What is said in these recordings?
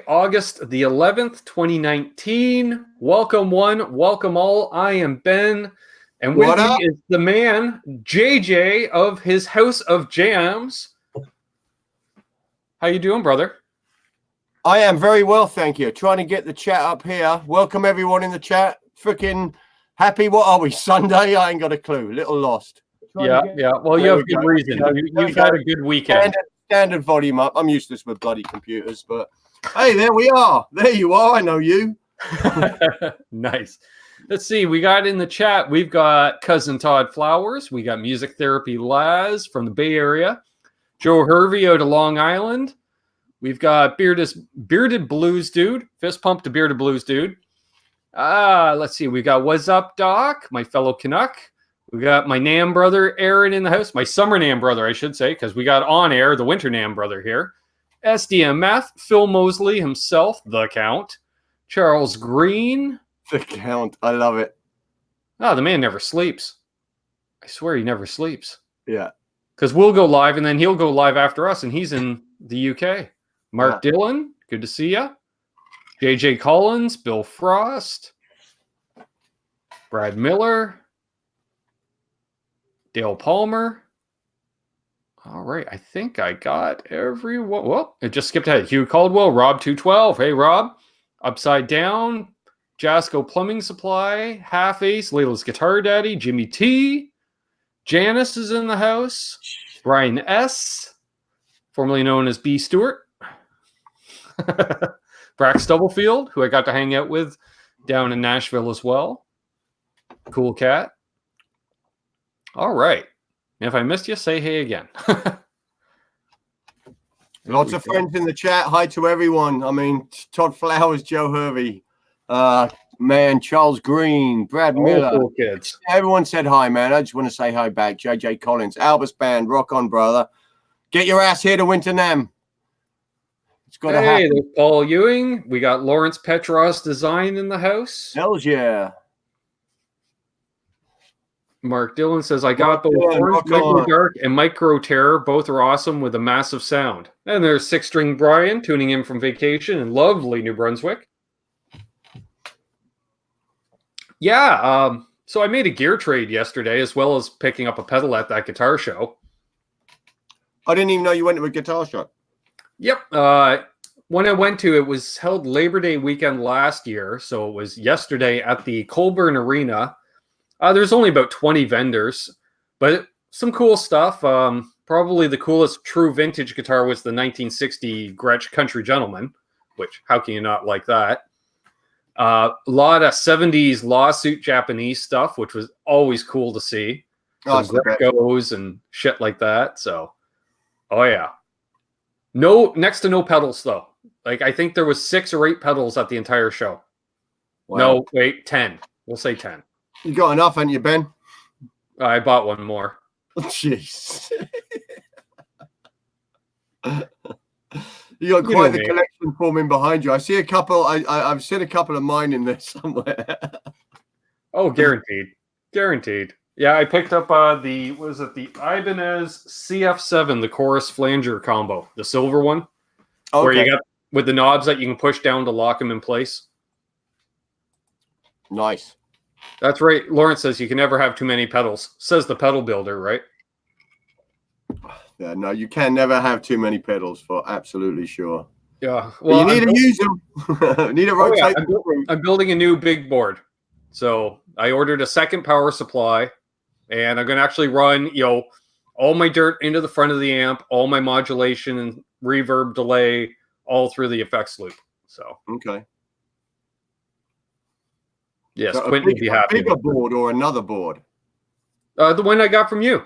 August the 11th, 2019. Welcome one, welcome all. I am Ben, and with me is the man, JJ of his House of Jams. How you doing, brother? I am very well, thank you. Trying to get the chat up here. Welcome everyone in the chat. Freaking happy. What are we? Sunday? I ain't got a clue. Little lost. Yeah. Well, you have good reason. You've had a good weekend. Standard volume up. I'm useless with bloody computers, but hey, there we are. There you are. I know you. Nice. Let's see. We got in the chat. We've got Cousin Todd Flowers. We got Music Therapy Laz from the Bay Area. Joe Hervey out of Long Island. We've got Bearded Blues Dude. Fist pump to Bearded Blues Dude. Let's see. We got What's Up, Doc, my fellow Canuck. We got my Nam brother, Aaron, in the house. My summer Nam brother, I should say, because we got on air the winter Nam brother here. SDMF, Phil Mosley himself, the Count. Charles Green. The Count. I love it. Oh, the man never sleeps. I swear he never sleeps. Yeah. Because we'll go live, and then he'll go live after us, and he's in the UK. Mark Dillon, good to see you. JJ Collins, Bill Frost. Brad Miller. Dale Palmer. All right, I think I got everyone. Well, it just skipped ahead. Hugh Caldwell, Rob 212. Hey, Rob. Upside Down, Jasco Plumbing Supply, Half Ace, Layla's Guitar Daddy, Jimmy T. Janice is in the house. Brian S., formerly known as B. Stewart. Brax Stubblefield, who I got to hang out with down in Nashville as well. Cool cat. All right. If I missed you, say hey again. Lots of friends in the chat. Hi to everyone. I mean, Todd Flowers, Joe Hervey, man, Charles Green, Brad Miller. Cool kids. Everyone said hi, man. I just want to say hi back. JJ Collins, Albus Band, rock on, brother. Get your ass here to Winter Nam. It's got to happen. There's Paul Ewing. We got Lawrence Petross Design in the house. Hells yeah. Mark Dillon says, I got both Orange Micro Dark and Micro Terror. Both are awesome with a massive sound. And there's Six String Brian tuning in from vacation in lovely New Brunswick. Yeah, so I made a gear trade yesterday as well as picking up a pedal at that guitar show. I didn't even know you went to a guitar show. Yep. When I went to, it was held Labor Day weekend last year. So it was yesterday at the Colburn Arena. There's only about 20 vendors, but some cool stuff. Probably the coolest true vintage guitar was the 1960 Gretsch Country Gentleman, which how can you not like that? A lot of 70s lawsuit Japanese stuff, which was always cool to see. Some Gretschos and shit like that. So, oh yeah. Next to no pedals though. Like I think there was 6 or 8 pedals at the entire show. Wow. No, wait, 10. We'll say 10. You got enough, haven't you, Ben? I bought one more. Jeez. You got quite the collection forming behind you. I see a couple. I've seen a couple of mine in there somewhere. Oh, guaranteed. Yeah, I picked up the Ibanez CF7, the chorus flanger combo, the silver one, where you got with the knobs that you can push down to lock them in place. Nice. That's right. Lawrence says you can never have too many pedals. Says the pedal builder, right? Yeah, no, you can never have too many pedals for absolutely sure. Yeah. Well, you need to use them. Need to rotate. I'm building a new big board. So I ordered a second power supply, and I'm going to actually run, all my dirt into the front of the amp, all my modulation and reverb delay all through the effects loop. So okay. Yes, so Quentin would be happy. A bigger board or another board? The one I got from you.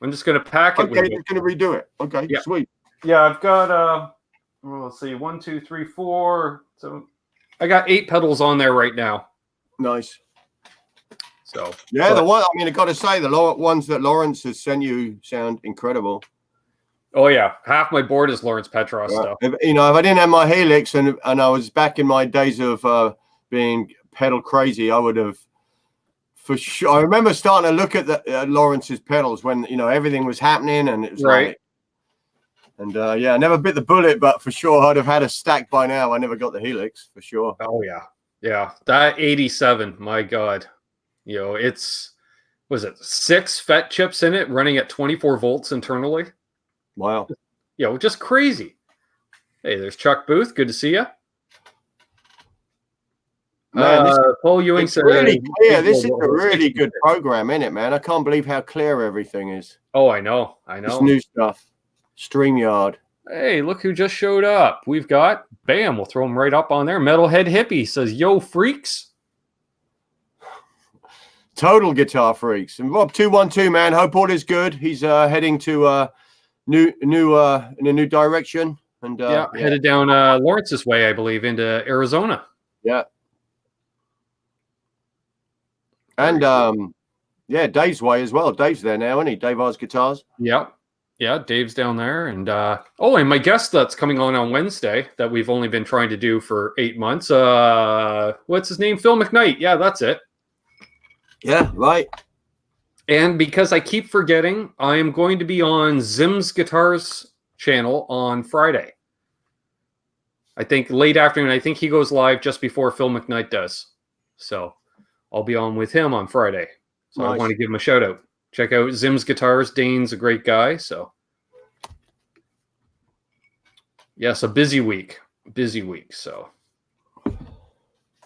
I'm just going to pack it with you. You're going to redo it. Okay, yeah. Sweet. Yeah, I've got, let's see, 1, 2, 3, 4. So I got 8 pedals on there right now. Nice. So yeah, I got to say, the ones that Lawrence has sent you sound incredible. Oh yeah, half my board is Lawrence Petross stuff. If I didn't have my Helix and I was back in my days of being pedal crazy, I would have for sure. I remember starting to look at the Lawrence's pedals when everything was happening, and it was right. Like, And yeah, I never bit the bullet, but for sure I'd have had a stack by now. I never got the Helix for sure. Oh yeah, yeah. That 87, my God, you know, was it 6 FET chips in it, running at 24 volts internally? Wow. You know, just crazy. Hey, there's Chuck Booth. Good to see you. Man, Paul Ewing said, really clear. This is a really good program, isn't it, man? I can't believe how clear everything is. Oh, I know. This new stuff. StreamYard. Hey, look who just showed up. We've got, bam, we'll throw him right up on there. Metalhead Hippie says, yo, freaks. Total guitar freaks. And Rob 212, man. Hope all is good. He's heading to in a new direction. And headed down Lawrence's way, I believe, into Arizona. Yeah. And yeah, Dave's way as well. Dave's there now, isn't he? Dave Oz Guitars. Yep. Yeah, Dave's down there. And and my guest that's coming on Wednesday that we've only been trying to do for 8 months. What's his name? Phil McKnight. Yeah, that's it. Yeah, right. And because I keep forgetting, I am going to be on Zim's Guitars channel on Friday. I think late afternoon. I think he goes live just before Phil McKnight does. So I'll be on with him on Friday. So nice. I want to give him a shout out. Check out Zim's Guitars. Dane's a great guy. So yes, a busy week. Busy week. So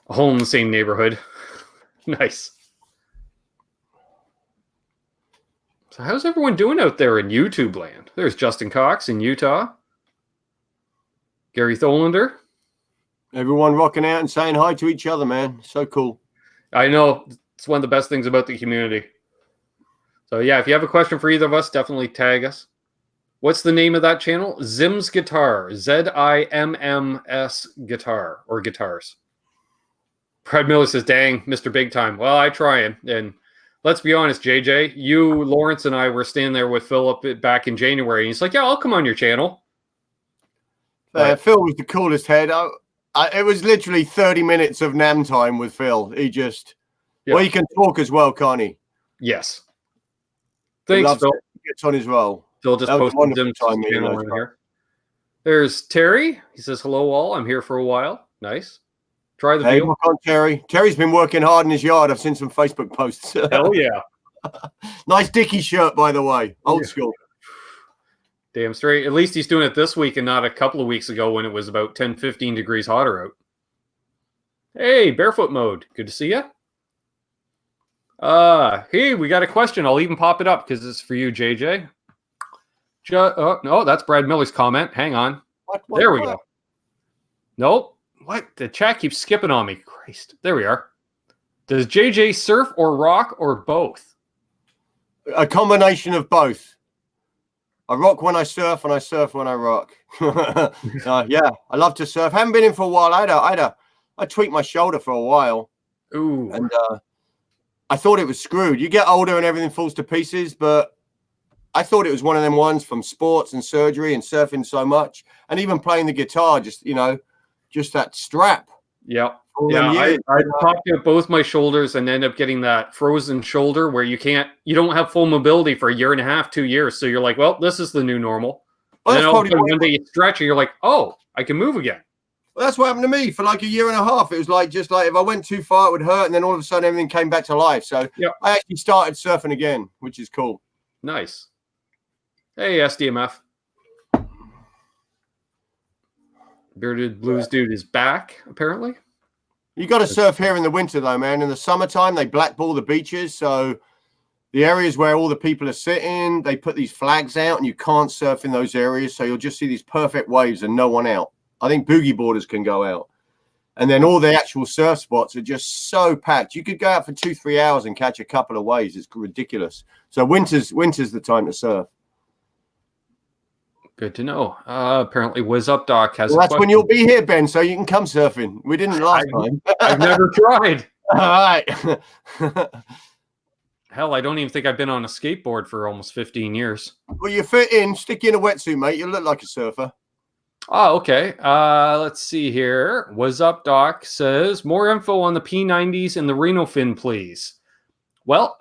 all in the same neighborhood. Nice. So how's everyone doing out there in YouTube land? There's Justin Cox in Utah. Gary Tholander. Everyone rocking out and saying hi to each other, man. So cool. I know. It's one of the best things about the community. So yeah, if you have a question for either of us, definitely tag us. What's the name of that channel? Zim's Guitar. ZIMMS Guitar or Guitars. Brad Miller says, dang, Mr. Big Time. Well, I try him. And let's be honest, JJ, you, Lawrence, and I were standing there with Philip back in January. And he's like, yeah, I'll come on your channel. Phil was the coolest head. It was literally 30 minutes of NAM time with Phil. He just, well, he can talk as well, can't he? Yes. Thanks, Phil. He gets on his roll. Phil just posted Zim's channel on here. There's Terry. He says, hello, all. I'm here for a while. Nice. Try the view. On Terry. Terry's been working hard in his yard. I've seen some Facebook posts. Hell yeah. Nice Dickie shirt, by the way. Old school. Damn straight. At least he's doing it this week and not a couple of weeks ago when it was about 10, 15 degrees hotter out. Hey, Barefoot Mode. Good to see you. Hey, we got a question. I'll even pop it up because it's for you, JJ. No, that's Brad Miller's comment. Hang on. There we go. Nope. What? The chat keeps skipping on me. Christ. There we are. Does JJ surf or rock or both? A combination of both. I rock when I surf and I surf when I rock. Yeah, I love to surf. Haven't been in for a while. I tweaked my shoulder for a while. Ooh. And I thought it was screwed. You get older and everything falls to pieces, but I thought it was one of them ones from sports and surgery and surfing so much. And even playing the guitar, just, you know, just that strap. Yeah. Yeah, I popped out both my shoulders and ended up getting that frozen shoulder where you don't have full mobility for a year and a half, 2 years. So you're like, well, this is the new normal. Well, and then all of a sudden, one day you stretch and you're like, oh, I can move again. Well, that's what happened to me for like a year and a half. It was like, just like if I went too far, it would hurt. And then all of a sudden everything came back to life. So I actually started surfing again, which is cool. Nice. Hey, SDMF. Bearded Blues dude is back, apparently. You got to surf here in the winter, though, man. In the summertime, they blackball the beaches. So the areas where all the people are sitting, they put these flags out and you can't surf in those areas. So you'll just see these perfect waves and no one out. I think boogie boarders can go out. And then all the actual surf spots are just so packed. You could go out for 2-3 hours and catch a couple of waves. It's ridiculous. So winter's the time to surf. Good to know. Apparently, Whiz Up Doc has. Well, that's when you'll be here, Ben. So you can come surfing. We didn't last time. I've never tried. All right. Hell, I don't even think I've been on a skateboard for almost 15 years. Well, you fit in. Stick you in a wetsuit, mate. You look like a surfer. Oh, okay. Let's see here. Whiz Up Doc says more info on the P90s and the Reno Fin, please. Well,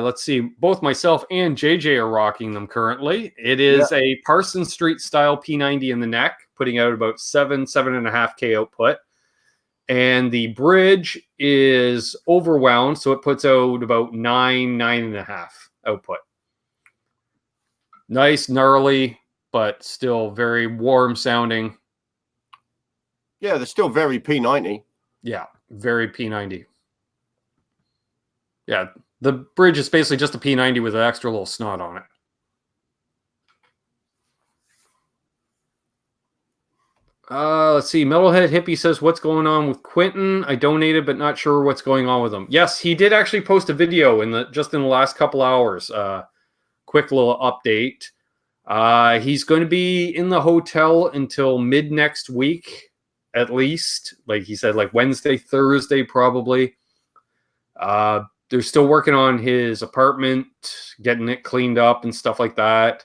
let's see. Both myself and JJ are rocking them currently. It is a Parsons Street style P90 in the neck, putting out about 7.5K output. And the bridge is overwound, so it puts out about 9.5 output. Nice, gnarly, but still very warm sounding. Yeah, they're still very P90. Yeah, very P90. Yeah, the bridge is basically just a P90 with an extra little snot on it. Let's see. Metalhead Hippie says, what's going on with Quentin? I donated, but not sure what's going on with him. Yes, he did actually post a video in the last couple hours. Quick little update. He's going to be in the hotel until mid next week, at least. Like he said, like Wednesday, Thursday, probably. They're still working on his apartment, getting it cleaned up and stuff like that.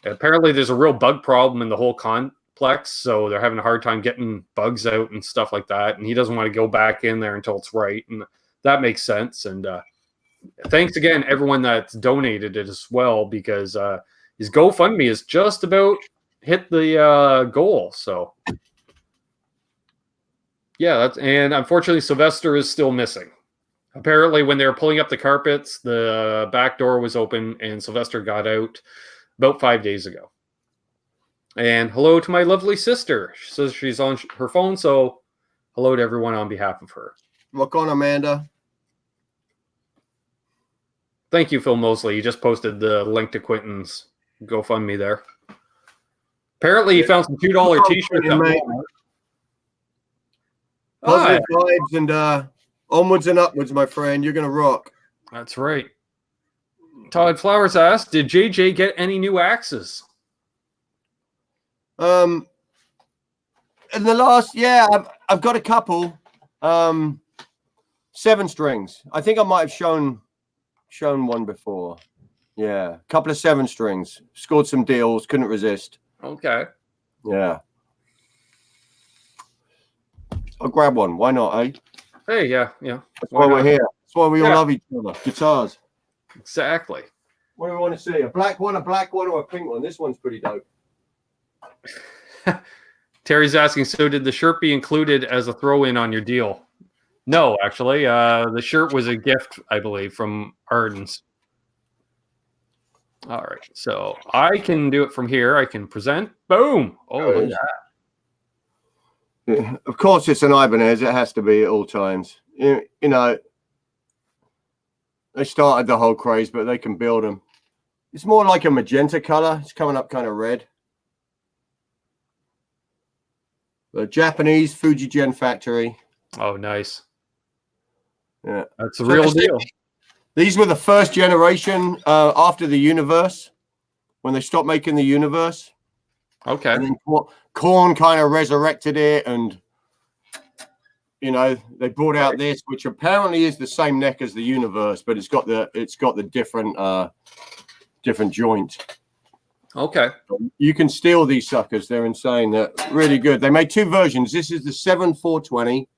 Apparently, there's a real bug problem in the whole complex, so they're having a hard time getting bugs out and stuff like that. And he doesn't want to go back in there until it's right, and that makes sense. And thanks again, everyone that's donated it as well, because his GoFundMe is just about hit the goal. So yeah, and unfortunately, Sylvester is still missing. Apparently, when they were pulling up the carpets, the back door was open, and Sylvester got out about 5 days ago. And hello to my lovely sister. She says she's on her phone, so hello to everyone on behalf of her. Rock on, Amanda. Thank you, Phil Mosley. You just posted the link to Quentin's GoFundMe there. Apparently, he found some $2 t-shirts. Positive vibes and onwards and upwards, my friend. You're going to rock. That's right. Todd Flowers asked, did JJ get any new axes? In the last, I've got a couple. 7 strings. I think I might have shown one before. Yeah, a couple of 7 strings. Scored some deals. Couldn't resist. Okay. Yeah. I'll grab one. Why not, eh? Hey, yeah. That's why we're here. That's why we all love each other. Guitars. Exactly. What do we want to see? A black one, or a pink one? This one's pretty dope. Terry's asking, so did the shirt be included as a throw-in on your deal? No, actually. The shirt was a gift, I believe, from Ardens. All right. So I can do it from here. I can present. Boom. Oh, look at that. Yeah, of course, it's an Ibanez. It has to be at all times. You know, they started the whole craze, but they can build them. It's more like a magenta color. It's coming up kind of red. The Japanese Fujigen factory. Oh, nice. Yeah, that's a real deal. These were the first generation after the Universe, when they stopped making the Universe. Okay. And then Korn kind of resurrected it, and you know they brought out this, which apparently is the same neck as the Universe, but it's got the different joint. Okay. You can steal these suckers. They're insane. They're really good. They made 2 versions. This is the 7420,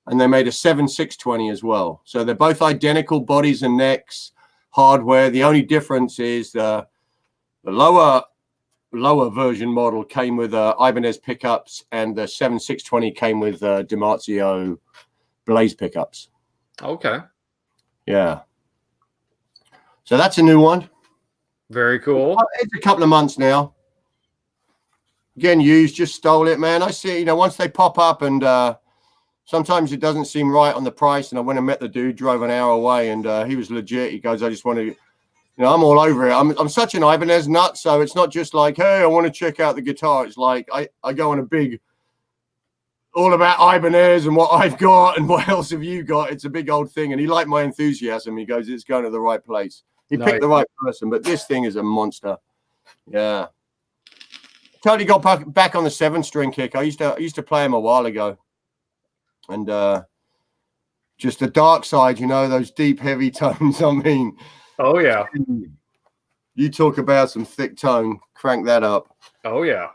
and they made a 7620 as well. So they're both identical bodies and necks, hardware. The only difference is the lower version model came with Ibanez pickups, and the 7620 came with DiMarzio Blaze pickups. Okay. Yeah. So that's a new one. Very cool. It's a couple of months now. Again, used, just stole it, man. I see, once they pop up, and sometimes it doesn't seem right on the price. And I went and met the dude, drove an hour away, and he was legit. He goes, I just want to, I'm all over it. I'm such an Ibanez nut, so it's not just like, hey, I want to check out the guitar. It's like I go on a big, all about Ibanez and what I've got and what else have you got. It's a big old thing. And he liked my enthusiasm. He goes, it's going to the right place. He picked the right person, but this thing is a monster. Yeah. Totally got back on the 7-string kick. I used to play him a while ago. And just the dark side, those deep, heavy tones. I mean, oh yeah. You talk about some thick tone, crank that up. Oh yeah.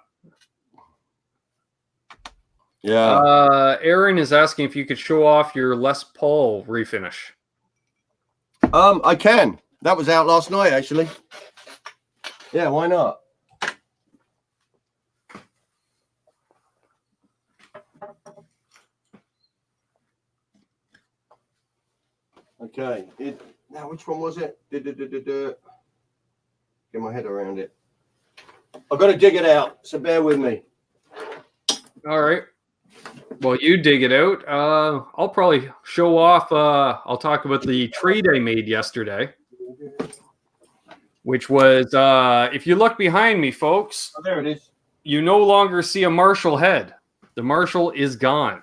Yeah. Aaron is asking if you could show off your Les Paul refinish. I can. That was out last night, actually. Yeah, why not? Okay. Now, which one was it? Get my head around it. I've got to dig it out, so bear with me. All right. Well, you dig it out. I'll probably show off. I'll talk about the trade I made yesterday, which was, if you look behind me, folks. Oh, there it is. You no longer see a Marshall head. The Marshall is gone.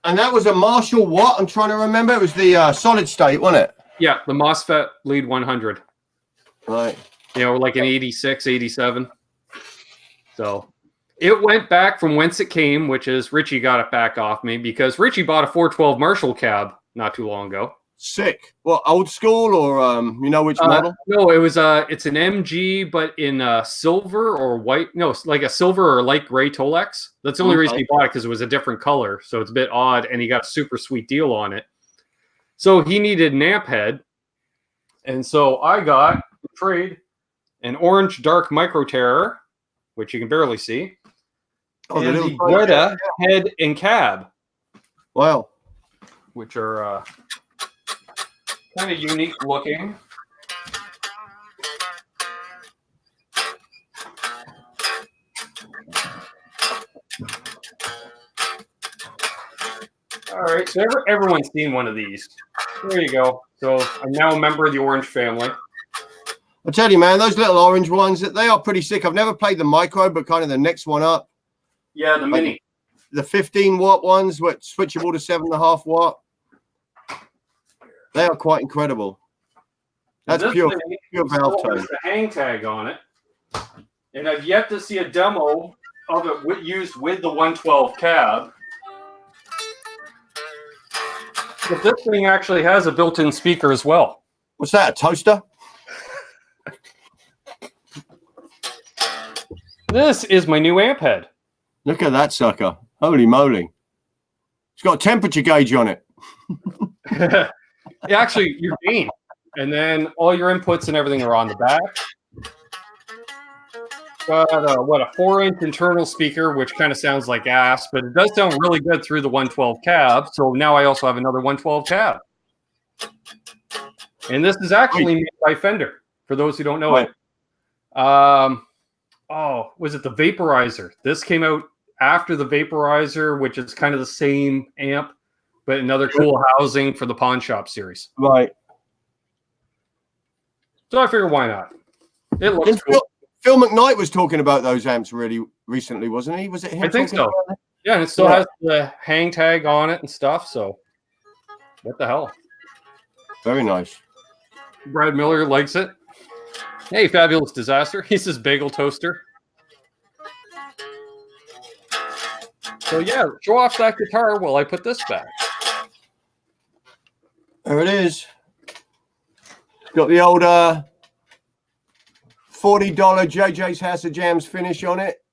And that was a Marshall what? I'm trying to remember. It was the solid state, wasn't it? Yeah, the MOSFET Lead 100. Right. You know, like an 86, 87. So it went back from whence it came, which is Richie got it back off me because Richie bought a 412 Marshall cab not too long ago. Sick. What, old school or you know which model? No, it was it's an MG, but in silver or white. No, like a silver or light gray Tolex. That's the only reason he bought it, because it was a different color, so it's a bit odd, and he got a super sweet deal on it. So he needed an amp head, and so I got trade an orange dark Micro Terror, which you can barely see, and the Greta head and cab. Wow, which are kind of unique looking. All right, so everyone's seen one of these. There you go. So I'm now a member of the Orange family. I tell you, man, those little orange ones, they are pretty sick. I've never played the Micro, but kind of the next one up. Yeah, the Mini. The 15-watt ones, what, switchable to 7.5 watt. They are quite incredible. That's pure valve tone. There's a hang tag on it, and I've yet to see a demo of it used with the 112 cab. But this thing actually has a built-in speaker as well. What's that, a toaster? This is my new amp head. Look at that sucker. Holy moly. It's got a temperature gauge on it. Actually, your Beane. And then all your inputs and everything are on the back. Got a 4-inch internal speaker, which kind of sounds like ass, but it does sound really good through the 112 cab. So now I also have another 112 cab. And this is actually made by Fender, for those who don't know it. Was it the Vaporizer? This came out after the Vaporizer, which is kind of the same amp, but another cool housing for the Pawn Shop series. Right. So I figured, why not? It looks cool. Phil McKnight was talking about those amps really recently, wasn't he? Was it him? I think so. Yeah, and it still has the hang tag on it and stuff. So what the hell? Very nice. Brad Miller likes it. Hey, Fabulous Disaster. He says bagel toaster. So yeah, show off that guitar while I put this back. There it is. Got the old $40 JJ's House of Jams finish on it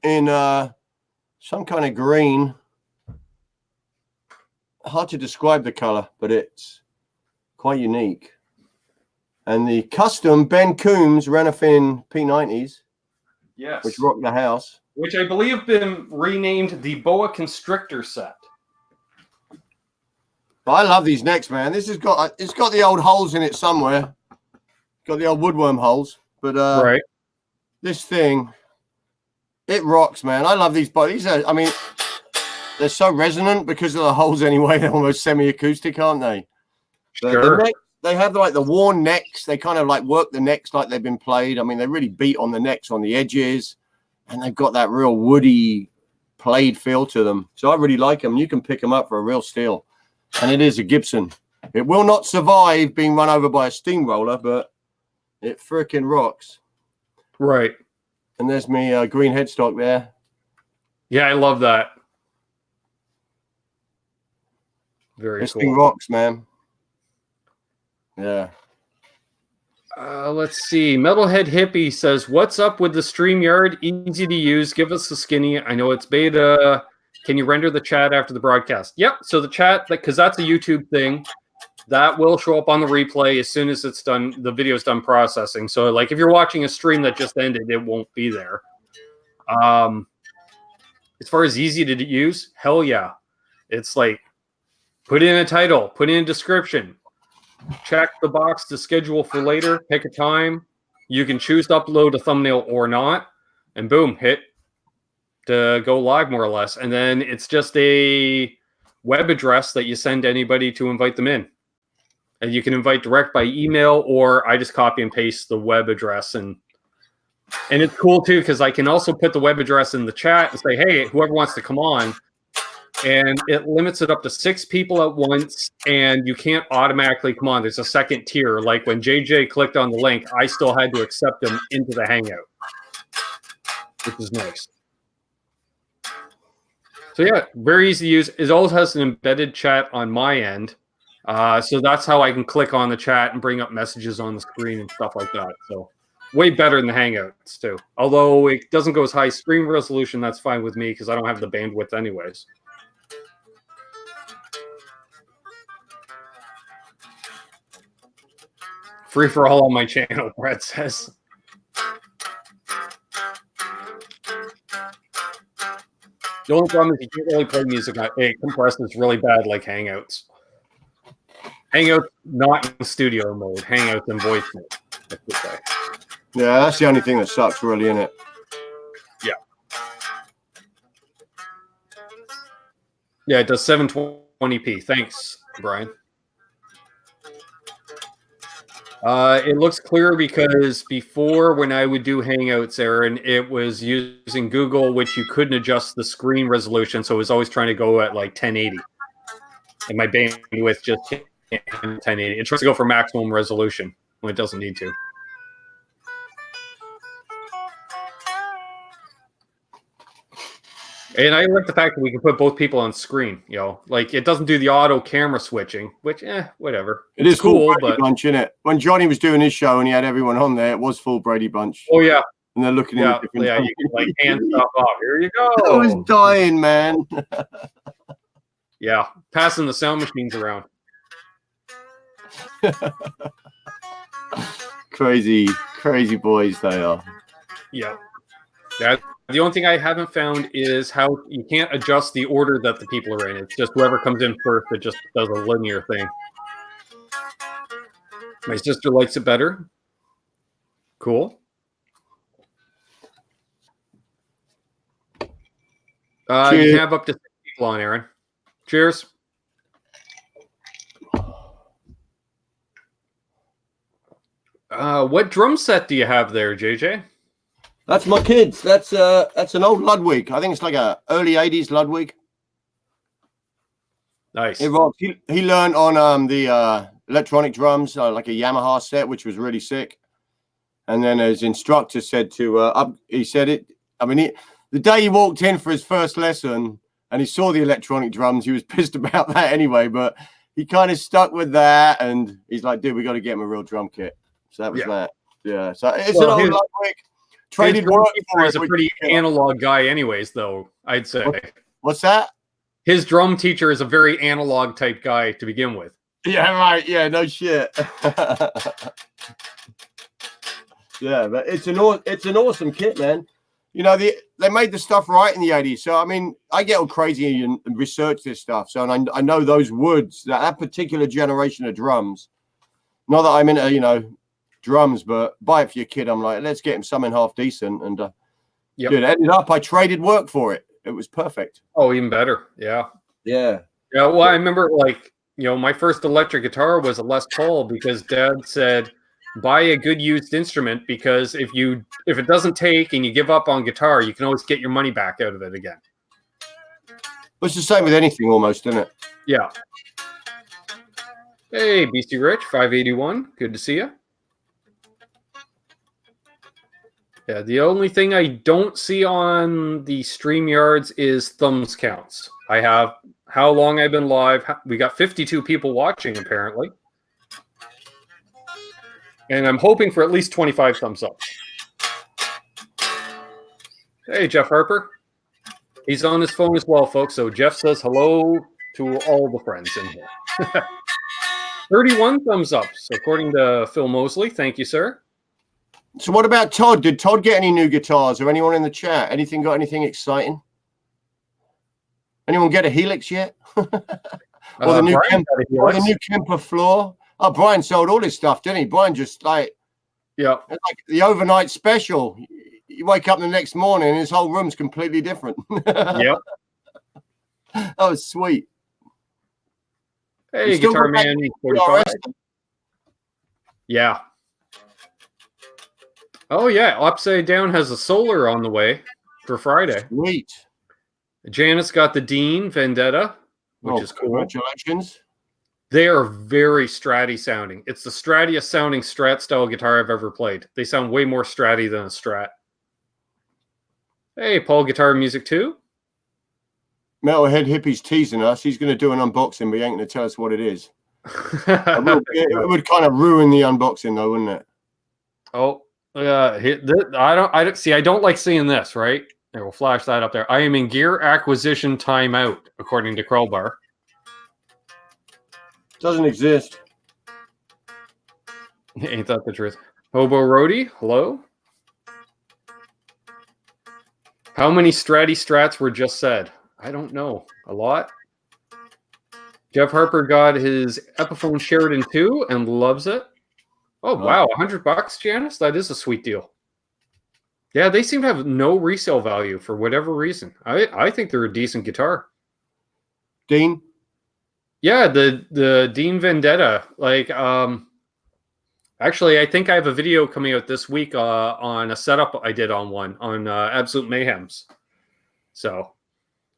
in some kind of green. Hard to describe the color, but it's quite unique. And the custom Ben Coombs Reno Fin P90s, yes, which rock the house. Which I believe have been renamed the Boa Constrictor set. But I love these necks, man. This has got the old holes in it somewhere. Got the old woodworm holes, but right. This thing, it rocks, man. I love these bodies. I mean, they're so resonant because of the holes anyway. They're almost semi-acoustic, aren't they? Sure. The neck, they have like the worn necks. They kind of like work the necks like they've been played. I mean, they really beat on the necks on the edges, and they've got that real woody played feel to them. So I really like them. You can pick them up for a real steal. And it is a Gibson. It will not survive being run over by a steamroller, but it freaking rocks. Right. And there's me green headstock there. Yeah, I love that. Very this cool. Thing rocks, man. Yeah. Let's see. Metalhead Hippie says, "What's up with the StreamYard? Easy to use. Give us a skinny. I know it's beta. Can you render the chat after the broadcast?" Yep. So the chat, because that's a YouTube thing. that will show up on the replay as soon as it's done. The video's done processing. So, like, if you're watching a stream that just ended, it won't be there. As far as easy to use, hell yeah. It's like, put in a title, put in a description, check the box to schedule for later, pick a time. You can choose to upload a thumbnail or not, and boom, hit to go live more or less. And then it's just a web address that you send anybody to invite them in. And you can invite direct by email, or I just copy and paste the web address. And it's cool too, because I can also put the web address in the chat and say, hey, whoever wants to come on. And it limits it up to 6 people at once, and you can't automatically come on. There's a second tier. Like when JJ clicked on the link, I still had to accept him into the Hangout, which is nice. So yeah, very easy to use. It also has an embedded chat on my end. So that's how I can click on the chat and bring up messages on the screen and stuff like that. So way better than the Hangouts too. Although it doesn't go as high screen resolution, that's fine with me because I don't have the bandwidth anyways. Free for all on my channel, Brett says. The only problem is you can't really play music on it. Compresses really bad like Hangouts. Hangouts not in studio mode. Hangouts in voice mode. Yeah, that's the only thing that sucks really, isn't it? Yeah. Yeah, it does 720p. Thanks, Brian. It looks clear because before, when I would do Hangouts, Aaron, it was using Google, which you couldn't adjust the screen resolution, so it was always trying to go at like 1080. And my bandwidth just hit 1080. It tries to go for maximum resolution when it doesn't need to. And I like the fact that we can put both people on screen, you know, like it doesn't do the auto camera switching, which, whatever. It is cool, full Brady but Bunch, isn't it? When Johnny was doing his show and he had everyone on there, it was full Brady Bunch. Oh, yeah. And they're looking at different. Yeah, you can like hand stuff off. Here you go. I was dying, man. Yeah, passing the sound machines around. Crazy boys they are. Yeah. The only thing I haven't found is how you can't adjust the order that the people are in. It's just whoever comes in first, it just does a linear thing. My sister likes it better. Cool. You can have up to 6 people on, Aaron. Cheers. What drum set do you have there, JJ? That's my kids. That's an old Ludwig. I think it's like a early 80s Ludwig. Nice. He learned on the electronic drums, like a Yamaha set, which was really sick. And then his instructor said to he said it. I mean, the day he walked in for his first lesson and he saw the electronic drums, he was pissed about that anyway. But he kind of stuck with that, and he's like, "Dude, we got to get him a real drum kit." So that was that. Yeah. So it's an old Ludwig. Traded work for is a pretty analog guy, anyways. Though I'd say. What's that? His drum teacher is a very analog type guy to begin with. Yeah, right. Yeah, no shit. Yeah, but it's an awesome kit, man. You know, they made the stuff right in the 80s. So I mean, I get all crazy and research this stuff. So and I know those woods, that particular generation of drums. Not that I'm into, drums, but buy it for your kid. I'm like, let's get him something half decent. And dude, it ended up I traded work for it. It was perfect. Oh, even better. Yeah. Yeah. Yeah. Well, I remember my first electric guitar was a Les Paul because Dad said, buy a good used instrument because if it doesn't take and you give up on guitar, you can always get your money back out of it again. It's the same with anything almost, isn't it? Yeah. Hey, BC Rich, 581. Good to see you. Yeah, the only thing I don't see on the StreamYards is thumbs counts. I have how long I've been live. We got 52 people watching, apparently. And I'm hoping for at least 25 thumbs up. Hey, Jeff Harper. He's on his phone as well, folks. So Jeff says hello to all the friends in here. 31 thumbs up, according to Phil Mosley. Thank you, sir. So what about Todd? Did Todd get any new guitars, or anyone in the chat? Anything got anything exciting? Anyone get a Helix yet? or the new Kemper floor? Oh, Brian sold all his stuff, didn't he? Brian just like the overnight special. You wake up the next morning and his whole room's completely different. Yep. That was sweet. Hey, Guitar Man 45. Yeah. Oh, yeah. Upside Down has a solar on the way for Friday. Sweet. Janice got the Dean Vendetta, which is cool. Congratulations. They are very Stratty sounding. It's the Strattiest sounding Strat style guitar I've ever played. They sound way more Stratty than a Strat. Hey, Paul Guitar Music 2. Metalhead Hippie's teasing us. He's going to do an unboxing, but he ain't going to tell us what it is. It would kind of ruin the unboxing, though, wouldn't it? Oh, I don't see. I don't like seeing this. Right there, we'll flash that up there. I am in gear acquisition timeout, according to Crowbar. Doesn't exist. Ain't that the truth? Hobo Roadie, hello. How many strats were just said? I don't know. A lot. Jeff Harper got his Epiphone Sheridan 2 and loves it. Oh, wow. $100, Janice? That is a sweet deal. Yeah, they seem to have no resale value for whatever reason. I think they're a decent guitar. Dean? Yeah, the Dean Vendetta. Like, actually, I think I have a video coming out this week on a setup I did on one, on Absolute Mayhems. So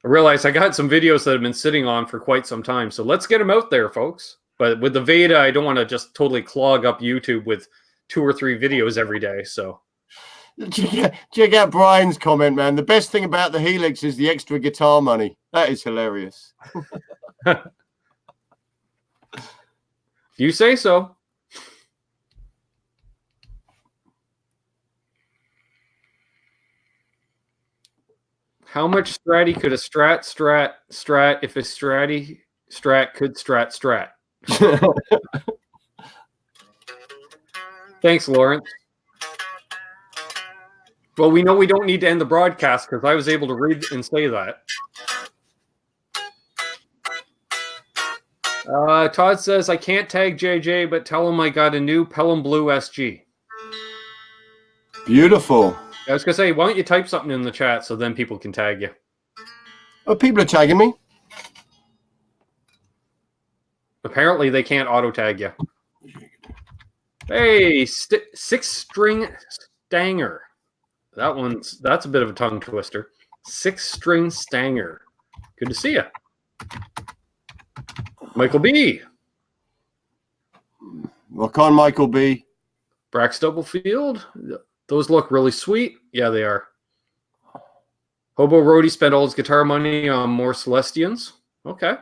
I realized I got some videos that have been sitting on for quite some time. So let's get them out there, folks. But with the Veda, I don't want to just totally clog up YouTube with 2 or 3 videos every day. So check out Brian's comment, man. The best thing about the Helix is the extra guitar money. That is hilarious. You say so. How much Stratty could a Strat if a Strat could Strat? Thanks, Lawrence. Well, we know we don't need to end the broadcast because I was able to read and say that. Todd says, I can't tag JJ, but tell him I got a new Pelham Blue SG. Beautiful. I was going to say, why don't you type something in the chat so then people can tag you? Oh, people are tagging me. Apparently, they can't auto-tag you. Hey, 6-string Stanger. That's a bit of a tongue twister. 6-string Stanger. Good to see you. Michael B. Rock on, Michael B. Brax Stubblefield. Those look really sweet. Yeah, they are. Hobo Roadie spent all his guitar money on more Celestians. Okay,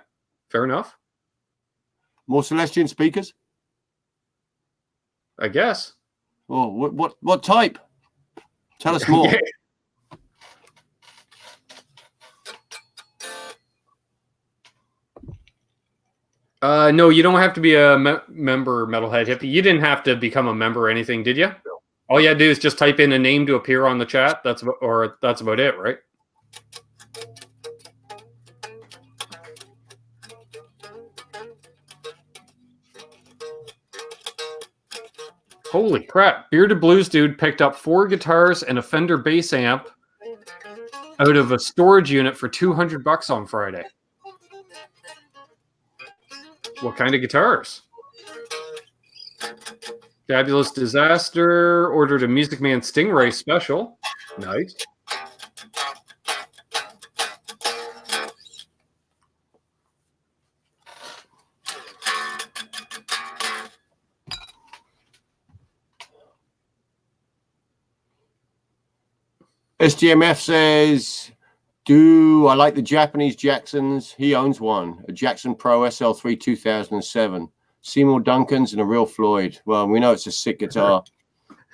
fair enough. More Celestian speakers? I guess. Oh, what type? Tell us more. No, you don't have to be a member, Metalhead Hippie. You didn't have to become a member or anything, did you? No. All you had to do is just type in a name to appear on the chat. That's about it, right? Holy crap. Bearded Blues Dude picked up 4 guitars and a Fender bass amp out of a storage unit for $200 on Friday. What kind of guitars? Fabulous Disaster ordered a Music Man Stingray special. Nice. SGMF says, I like the Japanese Jacksons. He owns one, a Jackson Pro SL3 2007. Seymour Duncan's and a real Floyd. Well, we know it's a sick guitar.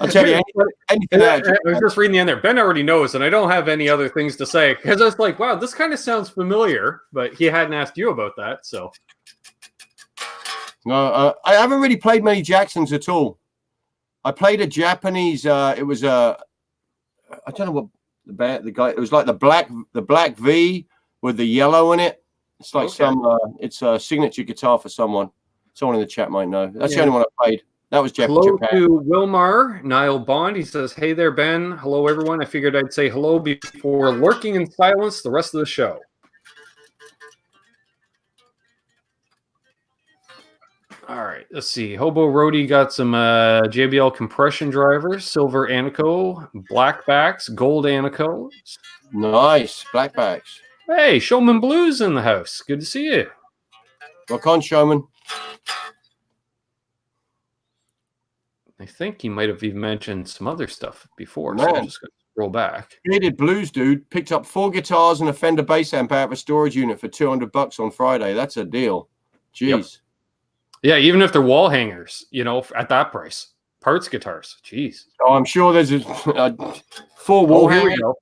I'll tell you anything. I was just reading the end there. Ben already knows, and I don't have any other things to say because I was like, wow, this kind of sounds familiar, but he hadn't asked you about that. So, No, I haven't really played many Jacksons at all. I played a Japanese. It was I don't know what the guy. It was like the black V with the yellow in it. It's like it's a signature guitar for someone. Someone in the chat might know. That's the only one I played. That was Hello Japan. to Wilmar, Niall Bond. He says, hey there, Ben. Hello, everyone. I figured I'd say hello before lurking in silence the rest of the show. All right, let's see. Hobo Roadie got some JBL compression drivers, silver Anaco, blackbacks, gold Anaco. Nice, blackbacks. Hey, Showman Blues in the house. Good to see you. Rock on, Showman. I think he might have even mentioned some other stuff before, Man. so I'm just going to scroll back. Bearded Blues dude picked up 4 guitars and a Fender bass amp out of a storage unit for $200 on Friday. That's a deal. Jeez. Yep. Yeah, even if they're wall hangers, you know, at that price. Parts guitars. Jeez. Oh, I'm sure there's a 4 wall here hangers. we go.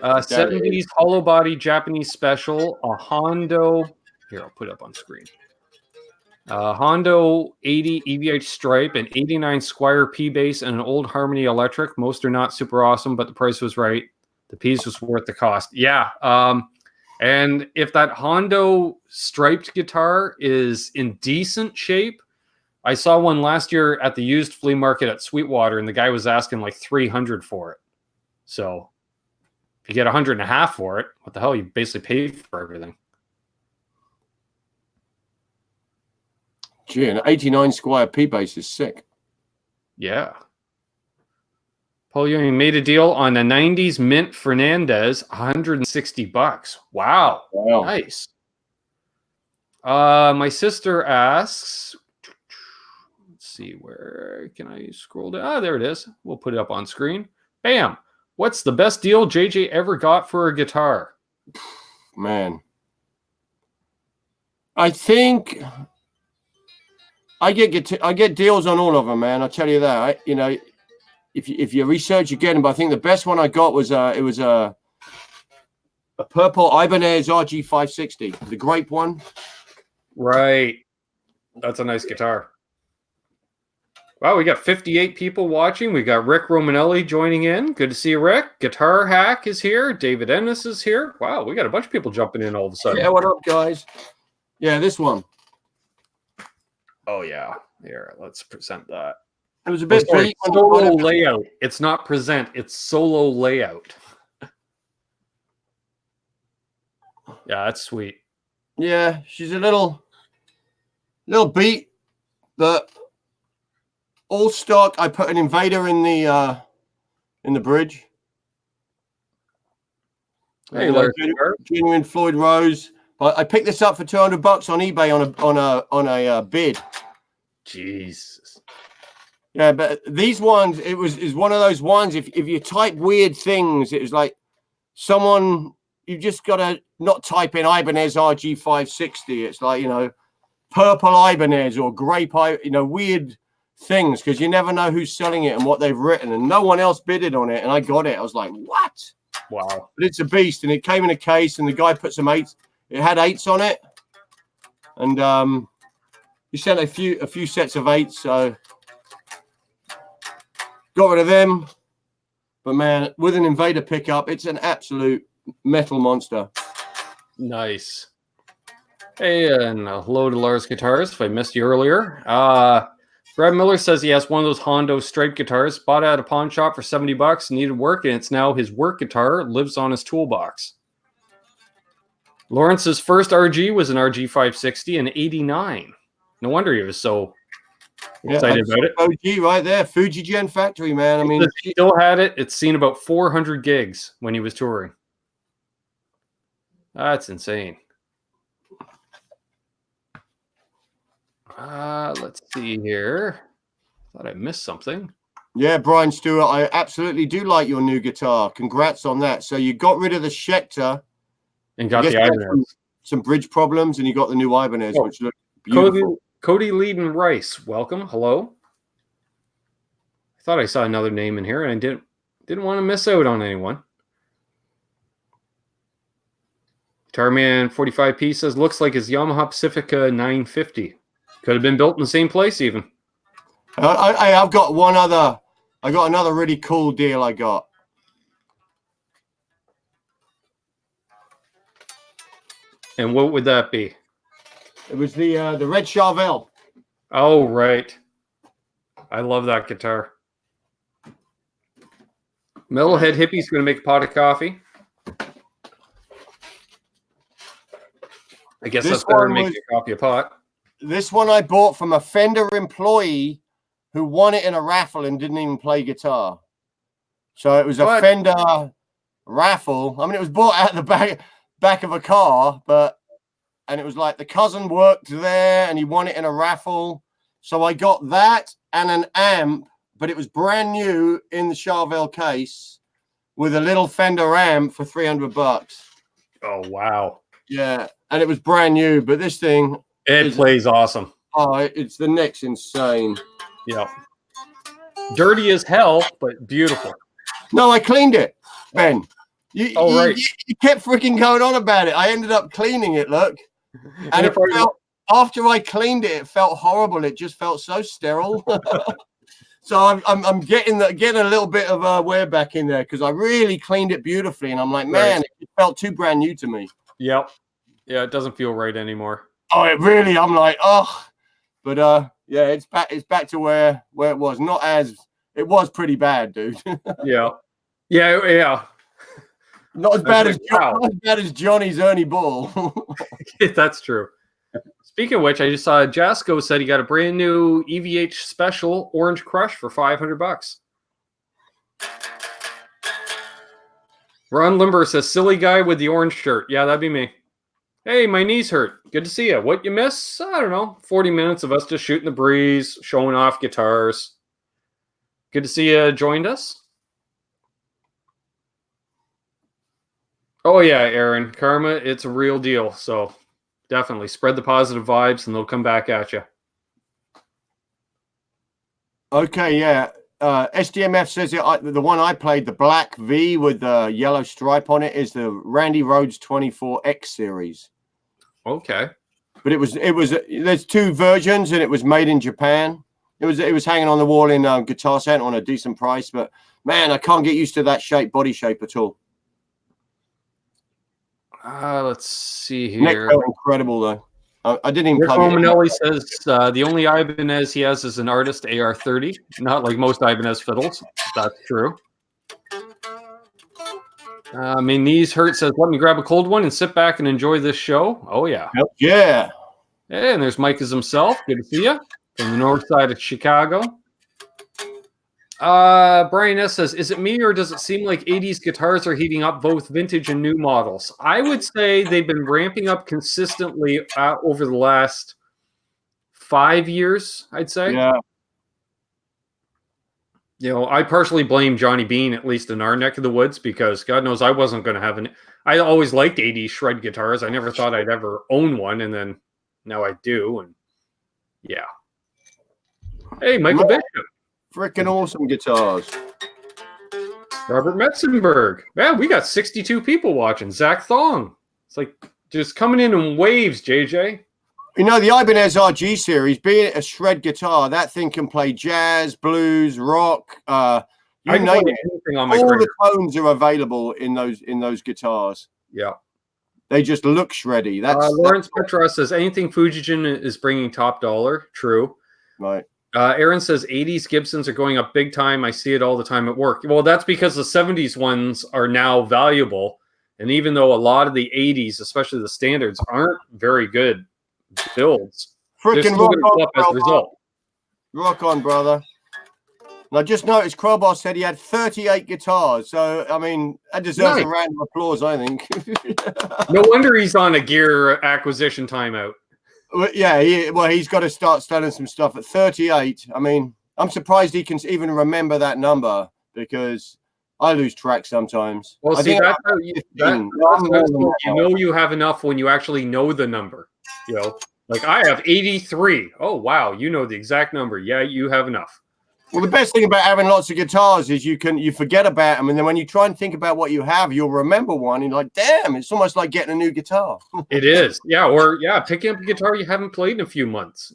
70s hollow body Japanese special, a Hondo. Here, I'll put it up on screen. Hondo 80 EVH stripe, an 89 Squire P bass, and an old Harmony electric. Most are not super awesome, but the price was right. The piece was worth the cost. Yeah. And if that Hondo striped guitar is in decent shape, I saw one last year at the used flea market at Sweetwater, and the guy was asking like $300 for it. So if you get $150 for it, what the hell? You basically paid for everything. Gee, an 89 Squire P bass is sick. Yeah. Paul Young made a deal on a 90s Mint Fernandez, $160. Wow. Nice. My sister asks, let's see, where can I scroll down? Ah, there it is. We'll put it up on screen. Bam. What's the best deal JJ ever got for a guitar? Man. I think I get deals on all of them, man. I'll tell you that. If you research, you get them. But I think the best one I got was it was a purple Ibanez RG560, the grape one. Right. That's a nice guitar. Wow, we got 58 people watching. We got Rick Romanelli joining in. Good to see you, Rick. Guitar Hack is here. David Ennis is here. Wow, we got a bunch of people jumping in all of a sudden. Yeah, what up, guys? Yeah, this one. Oh, yeah. Here, let's present that. It was a bit big. Solo layout. It's not present. It's solo layout. Yeah, that's sweet. Yeah, she's a little beat, but all stock. I put an Invader in the bridge. Hey, genuine Floyd Rose. But I picked this up for $200 on eBay on a bid. Jesus. Yeah, but these ones, is one of those ones. If you type weird things, it was like someone. You just got to not type in Ibanez RG560. It's like, purple Ibanez or grape, weird things, because you never know who's selling it and what they've written. And no one else bidded on it, and I got it. I was like, what? Wow. But it's a beast, and it came in a case, and the guy put some 8s. It had 8s on it, and he sent a few sets of 8s, so got rid of them. But man, with an Invader pickup, it's an absolute metal monster. Nice. Hey, and hello to Lars Guitars. If I missed you earlier, Brad Miller says he has one of those Hondo striped guitars, bought it at a pawn shop for $70, needed work, and it's now his work guitar, lives on his toolbox. Lawrence's first RG was an RG560 in '89. No wonder he was so excited about it. OG right there, Fuji Gen Factory, man. I mean, he still had it. It's seen about 400 gigs when he was touring. That's insane. Let's see here. Thought I missed something. Yeah, Brian Stewart, I absolutely do like your new guitar. Congrats on that. So you got rid of the Schecter and got the Ibanez. Some bridge problems, and you got the new Ibanez, which looked beautiful. Cody Leeden Rice, welcome. Hello. I thought I saw another name in here, and I didn't want to miss out on anyone. Guitar Man 45P says looks like his Yamaha Pacifica 950. Could have been built in the same place even. I've got one other. I got another really cool deal I got. And what would that be? It was the red Charvel. Oh, right. I love that guitar. Metalhead Hippie's going to make a pot of coffee. I guess that's better than making a coffee a pot. This one I bought from a Fender employee who won it in a raffle and didn't even play guitar. So it was a Fender raffle. I mean, it was bought out of the back of a car, and it was like the cousin worked there and he won it in a raffle. So I got that and an amp, but it was brand new in the Charvel case with a little Fender amp for $300. Oh, wow. Yeah. And it was brand new, but this thing... It plays awesome. Oh, it's the neck's insane. Yeah. Dirty as hell, but beautiful. No, I cleaned it, Ben. You kept freaking going on about it. I ended up cleaning it, look. And it felt, after I cleaned it, it felt horrible. It just felt so sterile. So I'm getting a little bit of wear back in there because I really cleaned it beautifully. And I'm like, man, it felt too brand new to me. Yep. Yeah, it doesn't feel right anymore. Oh, it really, I'm like, oh. But yeah, it's back to where it was. Not as, it was pretty bad, dude. Yeah. Not as bad as Johnny's Ernie Ball. That's true. Speaking of which, I just saw Jasco said he got a brand new EVH Special Orange Crush for $500. Ron Limber says, silly guy with the orange shirt. Yeah, that'd be me. Hey, my knees hurt. Good to see you. What you miss? I don't know. 40 minutes of us just shooting the breeze, showing off guitars. Good to see you joined us. Oh, yeah, Aaron. Karma, it's a real deal. So definitely spread the positive vibes and they'll come back at you. Okay, yeah. SDMF says the one I played, the black V with the yellow stripe on it, is the Randy Rhoads 24X series. Okay. But it was there's two versions and it was made in Japan. It was hanging on the wall in Guitar Center on a decent price, but man, I can't get used to that body shape at all. Let's see here. Neck felt incredible though. I didn't even. Rick Romanelli says the only Ibanez he has is an Artist AR30, not like most Ibanez fiddles. That's true. My knees hurt says, let me grab a cold one and sit back and enjoy this show. Oh, yeah. Yeah. And there's Mike himself. Good to see you from the north side of Chicago. Brian S. says, is it me or does it seem like 80s guitars are heating up both vintage and new models? I would say they've been ramping up consistently over the last 5 years, I'd say. Yeah. You know, I partially blame Johnny Beane, at least in our neck of the woods, because God knows I wasn't going to have I always liked 80s shred guitars. I never thought I'd ever own one, and then now I do, and yeah. Hey, Michael Bishop. Freaking awesome guitars. Robert Metzenberg. Man, we got 62 people watching. Zach Thong. It's like just coming in waves, JJ. You know, the Ibanez RG series, being a shred guitar, that thing can play jazz, blues, rock. You name it. All the tones are available in those guitars. Yeah. They just look shreddy. Lawrence Petross says anything Fujifilm is bringing top dollar. True. Right. Aaron says 80s Gibsons are going up big time. I see it all the time at work. Well, that's because the 70s ones are now valuable. And even though a lot of the 80s, especially the standards, aren't very good builds, freaking rock on, brother. And I just noticed Crowbar said he had 38 guitars. So, I mean, that deserves a round of applause, I think. No wonder he's on a gear acquisition timeout. Well, yeah, he's got to start selling some stuff at 38. I mean, I'm surprised he can even remember that number because I lose track sometimes. Well, see, that's how you know you have enough when you actually know the number. You know, like I have 83. Oh, wow. You know the exact number. Yeah, you have enough. Well, the best thing about having lots of guitars is you forget about them. And then when you try and think about what you have, you'll remember one. And you're like, damn, it's almost like getting a new guitar. It is. Yeah. Or, yeah, picking up a guitar you haven't played in a few months.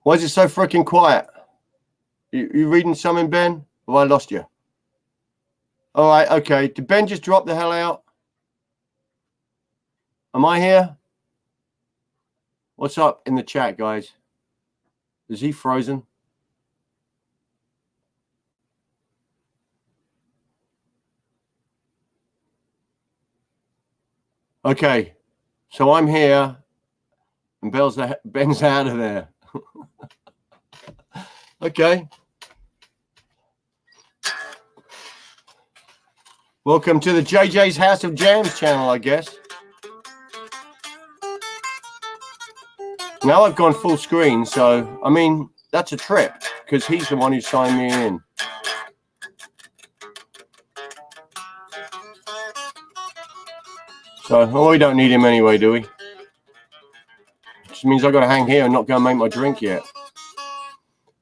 Why is it so freaking quiet? You reading something, Ben? Have I lost you? All right, okay. Did Ben just drop the hell out? Am I here? What's up in the chat, guys? Is he frozen? Okay, so I'm here, and Ben's out of there. Okay. Welcome to the JJ's House of Jams channel, I guess. Now I've gone full screen, so, I mean, that's a trip, because he's the one who signed me in. So, we don't need him anyway, do we? Just means I've got to hang here and not go and make my drink yet.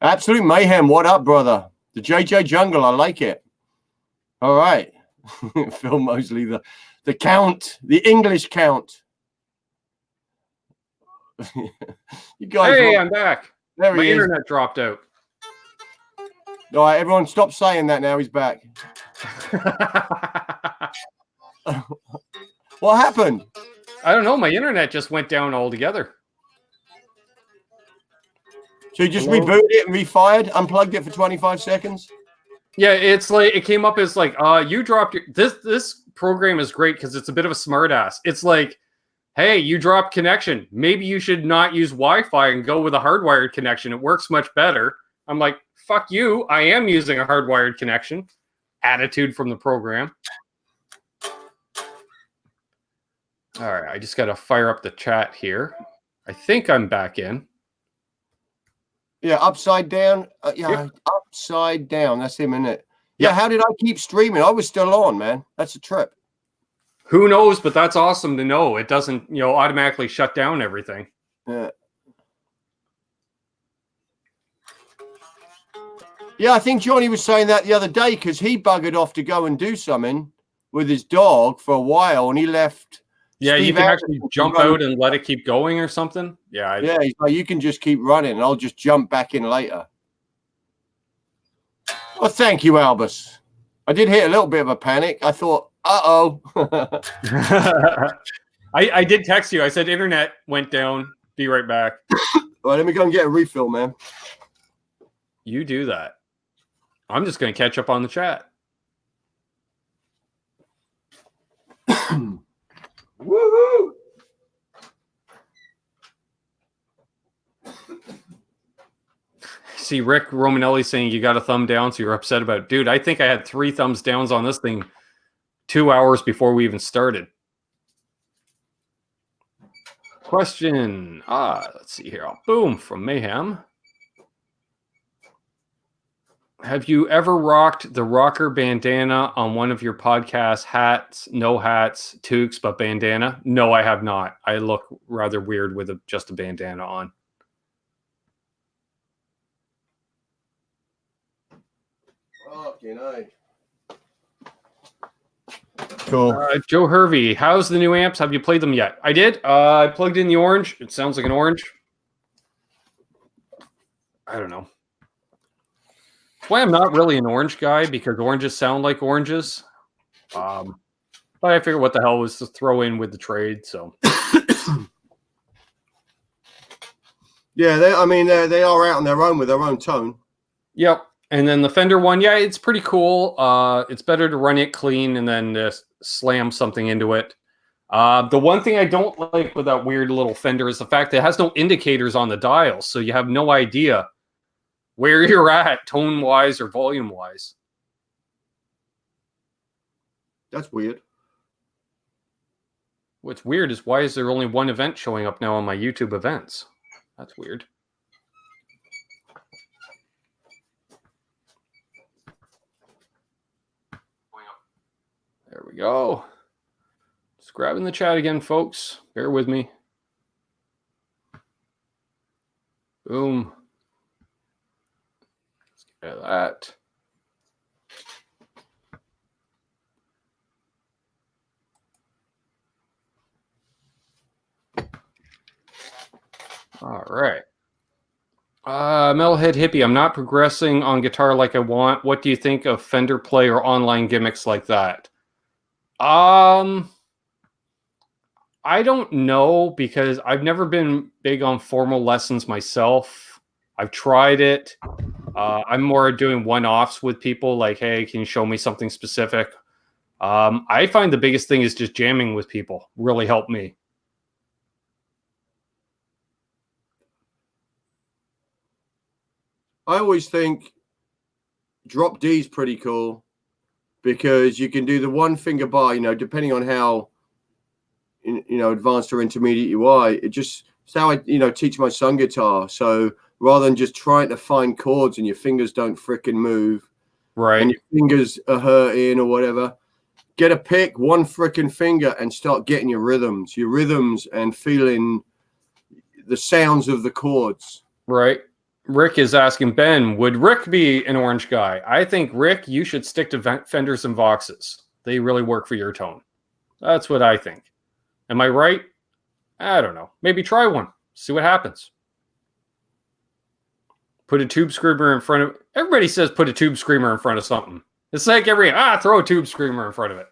Absolute mayhem. What up, brother? The JJ Jungle. I like it. All right. Phil Mosley, the count, the English count. You guys. Hey, I'm back. There My he is. internet dropped out. All right, everyone, stop saying that now. He's back. What happened? I don't know. My internet just went down altogether. So you just rebooted it and refired, unplugged it for 25 seconds? Yeah, it's like it came up as like, you dropped your this program is great because it's a bit of a smart ass. It's like, hey, you dropped connection. Maybe you should not use Wi-Fi and go with a hardwired connection. It works much better. I'm like, fuck you. I am using a hardwired connection. Attitude from the program. All right, I just got to fire up the chat here. I think I'm back in. Yeah, upside down. Yep. Upside down. That's him, isn't it? Yeah, Yep. how did I keep streaming? I was still on, man. That's a trip. Who knows, but that's awesome to know. It doesn't, automatically shut down everything. Yeah. Yeah, I think Johnny was saying that the other day because he buggered off to go and do something with his dog for a while, and he left. Yeah, Steve you can Ardens actually jump out and let it keep going or something. Yeah. Yeah, he's like, you can just keep running, and I'll just jump back in later. Well, thank you, Albus. I did hit a little bit of a panic. I thought, uh-oh. I did text you. I said internet went down. Be right back. All right, let me go and get a refill, man. You do that. I'm just going to catch up on the chat. Woohoo! See Rick Romanelli saying you got a thumb down, so you're upset about it. Dude, I think I had 3 thumbs downs on this thing 2 hours before we even started. Question. Let's see here. Boom from Mayhem. Have you ever rocked the rocker bandana on one of your podcast hats? No hats, toques, but bandana? No, I have not. I look rather weird with just a bandana on. Cool. Joe Hervey, how's the new amps? Have you played them yet? I did. I plugged in the orange. It sounds like an orange. I don't know. Why I'm not really an orange guy, because oranges sound like oranges. But I figured what the hell was to throw in with the trade. So Yeah, they are out on their own with their own tone. Yep. And then the Fender one, yeah, it's pretty cool. It's better to run it clean and then slam something into it. The one thing I don't like with that weird little Fender is the fact that it has no indicators on the dial, so you have no idea where you're at tone-wise or volume-wise. That's weird. What's weird is why is there only one event showing up now on my YouTube events? That's weird. There we go. Just grabbing the chat again, folks. Bear with me. Boom. Let's get rid of that. All right. Metalhead Hippie, I'm not progressing on guitar like I want. What do you think of Fender Play or online gimmicks like that? I don't know, because I've never been big on formal lessons myself. I've tried it. I'm more doing one-offs with people, like, hey, can you show me something specific? I find the biggest thing is just jamming with people really helped me. I always think drop D is pretty cool because you can do the one finger bar, you know, depending on how, you know, advanced or intermediate you are. It's how I, you know, teach my son guitar. So rather than just trying to find chords and your fingers don't fricking move, right, and your fingers are hurting or whatever, get a pick, one fricking finger, and start getting your rhythms and feeling the sounds of the chords. Right. Rick is asking, Ben, would Rick be an orange guy? I think, Rick, you should stick to Fenders and Voxes. They really work for your tone. That's what I think. Am I right? I don't know. Maybe try one. See what happens. Put a tube screamer in front of... Everybody says put a tube screamer in front of something. It's like throw a tube screamer in front of it.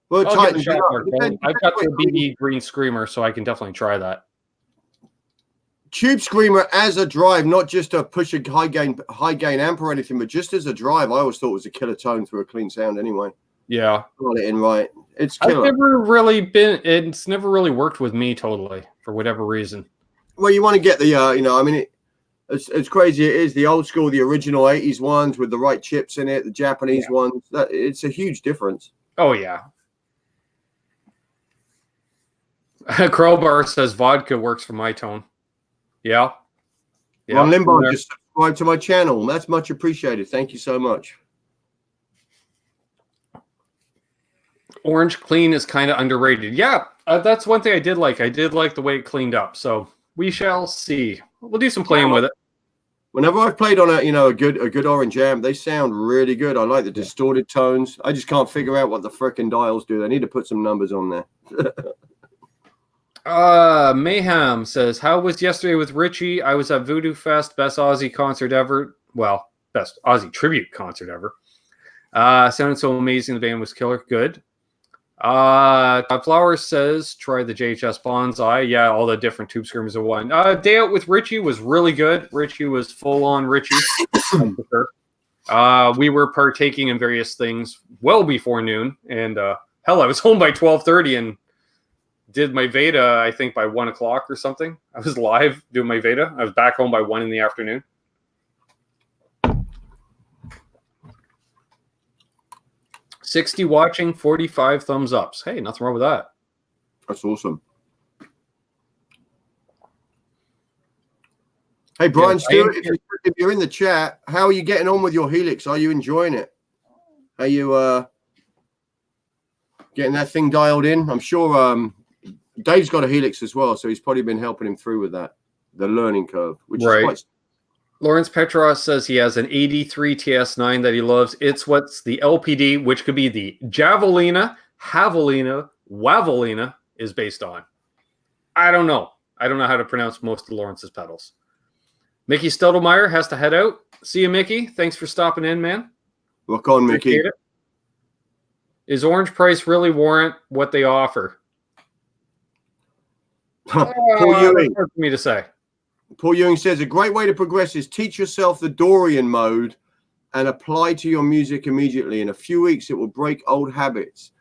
Well, I've got the BB green screamer, so I can definitely try that. Tube screamer as a drive, not just to push a high gain amp or anything, but just as a drive. I always thought it was a killer tone for a clean sound anyway. Yeah. Got it in right. It's killer. It's never really worked with me totally for whatever reason. Well, you want to get the, you know, I mean, it's crazy. It is the old school, the original 80s ones with the right chips in it, the Japanese ones. It's a huge difference. Oh, yeah. Crowbar says vodka works for my tone. Yeah. Ron Limbaugh just subscribed to my channel. That's much appreciated. Thank you so much. Orange clean is kind of underrated. Yeah, that's one thing I did like. I did like the way it cleaned up. So we shall see. We'll do some playing with it. Whenever I've played on a good orange amp, they sound really good. I like the distorted tones. I just can't figure out what the frickin' dials do. They need to put some numbers on there. Mayhem says, how was yesterday with Richie? I was at Voodoo Fest, best Aussie concert ever. Well, best Aussie tribute concert ever. Sounded so amazing. The band was killer. Good. Flowers says, try the JHS Bonsai. Yeah, all the different tube screamers are one. Day out with Richie was really good. Richie was full on Richie. For sure. We were partaking in various things well before noon. And hell, I was home by 12:30 and did my Veda, I think, by 1 o'clock or something. I was live doing my Veda. I was back home by 1 in the afternoon. $60 watching, 45 thumbs ups. Hey, nothing wrong with that. That's awesome. Hey, Brian Stewart, if you're in the chat, how are you getting on with your Helix? Are you enjoying it? Are you getting that thing dialed in? I'm sure Dave's got a Helix as well, so he's probably been helping him through with that, the learning curve, which is quite... Lawrence Petross says he has an 83 TS9 that he loves. It's what's the LPD, which could be the Javelina, Javelina, Wavelina is based on. I don't know. I don't know how to pronounce most of Lawrence's pedals. Mickey Stottlemyre has to head out. See you, Mickey. Thanks for stopping in, man. Look on, Mickey. Is Orange Price really warrant what they offer? Paul Ewing. Hard for me to say. Paul Ewing says a great way to progress is teach yourself the Dorian mode and apply to your music immediately. In a few weeks, it will break old habits.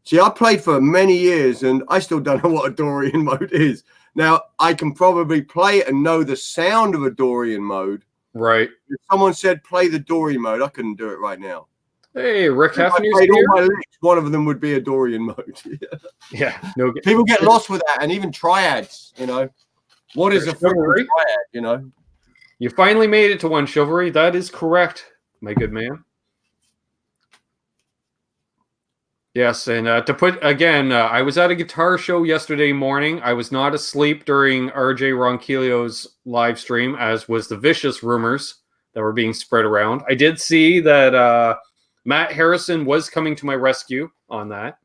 See, I played for many years and I still don't know what a Dorian mode is. Now, I can probably play it and know the sound of a Dorian mode. Right. If someone said play the Dorian mode, I couldn't do it right now. Hey, Rick Heffner's here. One of them would be a Dorian mode. Yeah. No. People get lost with that, and even triads, you know. What is a chivalry triad, you know? You finally made it to one, Chivalry. That is correct, my good man. Yes, and to put again, I was at a guitar show yesterday morning. I was not asleep during RJ Ronquillo's live stream, as was the vicious rumors that were being spread around. I did see that Matt Harrison was coming to my rescue on that.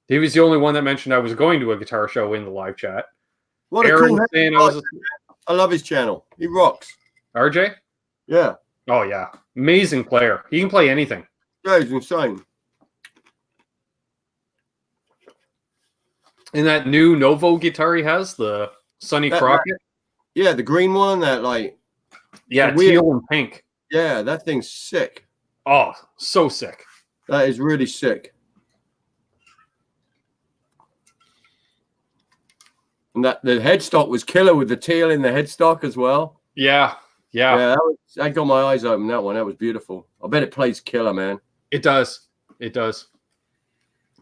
He was the only one that mentioned I was going to a guitar show in the live chat. What a Aaron cool saying I love his channel. He rocks. RJ? Yeah. Oh, yeah. Amazing player. He can play anything. Yeah, he's insane. And that new Novo guitar he has, the Sonny Crockett. Yeah, the green one, that like... Yeah, teal and pink. Yeah, that thing's sick. Oh, so sick. That is really sick. And that the headstock was killer with the teal in the headstock as well. Yeah. Yeah, that got my eyes open, that one. That was beautiful. I bet it plays killer, man. It does. It does.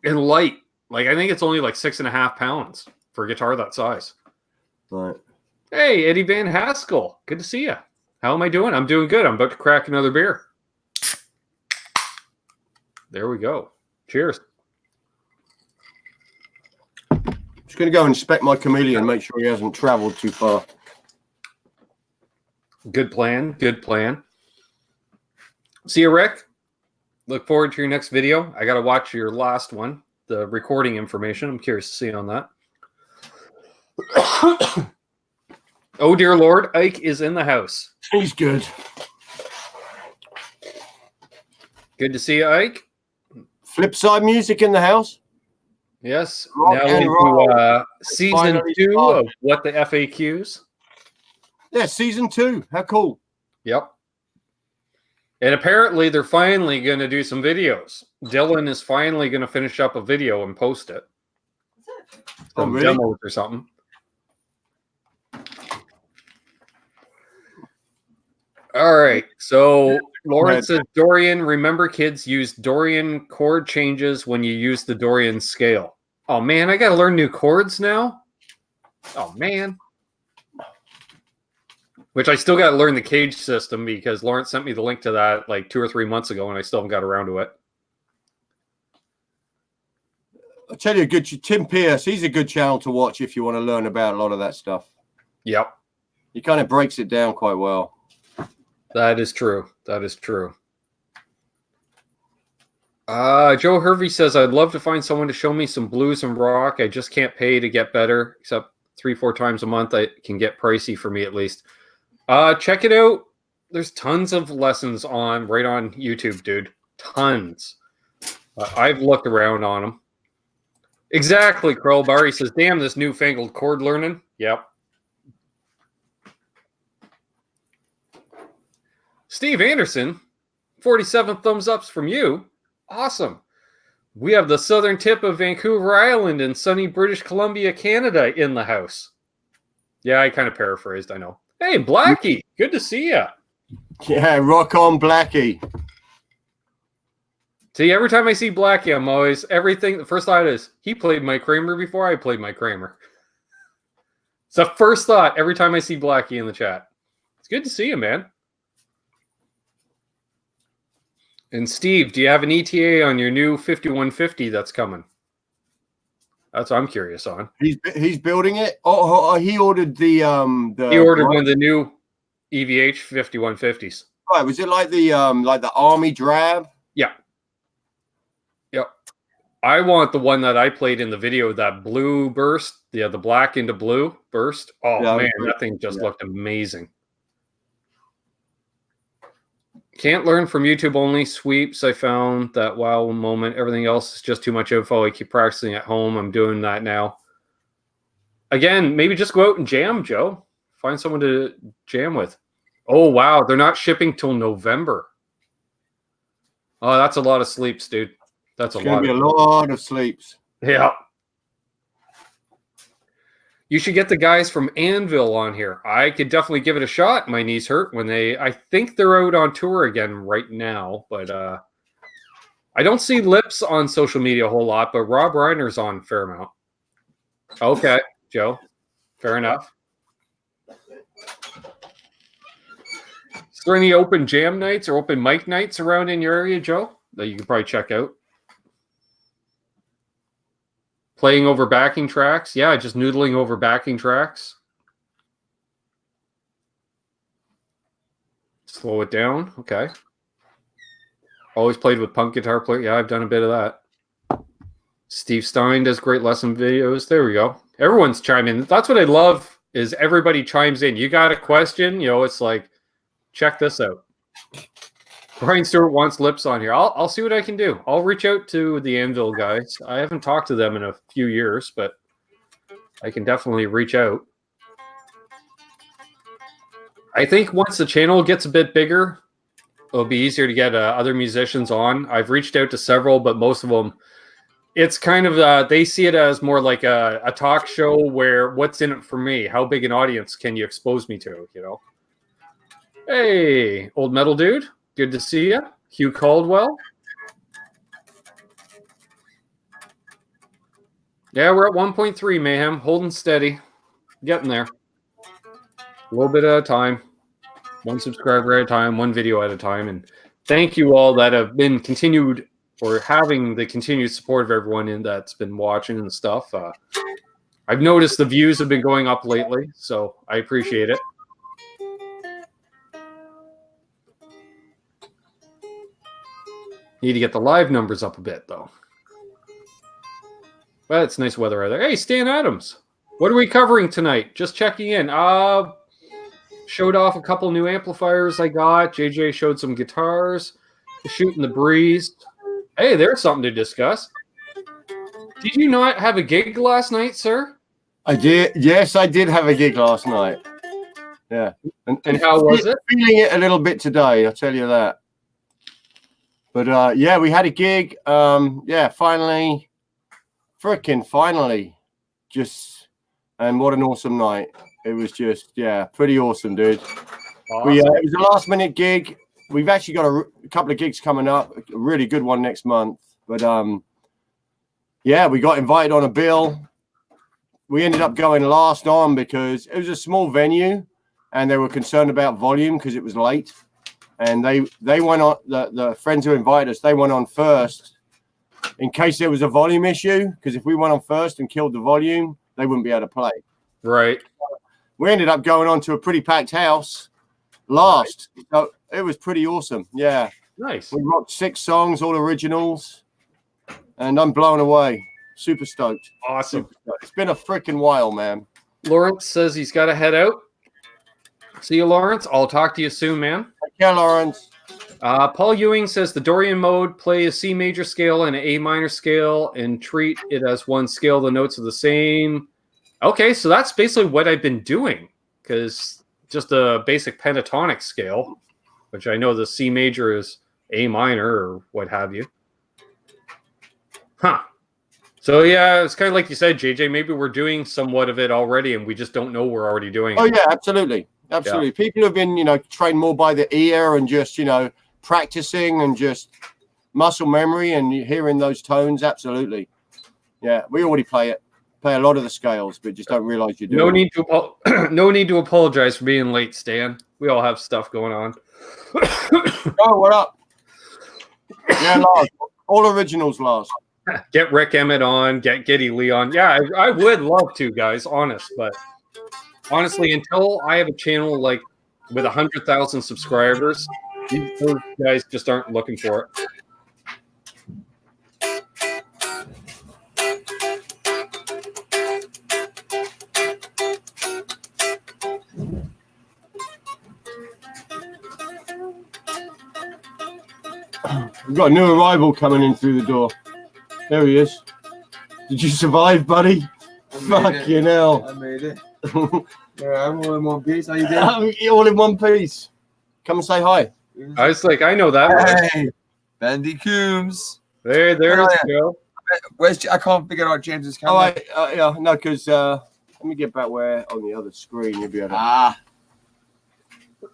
And light. Like, I think it's only like 6.5 pounds for a guitar that size. Right. Hey, Eddie Van Haskell. Good to see you. How am I doing? I'm doing good. I'm about to crack another beer. There we go. Cheers. Just going to go inspect my chameleon, make sure he hasn't traveled too far. Good plan. Good plan. See you, Rick. Look forward to your next video. I got to watch your last one, the recording information. I'm curious to see on that. Oh, dear Lord. Ike is in the house. He's good. Good to see you, Ike. Flipside music in the house. Yes. Rock now and into roll. season 2 of What the FAQs. Yeah, season 2. How cool. Yep. And apparently they're finally going to do some videos. Dylan is finally going to finish up a video and post it. Some really? demos or something. All right. So Lawrence says, Dorian, remember kids use Dorian chord changes when you use the Dorian scale. Oh, man, I got to learn new chords now? Oh, man. Which I still got to learn the cage system because Lawrence sent me the link to that like 2 or 3 months ago, and I still haven't got around to it. I'll tell you, Tim Pierce, he's a good channel to watch if you want to learn about a lot of that stuff. Yep. He kind of breaks it down quite well. That is true. That is true. Joe Hervey says, I'd love to find someone to show me some blues and rock. I just can't pay to get better, except 3-4 times a month. It can get pricey for me at least. Check it out. There's tons of lessons right on YouTube, dude. Tons. I've looked around on them. Exactly, Crowbar. He says, damn, this newfangled chord learning. Yep. Steve Anderson, 47 thumbs ups from you. Awesome. We have the southern tip of Vancouver Island in sunny British Columbia, Canada in the house. Yeah, I kind of paraphrased, I know. Hey, Blackie, good to see you. Yeah, rock on, Blackie. See, every time I see Blackie, I'm always, the first thought is, he played Mike Kramer before I played Mike Kramer. It's the first thought every time I see Blackie in the chat. It's good to see you, man. And Steve, do you have an ETA on your new 5150 that's coming? That's what I'm curious on. He's building it. Oh, he ordered the he ordered one of the new EVH 5150s. Right, was it like the army drab? Yeah. Yep. I want the one that I played in the video, that blue burst. Yeah, the black into blue burst. Oh yeah, man, that thing just looked amazing. Can't learn from YouTube only. Sweeps. I found that wow moment. Everything else is just too much info. I keep practicing at home. I'm doing that now. Again, maybe just go out and jam, Joe. Find someone to jam with. Oh, wow. They're not shipping till November. Oh, that's a lot of sleeps, dude. That's a lot. It's going to be a lot of sleeps. Yeah. You should get the guys from Anvil on here. I could definitely give it a shot. My knees hurt when I think they're out on tour again right now, but I don't see Lips on social media a whole lot, but Rob Reiner's on fair amount. Okay, Joe. Fair enough. Is there any open jam nights or open mic nights around in your area, Joe, that you could probably check out? Playing over backing tracks. Yeah, just noodling over backing tracks. Slow it down. Okay. Always played with punk guitar player. Yeah, I've done a bit of that. Steve Stein does great lesson videos. There we go. Everyone's chiming in. That's what I love is everybody chimes in. You got a question, it's like, check this out. Brian Stewart wants lips on here. I'll see what I can do. I'll reach out to the Anvil guys. I haven't talked to them in a few years, but I can definitely reach out. I think once the channel gets a bit bigger, it'll be easier to get other musicians on. I've reached out to several, but most of them, it's kind of, they see it as more like a talk show where what's in it for me? How big an audience can you expose me to, Hey, old metal dude. Good to see you. Hugh Caldwell. Yeah, we're at 1.3, Mayhem. Holding steady. Getting there. A little bit at a time. One subscriber at a time, one video at a time. And thank you all that have been continued or having the continued support of everyone that's been watching and stuff. I've noticed the views have been going up lately, so I appreciate it. Need to get the live numbers up a bit, though. Well, it's nice weather out there. Hey, Stan Adams. What are we covering tonight? Just checking in. Showed off a couple new amplifiers I got. JJ showed some guitars. Shooting the breeze. Hey, there's something to discuss. Did you not have a gig last night, sir? I did. Yes, I did have a gig last night. Yeah. And how was it? Feeling it a little bit today, I'll tell you that. But yeah, we had a gig. Yeah, finally. Freaking finally. And what an awesome night. It was just, yeah, pretty awesome, dude. Awesome. It was a last minute gig. We've actually got a couple of gigs coming up, a really good one next month. But yeah, we got invited on a bill. We ended up going last on because it was a small venue and they were concerned about volume because it was late. And they went on, the friends who invited us, they went on first in case there was a volume issue. Because if we went on first and killed the volume, they wouldn't be able to play. Right. We ended up going on to a pretty packed house last. Right. So it was pretty awesome. Yeah. Nice. We rocked 6 songs, all originals. And I'm blown away. Super stoked. Awesome. Super stoked. It's been a freaking while, man. Lawrence says he's got to head out. See you, Lawrence. I'll talk to you soon, man. Take care, Lawrence. Paul Ewing says the Dorian mode, play a C major scale and an A minor scale and treat it as one scale. The notes are the same. Okay, so that's basically what I've been doing because just a basic pentatonic scale, which I know the C major is A minor or what have you. Huh. So, yeah, it's kind of like you said, JJ, maybe we're doing somewhat of it already and we just don't know we're already doing it. Oh, yeah, absolutely. Absolutely. Yeah. People have been, trained more by the ear and just, practicing and just muscle memory and hearing those tones. Absolutely. Yeah, we already play a lot of the scales, but just don't realize you're doing No need to apologize for being late, Stan. We all have stuff going on. Oh, what up? Yeah, Lars. All originals, Lars. Get Rick Emmett on, get Giddy Lee on. Yeah, I would love to, guys, but honestly, until I have a channel like with 100,000 subscribers, those guys just aren't looking for it. We've got a new arrival coming in through the door. There he is. Did you survive, buddy? Fucking hell. I made it. Yeah, I'm all in one piece. How you doing? You're all in one piece. Come and say hi. I was like, I know that. Hey, Ben Coombs. There's Joe. Where's I can't figure out James's camera. Oh, yeah, no, because let me get back where on the other screen you'll be able to. Ah,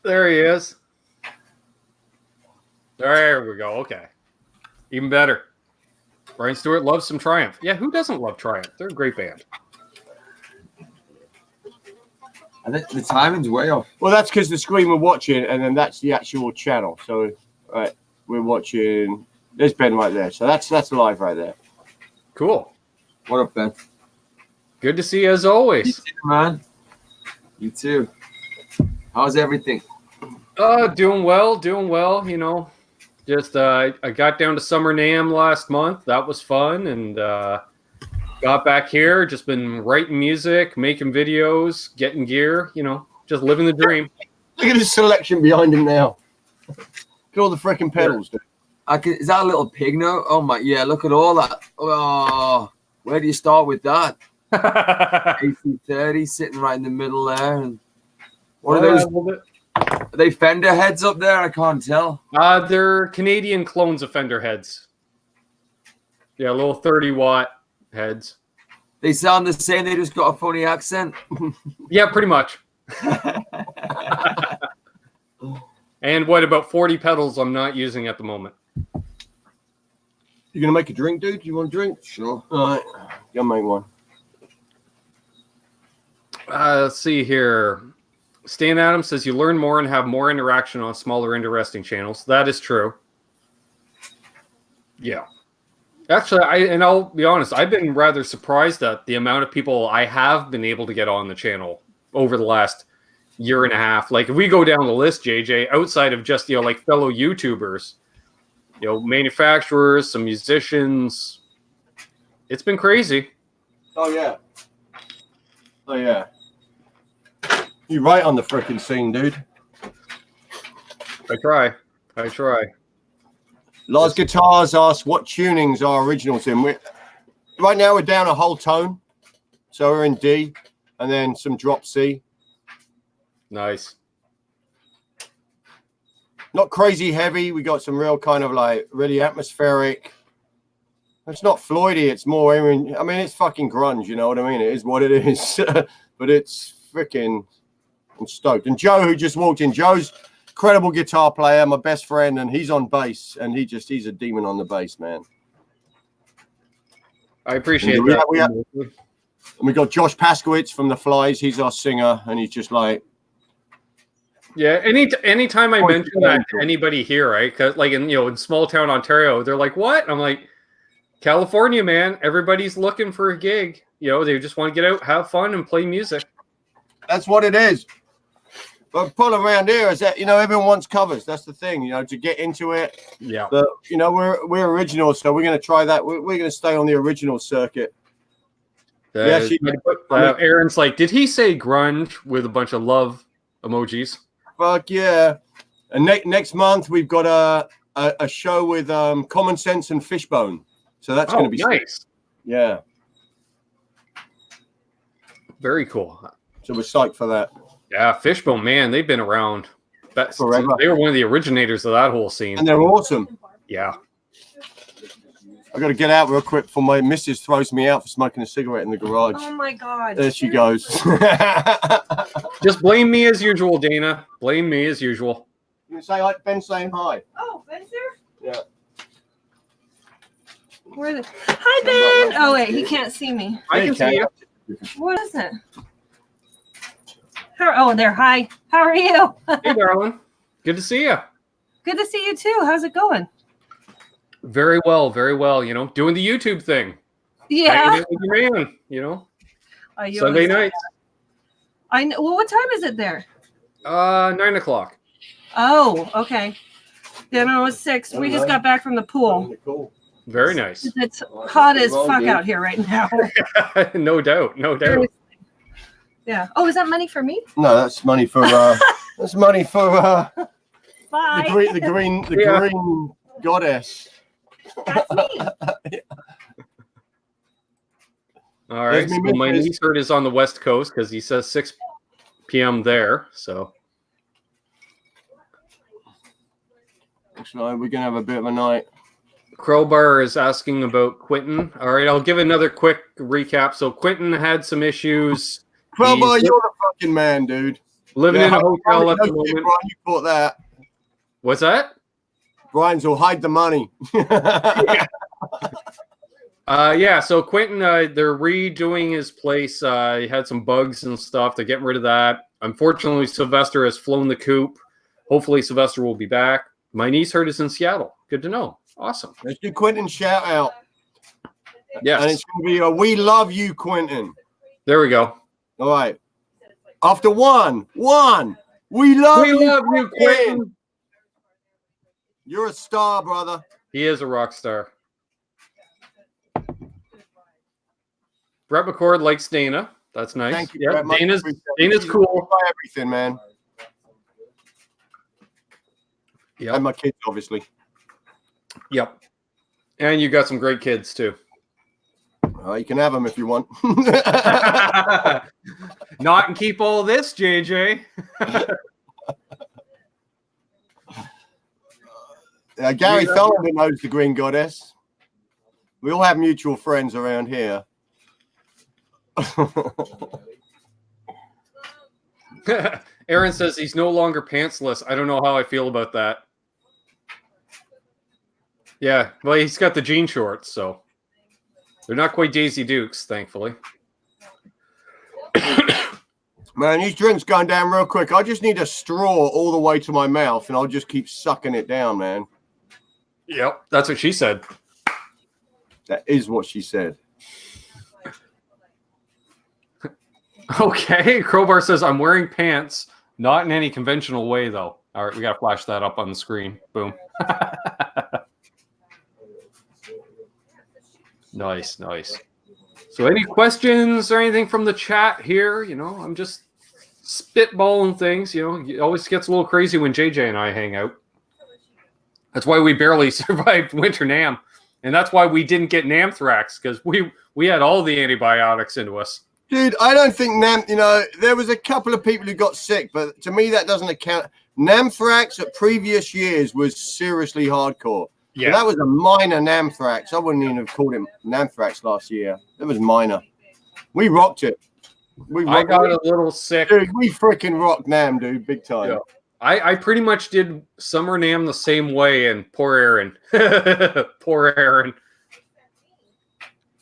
there he is. There we go. Okay, even better. Brian Stewart loves some Triumph. Yeah, who doesn't love Triumph? They're a great band. I think the timing's way off. Well, that's because the screen we're watching, and then that's the actual channel. So, right, we're watching. There's Ben right there. So that's live right there. Cool. What up, Ben? Good to see you as You always. too, man. You too. How's everything? Doing well, you know. Just I got down to Summer NAMM last month. That was fun, and got back here. Just been writing music, making videos, getting gear. You know, just living the dream. Look at this selection behind him now. Look at all the freaking pedals, dude. Is that a little pig note? Oh my, yeah. Look at all that. Oh, where do you start with that? AC30 sitting right in the middle there, and what are those? Are they Fender heads up there? I can't tell. They're Canadian clones of Fender heads. Yeah, little 30-watt heads. They sound the same. They just got a funny accent. Yeah, pretty much. And what about 40 pedals I'm not using at the moment? You gonna make a drink, dude? You want a drink? Sure. All right, you'll make one. Let's see here. Stan Adams says you learn more and have more interaction on smaller, interesting channels. That is true. Yeah. Actually, I'll be honest, I've been rather surprised at the amount of people I have been able to get on the channel over the last year and a half. Like, if we go down the list, JJ, outside of just, you know, like fellow YouTubers, you know, manufacturers, some musicians, it's been crazy. Oh yeah. Oh yeah. You're right on the freaking scene, dude. I try. Lars Guitars asks what tunings are originals in. Right now we're down a whole tone. So we're in D and then some drop C. Nice. Not crazy heavy. We got some real kind of like really atmospheric. It's not Floydy. It's more, I mean, it's fucking grunge. You know what I mean? It is what it is. But it's freaking, I'm stoked. And Joe, who just walked in, Joe's incredible guitar player, my best friend, and he's on bass, and he's a demon on the bass, man. I appreciate that. And we got Josh Paskowitz from The Flies. He's our singer, and he's just like, yeah. Anytime I mention that to anybody here, right? Because like in small town Ontario, they're like, "What?" I'm like, "California, man. Everybody's looking for a gig. You know, they just want to get out, have fun, and play music." That's what it is. But the problem around here is that, you know, everyone wants covers. That's the thing, you know, to get into it. Yeah. But, you know, we're original, so we're going to try that. We're going to stay on the original circuit. Aaron's like, did he say grunge with a bunch of love emojis? Fuck yeah. And next month, we've got a show with Common Sense and Fishbone. So that's going to be nice. Yeah. Very cool. So we're psyched for that. Yeah, Fishbone, man, they've been around. Forever. They were one of the originators of that whole scene. And they're awesome. Yeah. I got to get out real quick before my missus throws me out for smoking a cigarette in the garage. Oh my God. There she goes. Just blame me as usual, Dana. Blame me as usual. You say like Ben saying hi. Oh, Ben's there? Yeah. Where is it? Hi, Ben. Oh, wait, he can't see me. I can see you. What is it? Oh, there. Hi. How are you? Hey, darling. Good to see you. Good to see you too. How's it going? Very well, very well. You know, doing the YouTube thing. Yeah. Hanging out with your man, you know. Sunday nights. I know. Well, what time is it there? 9 o'clock. Oh, okay. Then it was 6. We just got back from the pool. Cool. Very nice. It's hot as fuck out here right now. No doubt. Yeah. Oh, is that money for me? No, that's money for that's money for Bye. the green goddess. That's me. All right. So my niece heard is on the West Coast because he says 6 p.m. there. So actually, we're gonna have a bit of a night. Crowbar is asking about Quentin. All right, I'll give another quick recap. So Quentin had some issues. Crowbar, you're the fucking man, dude. Living in a hotel at the moment. Brian, you caught that. What's that? Brian's will hide the money. Yeah. So Quentin, they're redoing his place. He had some bugs and stuff. They're getting rid of that. Unfortunately, Sylvester has flown the coop. Hopefully, Sylvester will be back. My niece heard is in Seattle. Good to know. Awesome. Let's do Quentin's shout out. Yes. And it's going to be a "We love you, Quentin." There we go. All right. After one. We love you, Quentin. You're a star, brother. He is a rock star. Brett McCord likes Dana. That's nice. Thank you. Yeah, Brett. Dana's cool. By everything, man. Yeah. And my kids, obviously. Yep. And you got some great kids too. You can have them if you want. Not and keep all this, JJ. Gary Sullivan knows the Green Goddess. We all have mutual friends around here. Aaron says he's no longer pantsless. I don't know how I feel about that. Yeah, well, he's got the jean shorts, so they're not quite Daisy Dukes, thankfully. Man, these drinks going down real quick. I just need a straw all the way to my mouth, and I'll just keep sucking it down, man. Yep, that's what she said. That is what she said. Okay, Crowbar says, I'm wearing pants, not in any conventional way, though. All right, we got to flash that up on the screen. Boom. Nice. So any questions or anything from the chat here? You know, I'm just spitballing things. You know, it always gets a little crazy when JJ and I hang out. That's why we barely survived Winter Nam. And that's why we didn't get Namthrax, because we had all the antibiotics into us. Dude, I don't think there was a couple of people who got sick, but to me that doesn't account. Namthrax at previous years was seriously hardcore. Yeah. So that was a minor Namthrax. I wouldn't even have called it Namthrax last year. It was minor. We rocked it. I got a little sick. Dude, we freaking rocked Nam, dude, big time. Yeah. I pretty much did Summer Nam the same way, and poor Aaron. Poor Aaron.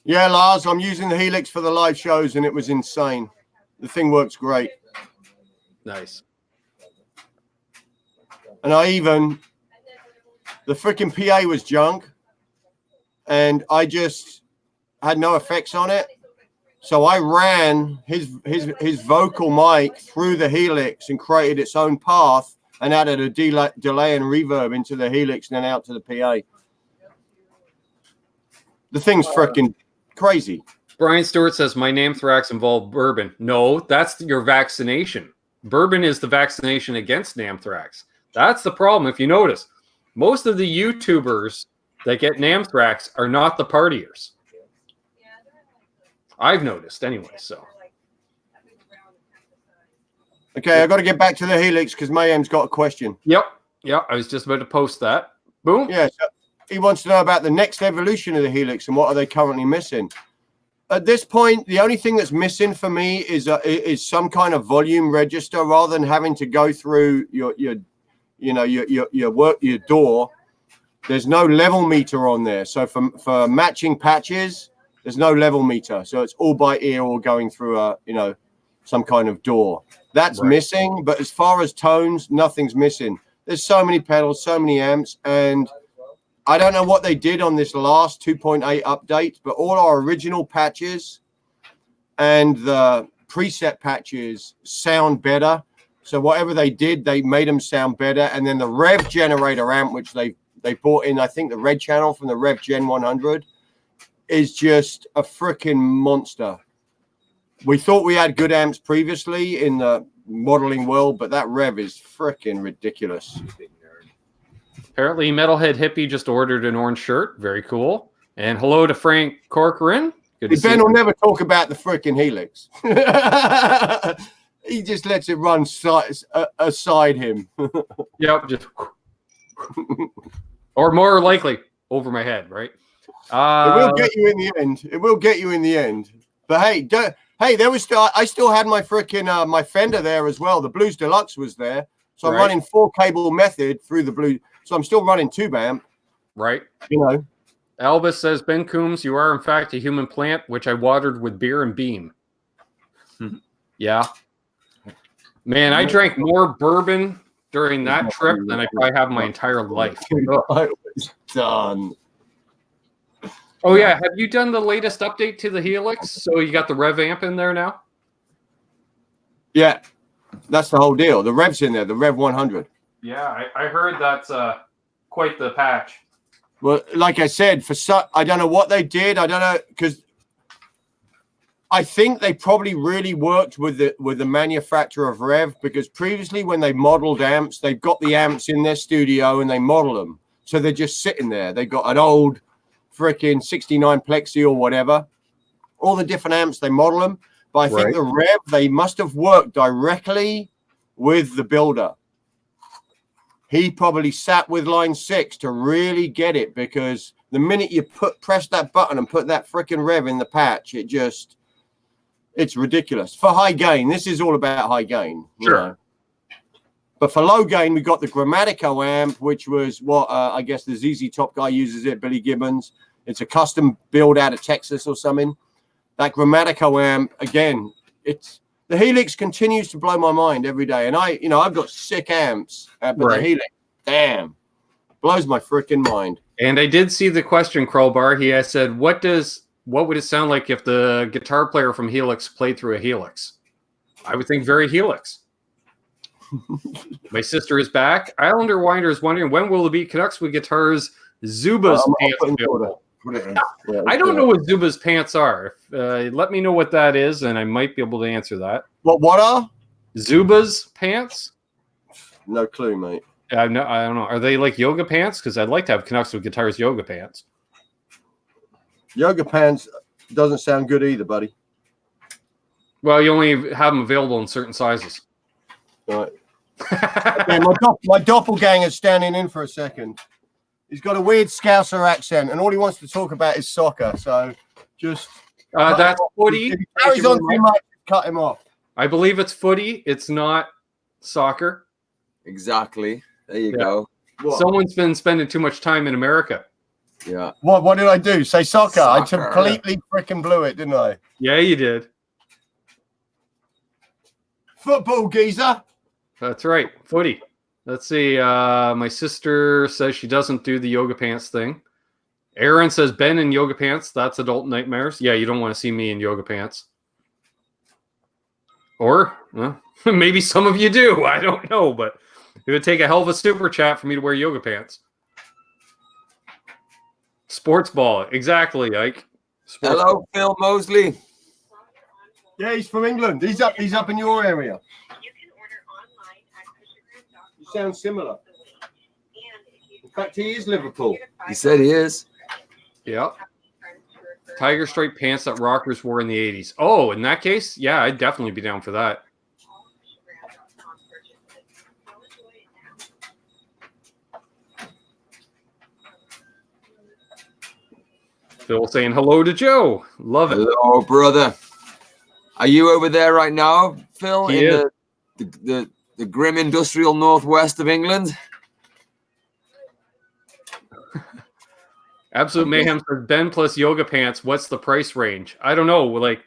Yeah, Lars, I'm using the Helix for the live shows, and it was insane. The thing works great. Nice. And the freaking PA was junk, and I just had no effects on it. So I ran his vocal mic through the Helix and created its own path and added a delay and reverb into the Helix and then out to the PA. The thing's freaking crazy. Brian Stewart says, my Namthrax involved bourbon. No, that's your vaccination. Bourbon is the vaccination against Namthrax. That's the problem. If you notice, most of the YouTubers that get Namthrax are not the partiers. I've noticed anyway, so. Okay, I got to get back to the Helix because Mayhem's got a question. Yep, I was just about to post that. Boom. Yeah, so he wants to know about the next evolution of the Helix and what are they currently missing. At this point, the only thing that's missing for me is some kind of volume register rather than having to go through your door. There's no level meter on there. So for matching patches, there's no level meter. So it's all by ear or going through some kind of door. That's right. Missing. But as far as tones, nothing's missing. There's so many pedals, so many amps, and I don't know what they did on this last 2.8 update, but all our original patches and the preset patches sound better. So whatever they did, they made them sound better. And then the Rev Generator amp, which they brought in, I think the red channel from the Rev Gen 100, is just a freaking monster. We thought we had good amps previously in the modeling world, but that Rev is freaking ridiculous. Apparently, Metalhead Hippie just ordered an orange shirt. Very cool. And hello to Frank Corcoran. Good to see Ben will never talk about the freaking Helix. He just lets it run aside him. Yep, just or more likely over my head, right? It will get you in the end. It will get you in the end. But hey, there was I still had my freaking my Fender there as well. The Blues Deluxe was there, so I'm running 4-cable method through the Blue. So I'm still running tube amp. Right. You know. Elvis says, Ben Coombs, you are in fact a human plant, which I watered with beer and Beane. Yeah. Man, I drank more bourbon during that trip than I probably have my entire life. I was done. Oh yeah, have you done the latest update to the Helix? So you got the rev amp in there now? Yeah, that's the whole deal. The rev's in there, the Rev 100. Yeah, I heard that's quite the patch. Well, like I said, I don't know what they did. I don't know, because I think they probably really worked with the manufacturer of Rev, because previously when they modeled amps, they've got the amps in their studio and they model them. So they're just sitting there. They've got an old freaking 69 Plexi or whatever. All the different amps, they model them. But I think the Rev, they must have worked directly with the builder. He probably sat with line 6 to really get it, because the minute you press that button and put that freaking Rev in the patch, it's ridiculous. For high gain, this is all about high gain. Sure. You know? But for low gain, we got the Grammatico amp, which was what I guess the ZZ Top guy uses it, Billy Gibbons. It's a custom build out of Texas or something. That Grammatico amp, again, the Helix continues to blow my mind every day. And I've got sick amps, but the Helix, damn, blows my freaking mind. And I did see the question, Crowbar. He has said, what would it sound like if the guitar player from Helix played through a Helix? I would think very Helix. My sister is back. Islander Winder is wondering, when will the Beat Canucks with Guitars Zuba's pants available? I don't know what Zuba's pants are. Let me know what that is, and I might be able to answer that. What are? Zuba's pants? No clue, mate. I don't know. Are they like yoga pants? Because I'd like to have Canucks with Guitars yoga pants. Yoga pants doesn't sound good either, buddy. Well, you only have them available in certain sizes. Right. Okay, my doppelganger's standing in for a second. He's got a weird Scouser accent, and all he wants to talk about is soccer. So just that's footy. If he carries on too much, cut him off. I believe it's footy. It's not soccer. Exactly. There you go. What? Someone's been spending too much time in America. Yeah. What did I do? Say soccer. I completely freaking blew it, didn't I? Yeah, you did. Football, geezer. That's right. Footy. Let's see. My sister says she doesn't do the yoga pants thing. Aaron says Ben in yoga pants. That's adult nightmares. Yeah, you don't want to see me in yoga pants. Or maybe some of you do. I don't know, but it would take a hell of a super chat for me to wear yoga pants. Sports ball. Exactly, Ike. Hello, Phil Mosley. Yeah, he's from England. He's up in your area. You sound similar. In fact, he is Liverpool. He said he is. Yeah. Tiger stripe pants that rockers wore in the 80s. Oh, in that case, yeah, I'd definitely be down for that. Phil saying hello to Joe. Love it. Hello, brother. Are you over there right now, Phil? In the grim industrial northwest of England? Absolute Mayhem says Ben plus yoga pants. What's the price range? I don't know. Like,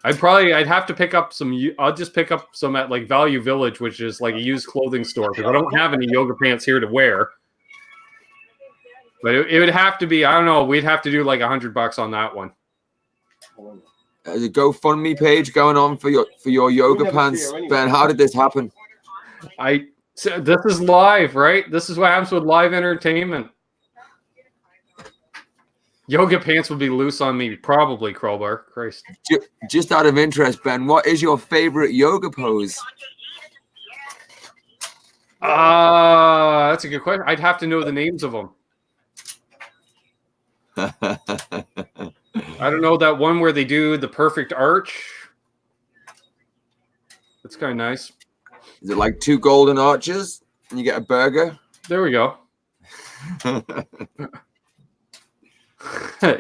I'd have to pick up some. I'll just pick up some at like Value Village, which is like a used clothing store, because I don't have any yoga pants here to wear. But it would have to be. I don't know. We'd have to do like $100 on that one. There's a GoFundMe page going on for your yoga pants. Ben, how did this happen? This is live, right? This is what happens with live entertainment. Yoga pants would be loose on me, probably, Crowbar. Christ. Just out of interest, Ben, what is your favorite yoga pose? That's a good question. I'd have to know the names of them. I don't know, that one where they do the perfect arch. That's kind of nice. Is it like 2 golden arches and you get a burger? There we go.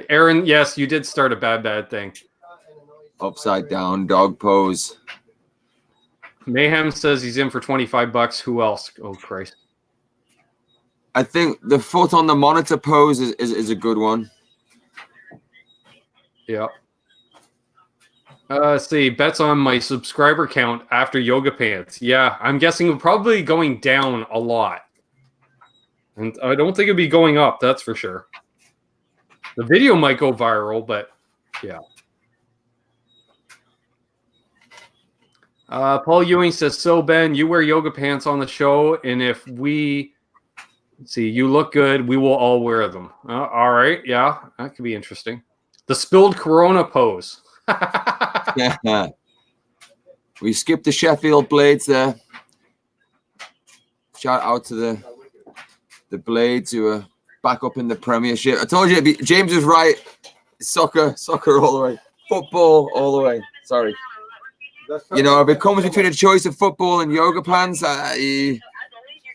Aaron, yes, you did start a bad thing. Upside down dog pose. Mayhem says he's in for $25. Who else? Oh, Christ. I think the foot on the monitor pose is a good one. Yeah. Let's see. Bets on my subscriber count after yoga pants. Yeah, I'm guessing we're probably going down a lot. And I don't think it'd be going up, that's for sure. The video might go viral, but yeah. Paul Ewing says, so Ben, you wear yoga pants on the show, and if we see you look good, we will all wear them. All right, yeah, that could be interesting. The spilled Corona pose. Yeah. We skipped the Sheffield Blades there. Shout out to the Blades who are back up in the Premiership. I told you, James was right. Soccer all the way. Football all the way. Sorry. You know, if it comes between a choice of football and yoga pants, I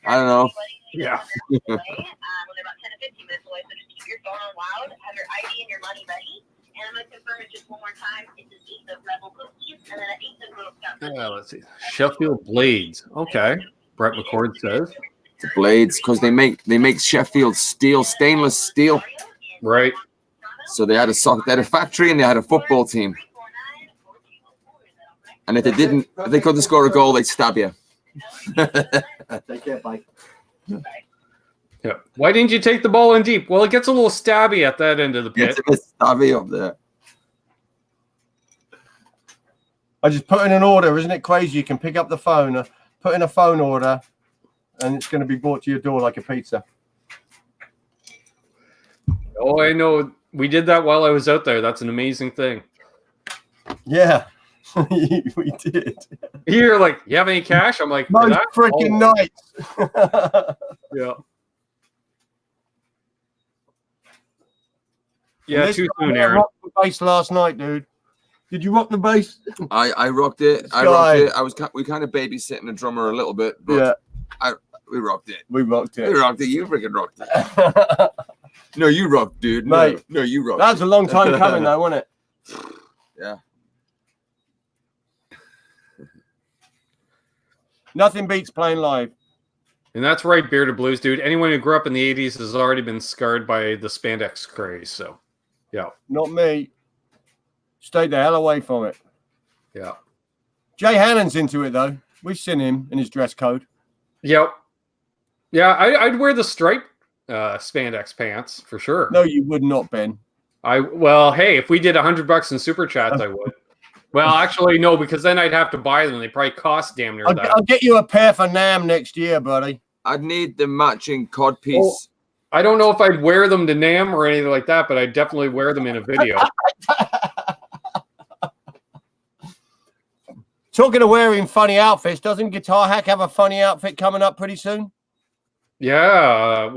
don't know. Yeah. Let's see. Sheffield Blades. Okay. Brett McCord says. The Blades, because they make Sheffield steel, stainless steel. Right. So they had a factory and they had a football team. And if they couldn't score a goal, they'd stab you. Take care, bye. Yeah. Why didn't you take the ball in deep? Well, it gets a little stabby at that end of the pit. It's a bit stabby up there. I just put in an order. Isn't it crazy? You can pick up the phone, put in a phone order, and it's going to be brought to your door like a pizza. Oh, I know. We did that while I was out there. That's an amazing thing. Yeah, we did. You're like, you have any cash? I'm like, most freaking nights. Yeah. Yeah, too soon, Aaron. I rocked the bass last night, dude. Did you rock the bass? I rocked it. I rocked it. We kind of babysitting the drummer a little bit, but yeah. We rocked it. We rocked it. We rocked it. You freaking rocked it. No, you rocked, dude. Mate, no, you rocked. That was a long time coming, though, wasn't it? Yeah. Nothing beats playing live. And that's right, Bearded Blues, dude. Anyone who grew up in the 80s has already been scarred by the spandex craze. So, yeah. Not me. Stayed the hell away from it. Yeah. Jay Hannon's into it, though. We've seen him in his dress code. Yep. Yeah, I'd wear the striped spandex pants for sure. No, you would not, Ben. Well, hey, if we did $100 in super chats, I would. Well, actually, no, because then I'd have to buy them. They probably cost damn near that. I'll get you a pair for NAMM next year, buddy. I'd need the matching codpiece. Well, I don't know if I'd wear them to NAMM or anything like that, but I'd definitely wear them in a video. Talking of wearing funny outfits, doesn't Guitar Hack have a funny outfit coming up pretty soon? Yeah,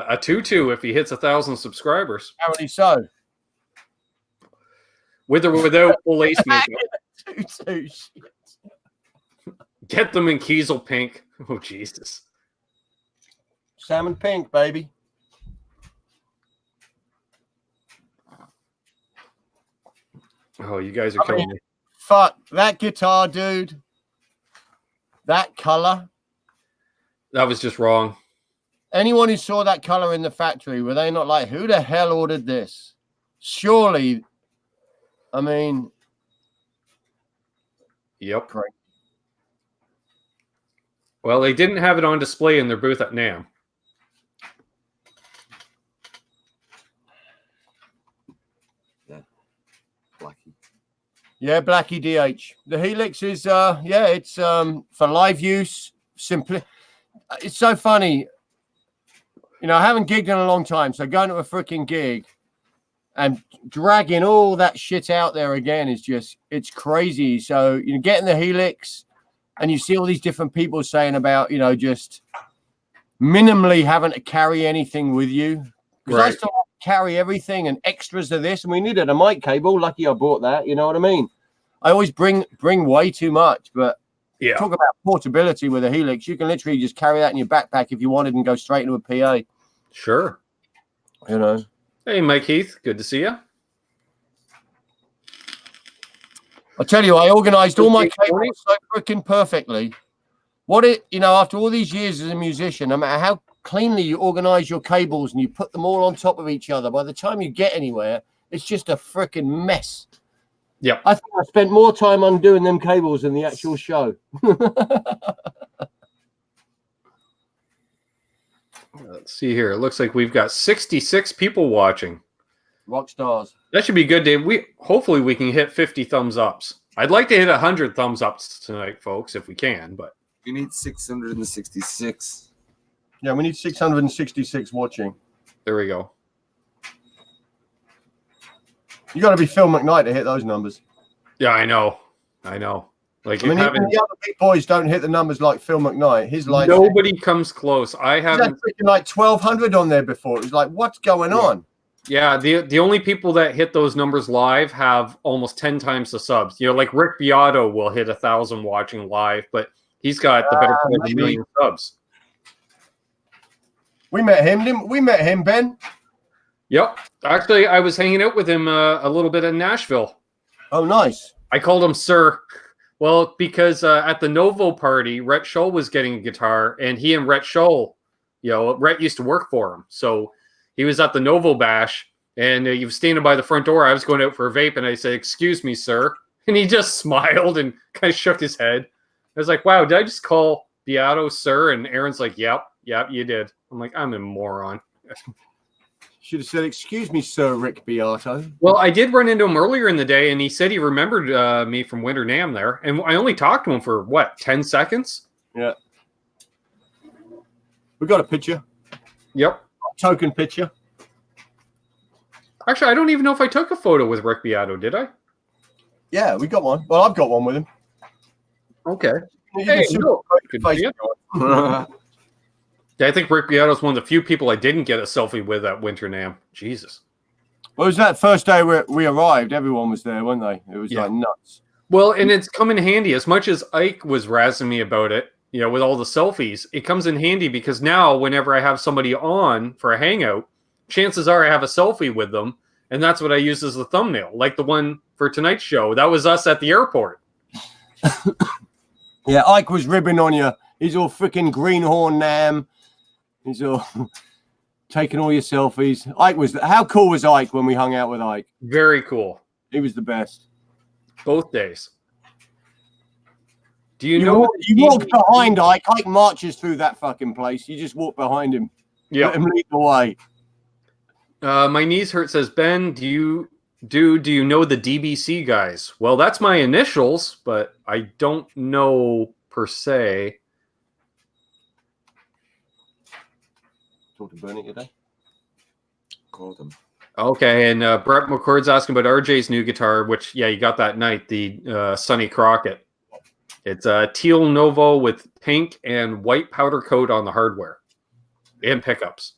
a tutu if he hits 1,000 subscribers. Apparently so. With or without full lace makeup. Tutu, shit. Get them in Kiesel pink. Oh, Jesus. Salmon pink, baby. Oh, you guys are killing me. Fuck that guitar, dude. That color. That was just wrong. Anyone who saw that color in the factory, were they not like, who the hell ordered this? Surely, I mean. Yep. Great. Well, they didn't have it on display in their booth at NAMM. Blackie. Yeah, Blackie DH. The Helix is, it's for live use. Simply, it's so funny. You know, I haven't gigged in a long time, so going to a freaking gig and dragging all that shit out there again is just, it's crazy. So, you know, getting the Helix and you see all these different people saying about, you know, just minimally having to carry anything with you. Because I still have to carry everything and extras of this, and we needed a mic cable. Lucky I bought that, you know what I mean? I always bring way too much, but yeah. Talk about portability with a Helix. You can literally just carry that in your backpack if you wanted and go straight into a PA. Sure. You know. Hey, Mike Heath. Good to see you. I tell you, I organized all my cables so freaking perfectly. After all these years as a musician, no matter how cleanly you organize your cables and you put them all on top of each other, by the time you get anywhere, it's just a freaking mess. Yeah. I think I spent more time undoing them cables than the actual show. Let's see here. It looks like we've got 66 people watching. Rock stars. That should be good, Dave. Hopefully we can hit 50 thumbs ups. I'd like to hit 100 thumbs ups tonight, folks, if we can. But we need 666. Yeah, we need 666 watching. There we go. You got to be Phil McKnight to hit those numbers. Yeah, I know. Like, I mean, even the other big boys don't hit the numbers like Phil McKnight. His life. Nobody comes close. I haven't. Freaking like 1,200 on there before. It was like, what's going on? Yeah, the only people that hit those numbers live have almost 10 times the subs. You know, like Rick Beato will hit 1,000 watching live, but he's got the better part of a million subs. We met him, didn't we? Met him, Ben. Yep. Actually, I was hanging out with him a little bit in Nashville. Oh, nice. I called him Sir. Well, because at the Novo party, Rhett Scholl was getting a guitar, and he and Rhett Scholl, Rhett used to work for him. So he was at the Novo bash, and he was standing by the front door. I was going out for a vape, and I said, "Excuse me, sir." And he just smiled and kind of shook his head. I was like, wow, did I just call Beato Sir? And Aaron's like, yep, you did. I'm like, I'm a moron. Should have said, "Excuse me, Sir Rick Beato." Well, I did run into him earlier in the day, and he said he remembered me from Winter Nam there. And I only talked to him for, 10 seconds? Yeah. We got a picture. Yep. Token picture. Actually, I don't even know if I took a photo with Rick Beato, did I? Yeah, we got one. Well, I've got one with him. Okay. You Hey, can see no. the face. Yeah, I think Rick Beato is one of the few people I didn't get a selfie with at Winter Nam. Jesus. Well, it was that first day we arrived. Everyone was there, weren't they? It was like nuts. Well, and it's come in handy. As much as Ike was razzing me about it, with all the selfies, it comes in handy because now whenever I have somebody on for a hangout, chances are I have a selfie with them, and that's what I use as the thumbnail. Like the one for tonight's show. That was us at the airport. Yeah, Ike was ribbing on you. He's all freaking greenhorn Nam. He's all taking all your selfies. How cool was Ike when we hung out with Ike? Very cool. He was the best. Both days. Do you know? You walk behind Ike. Ike marches through that fucking place. You just walk behind him. Yeah. Let him lead the way. My knees hurt, says Ben. Do you know the DBC guys? Well, that's my initials, but I don't know per se. Talk to Bernie today. Called him. Okay, and Brett McCord's asking about RJ's new guitar, which, you got that night, the Sonny Crockett. It's a teal Novo with pink and white powder coat on the hardware and pickups.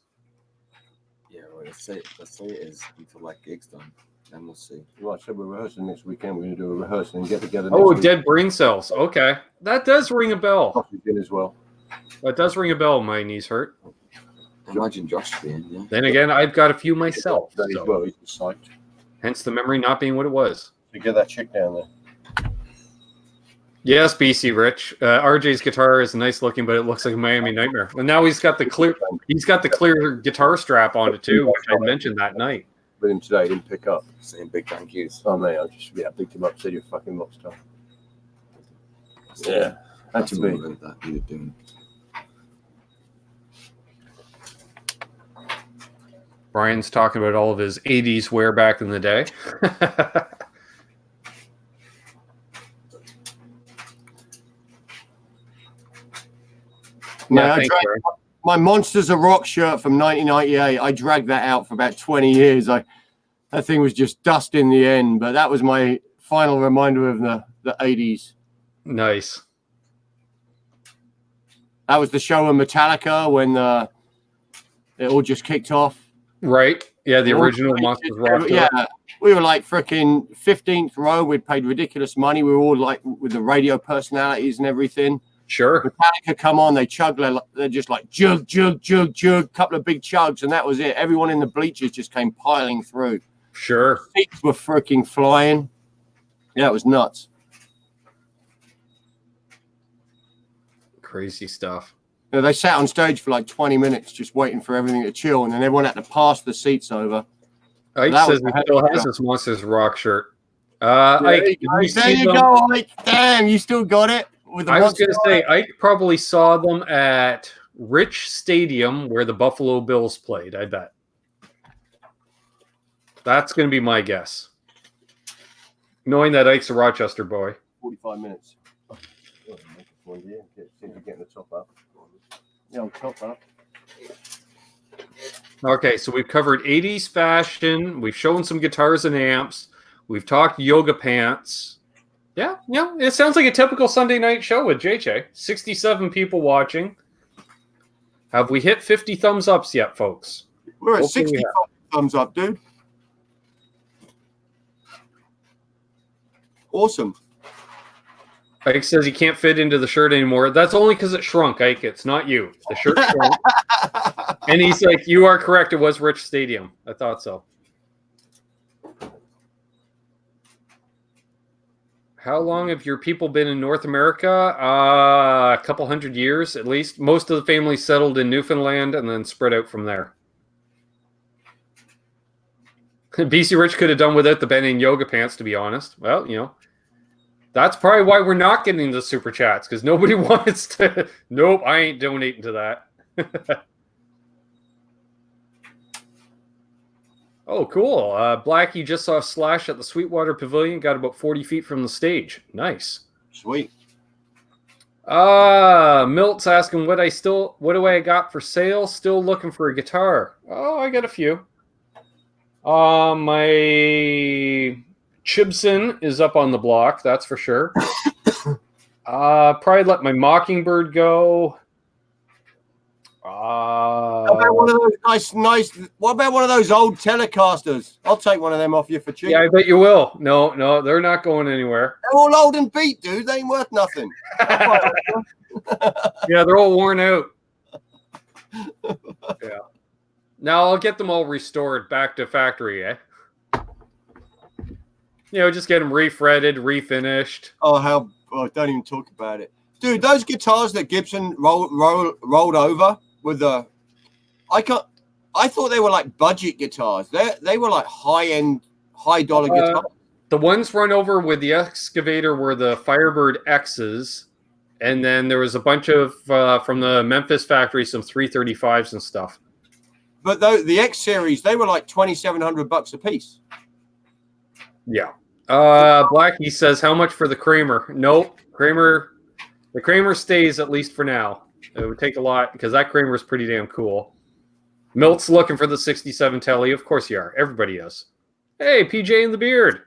Yeah, well, let's say it is until that gig's done. Then we'll see. Well, I said we're rehearsing next weekend. We're going to do a rehearsal and get together Oh, next week. Dead Brain Cells. Okay. That does ring a bell. Coffee in as well. That does ring a bell. My knees hurt. Imagine Josh being, yeah. Then again, I've got a few myself. That as well. He's psyched. Hence the memory not being what it was. So get that chick down there. Yes, BC Rich. RJ's guitar is nice looking, but it looks like a Miami Nightmare. And now he's got the clear guitar strap on it too, which I mentioned that night. With him today, he didn't pick up. Saying big thank yous. Oh man, I picked him up. Said you're a fucking rock star. Yeah, had to be. That you were doing. Brian's talking about all of his 80s wear back in the day. Yeah, my Monsters of Rock shirt from 1998. I dragged that out for about 20 years. That thing was just dust in the end, but that was my final reminder of the 80s. Nice. That was the show in Metallica when it all just kicked off. Right. Yeah, the original Monsters Rock. Yeah, we were like freaking 15th row. We'd paid ridiculous money. We were all like with the radio personalities and everything. Sure. Metallica come on, they chug, they're just like jug, couple of big chugs, and that was it. Everyone in the bleachers just came piling through. Sure. Seats were freaking flying. Yeah, it was nuts. Crazy stuff. You know, they sat on stage for like 20 minutes just waiting for everything to chill, and then everyone had to pass the seats over. Ike says he still has this Monsters Rock shirt. Ike, there you go, Ike. Damn, you still got it. I was going to say, Ike probably saw them at Rich Stadium where the Buffalo Bills played, I bet. That's going to be my guess. Knowing that Ike's a Rochester boy. 45 minutes. Oh, yeah, seems to get the top up. Yeah, I'll top up. Okay, so we've covered 80s fashion. We've shown some guitars and amps. We've talked yoga pants. Yeah, it sounds like a typical Sunday night show with JJ. 67 people watching. Have we hit 50 thumbs ups yet, folks? We're at 60 thumbs up, dude. Awesome. Ike says he can't fit into the shirt anymore. That's only because it shrunk, Ike. It's not you. The shirt shrunk. And he's like, you are correct. It was Rich Stadium. I thought so. How long have your people been in North America? A couple hundred years, at least. Most of the family settled in Newfoundland and then spread out from there. BC Rich could have done without the Ben and yoga pants, to be honest. Well, that's probably why we're not getting the super chats, because nobody wants to. Nope, I ain't donating to that. Oh, cool. Blackie just saw Slash at the Sweetwater Pavilion, got about 40 feet from the stage. Nice. Sweet. Milt's asking what do I got for sale? Still looking for a guitar. Oh, I got a few. My Chibson is up on the block, that's for sure. Probably let my Mockingbird go. How about one of those nice? What about one of those old Telecasters? I'll take one of them off you for cheap. Yeah, I bet you will. No, they're not going anywhere. They're all old and beat, dude. They ain't worth nothing. Yeah, they're all worn out. Yeah. Now I'll get them all restored back to factory, eh? Just get them refretted, refinished. Oh, don't even talk about it. Dude, those guitars that Gibson rolled over with the... I thought they were like budget guitars. They were like high-end, high-dollar guitars. The ones run over with the excavator were the Firebird X's, and then there was a bunch of, from the Memphis factory, some 335s and stuff. But the X series, they were like $2,700 a piece. Yeah. Blackie says, how much for the Kramer? Nope. The Kramer stays at least for now. It would take a lot because that Kramer is pretty damn cool. Milt's looking for the 67 Telly. Of course you are. Everybody is. Hey, PJ and the Beard.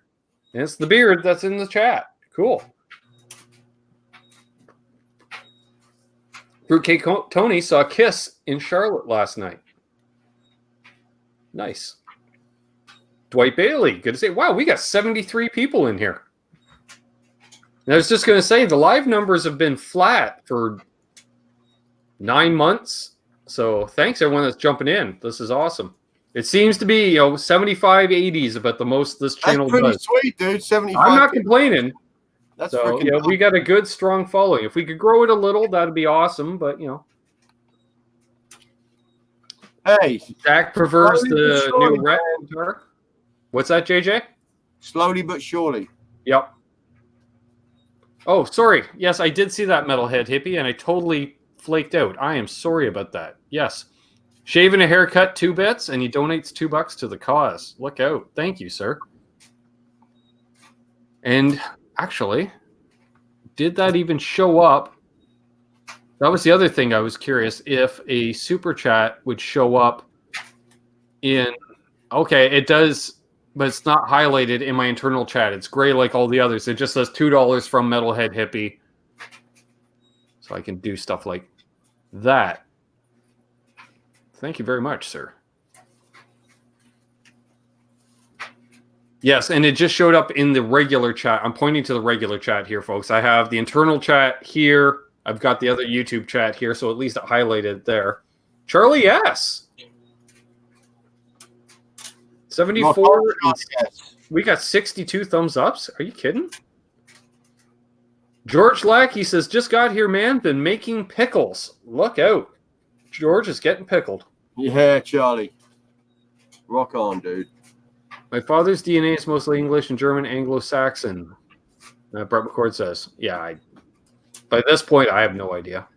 And it's the Beard that's in the chat. Cool. Fruitcake Tony saw Kiss in Charlotte last night. Nice. Dwight Bailey. Good to see. Wow, we got 73 people in here. And I was just going to say, the live numbers have been flat for 9 months. So thanks, everyone that's jumping in. This is awesome. It seems to be, 75, 80s about the most this channel does. That's pretty sweet, dude. 75. I'm not complaining. That's so, we got a good, strong following. If we could grow it a little, that'd be awesome. But, Hey. Zach prefers the new red guitar. What's that, JJ? Slowly but surely. Yep. Oh, sorry. Yes, I did see that metalhead hippie, and I totally flaked out. I am sorry about that. Yes. Shaving a haircut, 2 bits, and he donates $2 to the cause. Look out. Thank you, sir. And actually, did that even show up? That was the other thing I was curious if a super chat would show up in... Okay, it does, but it's not highlighted in my internal chat. It's gray like all the others. It just says $2 from Metalhead Hippie. So I can do stuff like that. Thank you very much, sir. Yes, and it just showed up in the regular chat. I'm pointing to the regular chat here, folks. I have the internal chat here. I've got the other YouTube chat here, so at least it highlighted there. Charlie, yes. 74. We got 62 thumbs ups. Are you kidding? George Lackey says, just got here, man. Been making pickles. Look out. George is getting pickled. Yeah, Charlie. Rock on, dude. My father's DNA is mostly English and German, Anglo-Saxon. Brett McCord says, yeah, by this point, I have no idea.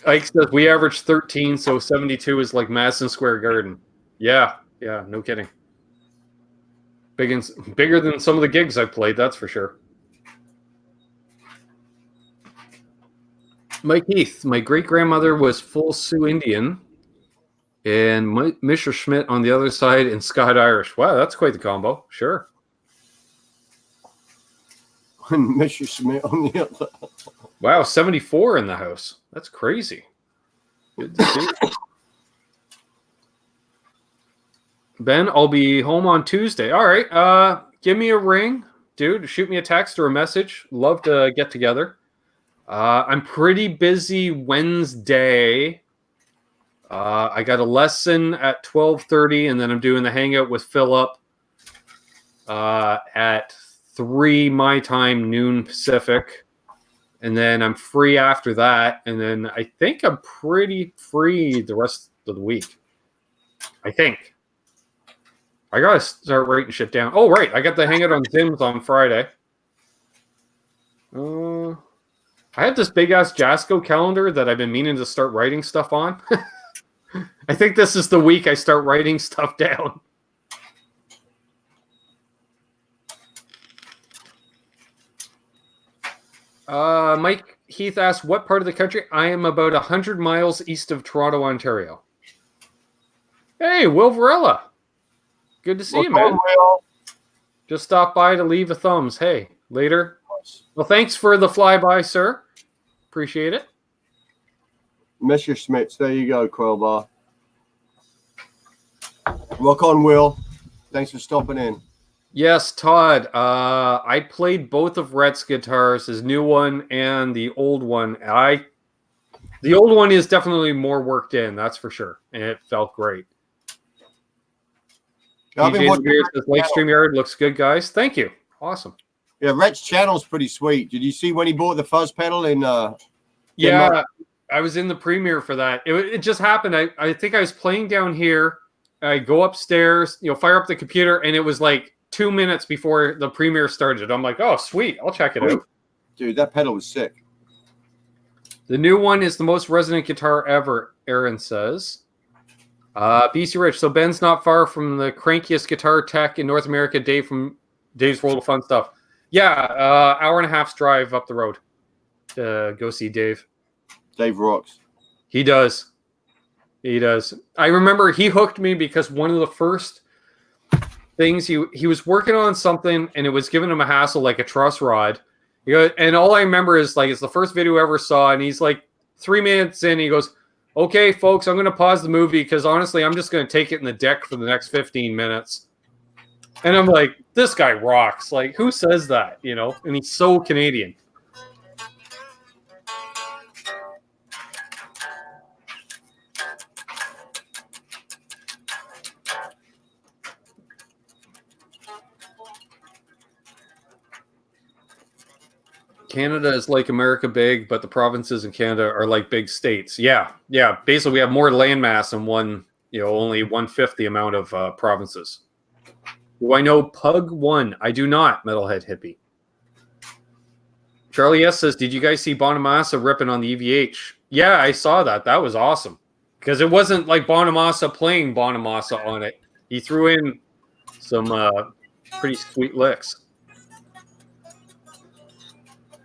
Ike says we average 13, so 72 is like Madison Square Garden. Yeah, no kidding. Bigger than some of the gigs I played, that's for sure. Mike Heath, my great-grandmother was full Sioux Indian, and Mr. Schmidt on the other side and Scott Irish. Wow, that's quite the combo. Sure. And Mr. Smith on the other. Wow, 74 in the house. That's crazy. Good to see. Ben, I'll be home on Tuesday. All right. Give me a ring, dude. Shoot me a text or a message. Love to get together. I'm pretty busy Wednesday. I got a lesson at 12:30, and then I'm doing the hangout with Philip at 3 my time, noon Pacific. And then I'm free after that. And then I think I'm pretty free the rest of the week. I think. I got to start writing shit down. Oh, right. I got the hangout on Zims on Friday. I have this big-ass Jasco calendar that I've been meaning to start writing stuff on. I think this is the week I start writing stuff down. Mike Heath asked, what part of the country? I am about 100 miles east of Toronto, Ontario. Hey, Will Varela. Good to see you, man. Will. Just stop by to leave a thumbs. Hey, later. Well, thanks for the flyby, sir. Appreciate it. Mr. Schmitz, there you go, Quillbar. Rock on, Will. Thanks for stopping in. Yes, Todd. I played both of Rhett's guitars, his new one and the old one. The old one is definitely more worked in, that's for sure, and it felt great. Lake Stream Yard looks good, guys. Thank you. Awesome. Yeah, Rhett's channel's pretty sweet. Did you see when he bought the fuzz pedal in? Yeah, I was in the premiere for that. It just happened. I think I was playing down here. I go upstairs, fire up the computer, and it was like 2 minutes before the premiere started. I'm like, oh, sweet. I'll check it out. Dude, that pedal was sick. The new one is the most resonant guitar ever, Aaron says. BC Rich. So Ben's not far from the crankiest guitar tech in North America, Dave from Dave's World of Fun Stuff. Yeah, hour and a half's drive up the road to go see Dave. Dave rocks. He does. He does. I remember he hooked me because one of the first things he was working on something and it was giving him a hassle like a truss rod. And all I remember is like it's the first video I ever saw, and he's like 3 minutes in, he goes, "Okay, folks, I'm going to pause the movie because honestly, I'm just going to take it in the deck for the next 15 minutes." And I'm like, this guy rocks. Like, who says that? And he's so Canadian. Canada is like America big, but the provinces in Canada are like big states. Yeah. Basically, we have more landmass than only 1/5 the amount of provinces. Do I know Pug 1? I do not, Metalhead Hippie. Charlie S says, did you guys see Bonamassa ripping on the EVH? Yeah, I saw that. That was awesome. Because it wasn't like Bonamassa playing Bonamassa on it. He threw in some pretty sweet licks.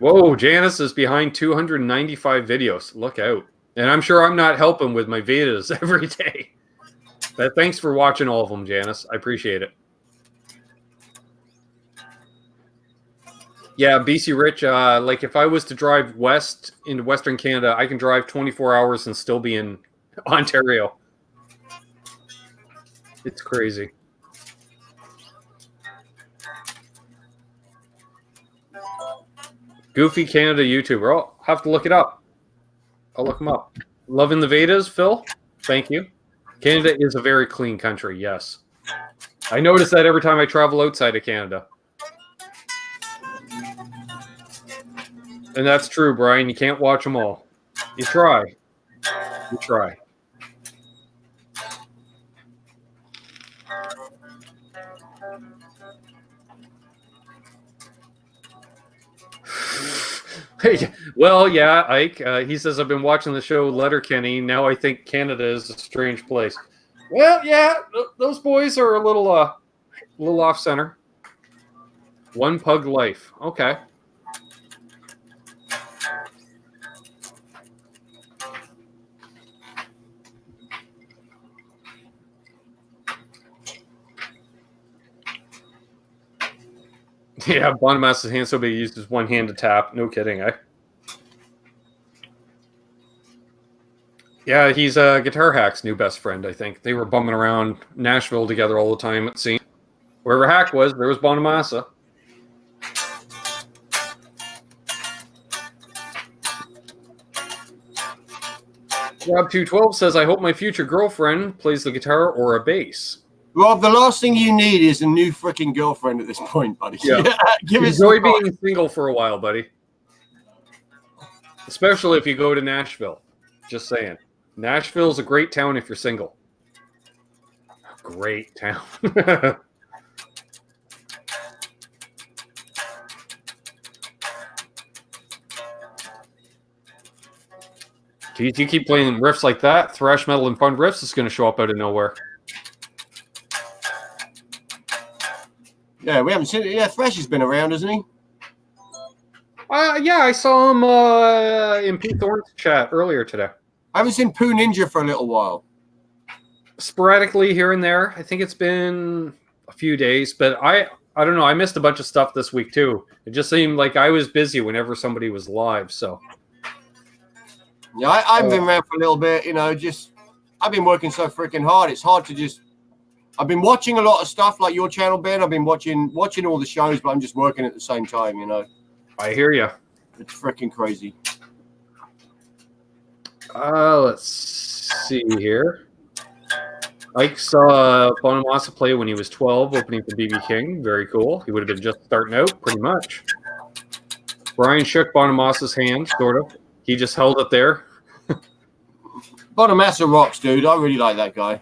Whoa, Janice is behind 295 videos. Look out. And I'm sure I'm not helping with my Vedas every day. But thanks for watching all of them, Janice. I appreciate it. Yeah, BC Rich, like if I was to drive west into Western Canada, I can drive 24 hours and still be in Ontario. It's crazy. Goofy Canada YouTuber. I'll have to look it up. I'll look them up. Loving the Vedas, Phil? Thank you. Canada is a very clean country, yes. I notice that every time I travel outside of Canada. And that's true, Brian. You can't watch them all. You try. You try. Well, yeah, Ike. He says, I've been watching the show Letterkenny. Now I think Canada is a strange place. Well, yeah, those boys are a little off center. One pug life. Okay. Yeah, Bonamass's hand so big he used his one hand to tap. No kidding, eh? Yeah, he's Guitar Hack's new best friend, I think. They were bumming around Nashville together all the time, it seemed. Wherever Hack was, there was Bonamassa. Rob212 says, I hope my future girlfriend plays the guitar or a bass. Rob, the last thing you need is a new freaking girlfriend at this point, buddy. Yeah. Give us Enjoy being single for a while, buddy. Especially if you go to Nashville. Just saying. Nashville's a great town if you're single. Great town. Geez, you keep playing riffs like that, thrash metal and fun riffs is going to show up out of nowhere. Yeah, we haven't seen it. Yeah, Thresh has been around, hasn't he? Yeah, I saw him in Pete Thorne's chat earlier today. I haven't seen Pooh Ninja for a little while. Sporadically here and there. I think it's been a few days, but I don't know. I missed a bunch of stuff this week too. It just seemed like I was busy whenever somebody was live. So yeah, I've been around for a little bit. You know, just I've been working so freaking hard. It's hard to just. I've been watching a lot of stuff like your channel, Ben. I've been watching all the shows, but I'm just working at the same time. You know. I hear you. It's freaking crazy. Let's see here. Ike saw Bonamassa play when he was 12, opening for BB King. Very cool. He would have been just starting out, pretty much. Brian shook Bonamassa's hand, sort of. He just held it there. Bonamassa rocks, dude. I really like that guy.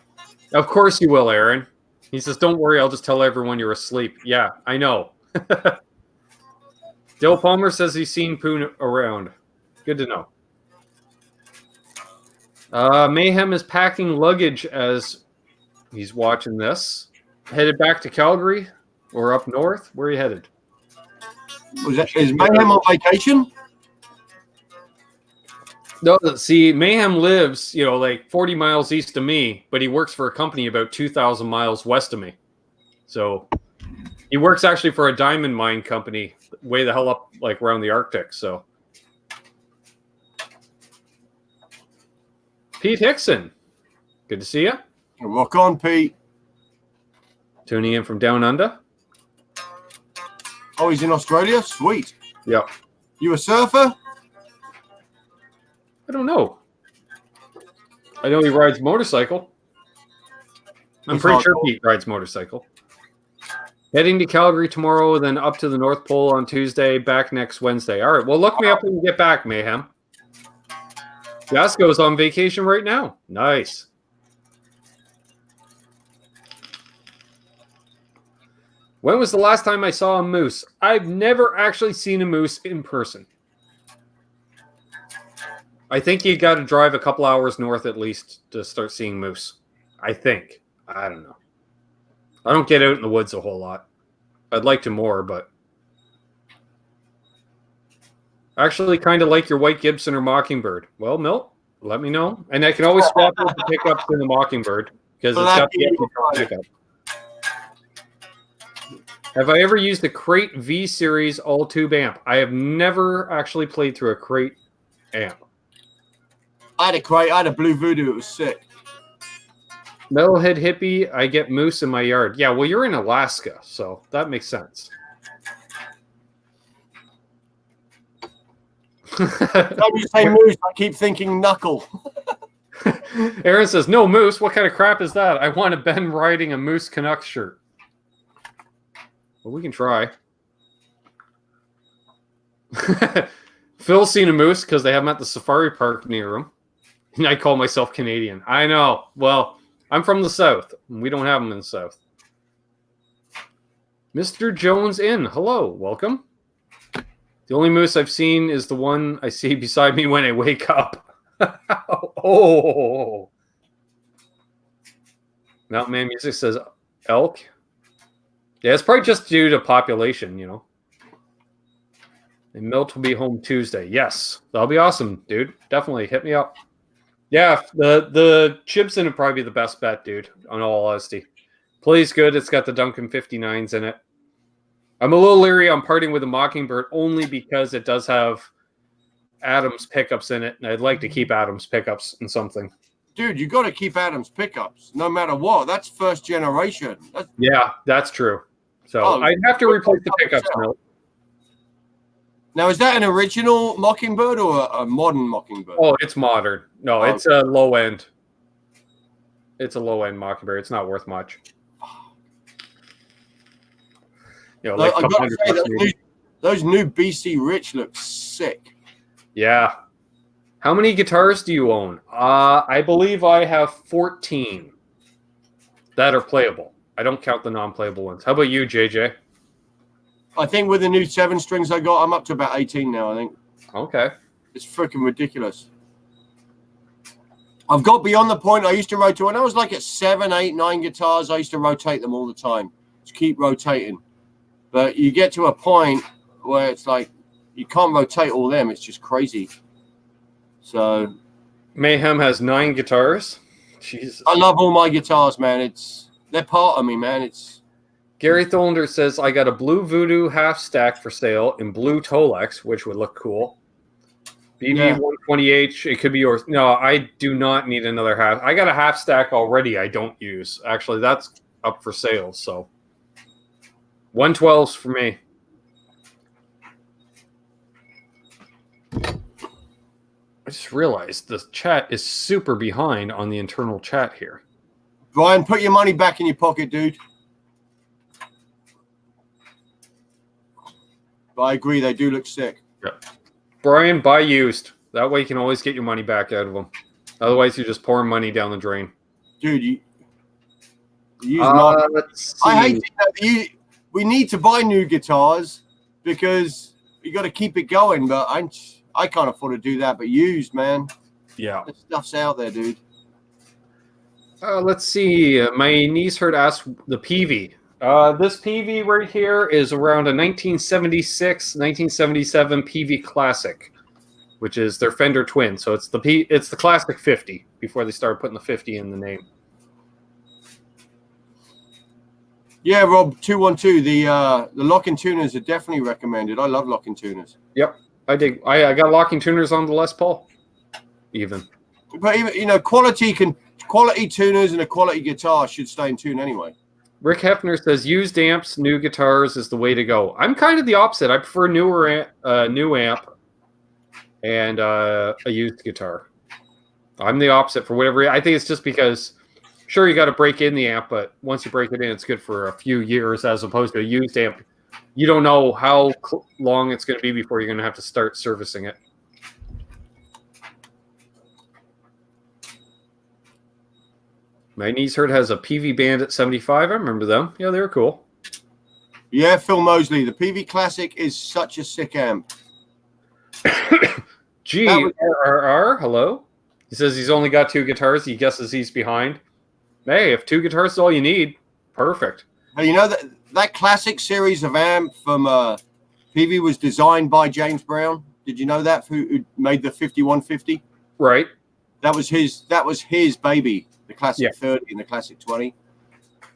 Of course you will, Aaron. He says, don't worry, I'll just tell everyone you're asleep. Yeah, I know. Dale Palmer says he's seen Pooh around. Good to know. Mayhem is packing luggage as he's watching this. Headed back to Calgary or up north? Where are you headed? Is Mayhem on vacation? No, see, Mayhem lives, like 40 miles east of me, but he works for a company about 2,000 miles west of me. So he works actually for a diamond mine company way the hell up, like around the Arctic. So Pete Hickson, good to see you. Rock on, Pete. Tuning in from down under. Oh, he's in Australia? Sweet. Yeah. You a surfer? I don't know. I know he rides motorcycle. I'm pretty sure Pete rides motorcycle. Heading to Calgary tomorrow, then up to the North Pole on Tuesday, back next Wednesday. All right, well, look me up when you get back, Mayhem. Jasko's on vacation right now. Nice. When was the last time I saw a moose? I've never actually seen a moose in person. I think you got to drive a couple hours north at least to start seeing moose. I think. I don't know. I don't get out in the woods a whole lot. I'd like to more, but actually kind of like your White Gibson or Mockingbird. Well, Milt, let me know. And I can always swap out the pickups in the Mockingbird because it's got the pickup. Have I ever used a Crate V Series all-tube amp? I have never actually played through a Crate amp. I had a Crate. I had a Blue Voodoo. It was sick. Metalhead hippie, I get moose in my yard. Yeah, well, you're in Alaska, so that makes sense. When you say moose, I keep thinking knuckle. Aaron says, no moose. What kind of crap is that? I want a Ben riding a Moose Canucks shirt. Well, we can try. Phil's seen a moose because they have them at the safari park near him. And I call myself Canadian. I know. Well, I'm from the South. We don't have them in the South. Mr. Jones in. Hello. Welcome. The only moose I've seen is the one I see beside me when I wake up. Oh. Mountain Man Music says elk. Yeah, it's probably just due to population, you know. And Milt will be home Tuesday. Yes, that'll be awesome, dude. Definitely hit me up. Yeah, the Chibson would probably be the best bet, dude, on all honesty. Plays good. It's got the Duncan 59s in it. I'm a little leery on parting with a Mockingbird only because it does have Adams pickups in it, and I'd like to keep Adams pickups in something. Dude, you got to keep Adams pickups no matter what. That's first generation. Yeah, that's true. So I'd have to replace the pickups. Now, is that an original Mockingbird or a modern Mockingbird? Oh, it's modern. No, it's a low end. It's a low end Mockingbird. It's not worth much. You know, like I got to say, those new BC Rich look sick. Yeah. How many guitars do you own? I believe I have 14 that are playable. I don't count the non-playable ones. How about you, JJ? I think with the new 7 strings I got, I'm up to about 18 now, I think. Okay. It's freaking ridiculous. I've got beyond the point I used to rotate. When I was like at 7, 8, 9 guitars, I used to rotate them all the time. Just keep rotating. But you get to a point where it's like you can't rotate all them. It's just crazy. So Mayhem has 9 guitars. Jesus. I love all my guitars, man. They're part of me, man. Gary Tholander says, I got a blue Voodoo half stack for sale in blue Tolex, which would look cool. BB 120H, it could be yours. No, I do not need another half. I got a half stack already I don't use. Actually, that's up for sale. So 112s for me. I just realized the chat is super behind on the internal chat here. Brian, put your money back in your pocket, dude. But I agree, they do look sick. Yeah. Brian, buy used. That way you can always get your money back out of them. Otherwise, you're just pouring money down the drain. Dude, you use I hate that. We need to buy new guitars because you got to keep it going. But I can't afford to do that. But used, man. Yeah. That stuff's out there, dude. Let's see. My niece heard ask the PV. This PV right here is around a 1976, 1977 PV Classic, which is their Fender Twin. So it's the Classic 50 before they started putting the 50 in the name. Yeah, Rob 212. The locking tuners are definitely recommended. I love locking tuners. Yep, I dig. I got locking tuners on the Les Paul, even. But even quality tuners and a quality guitar should stay in tune anyway. Rick Hefner says used amps, new guitars is the way to go. I'm kind of the opposite. I prefer new amp and a used guitar. I'm the opposite for whatever. I think it's just because, sure, you got to break in the amp, but once you break it in, it's good for a few years as opposed to a used amp. You don't know how long it's going to be before you're going to have to start servicing it. My niece heard has a PV Bandit 75. I remember them. Yeah, they were cool. Yeah, Phil Mosley. The PV Classic is such a sick amp. GRR, hello. He says he's only got 2 guitars. He guesses he's behind. Hey, if 2 guitars is all you need, perfect. Hey, you know that Classic series of amp from PV was designed by James Brown. Did you know that? Who made the 5150? Right. That was his baby. The Classic 30 and the Classic 20.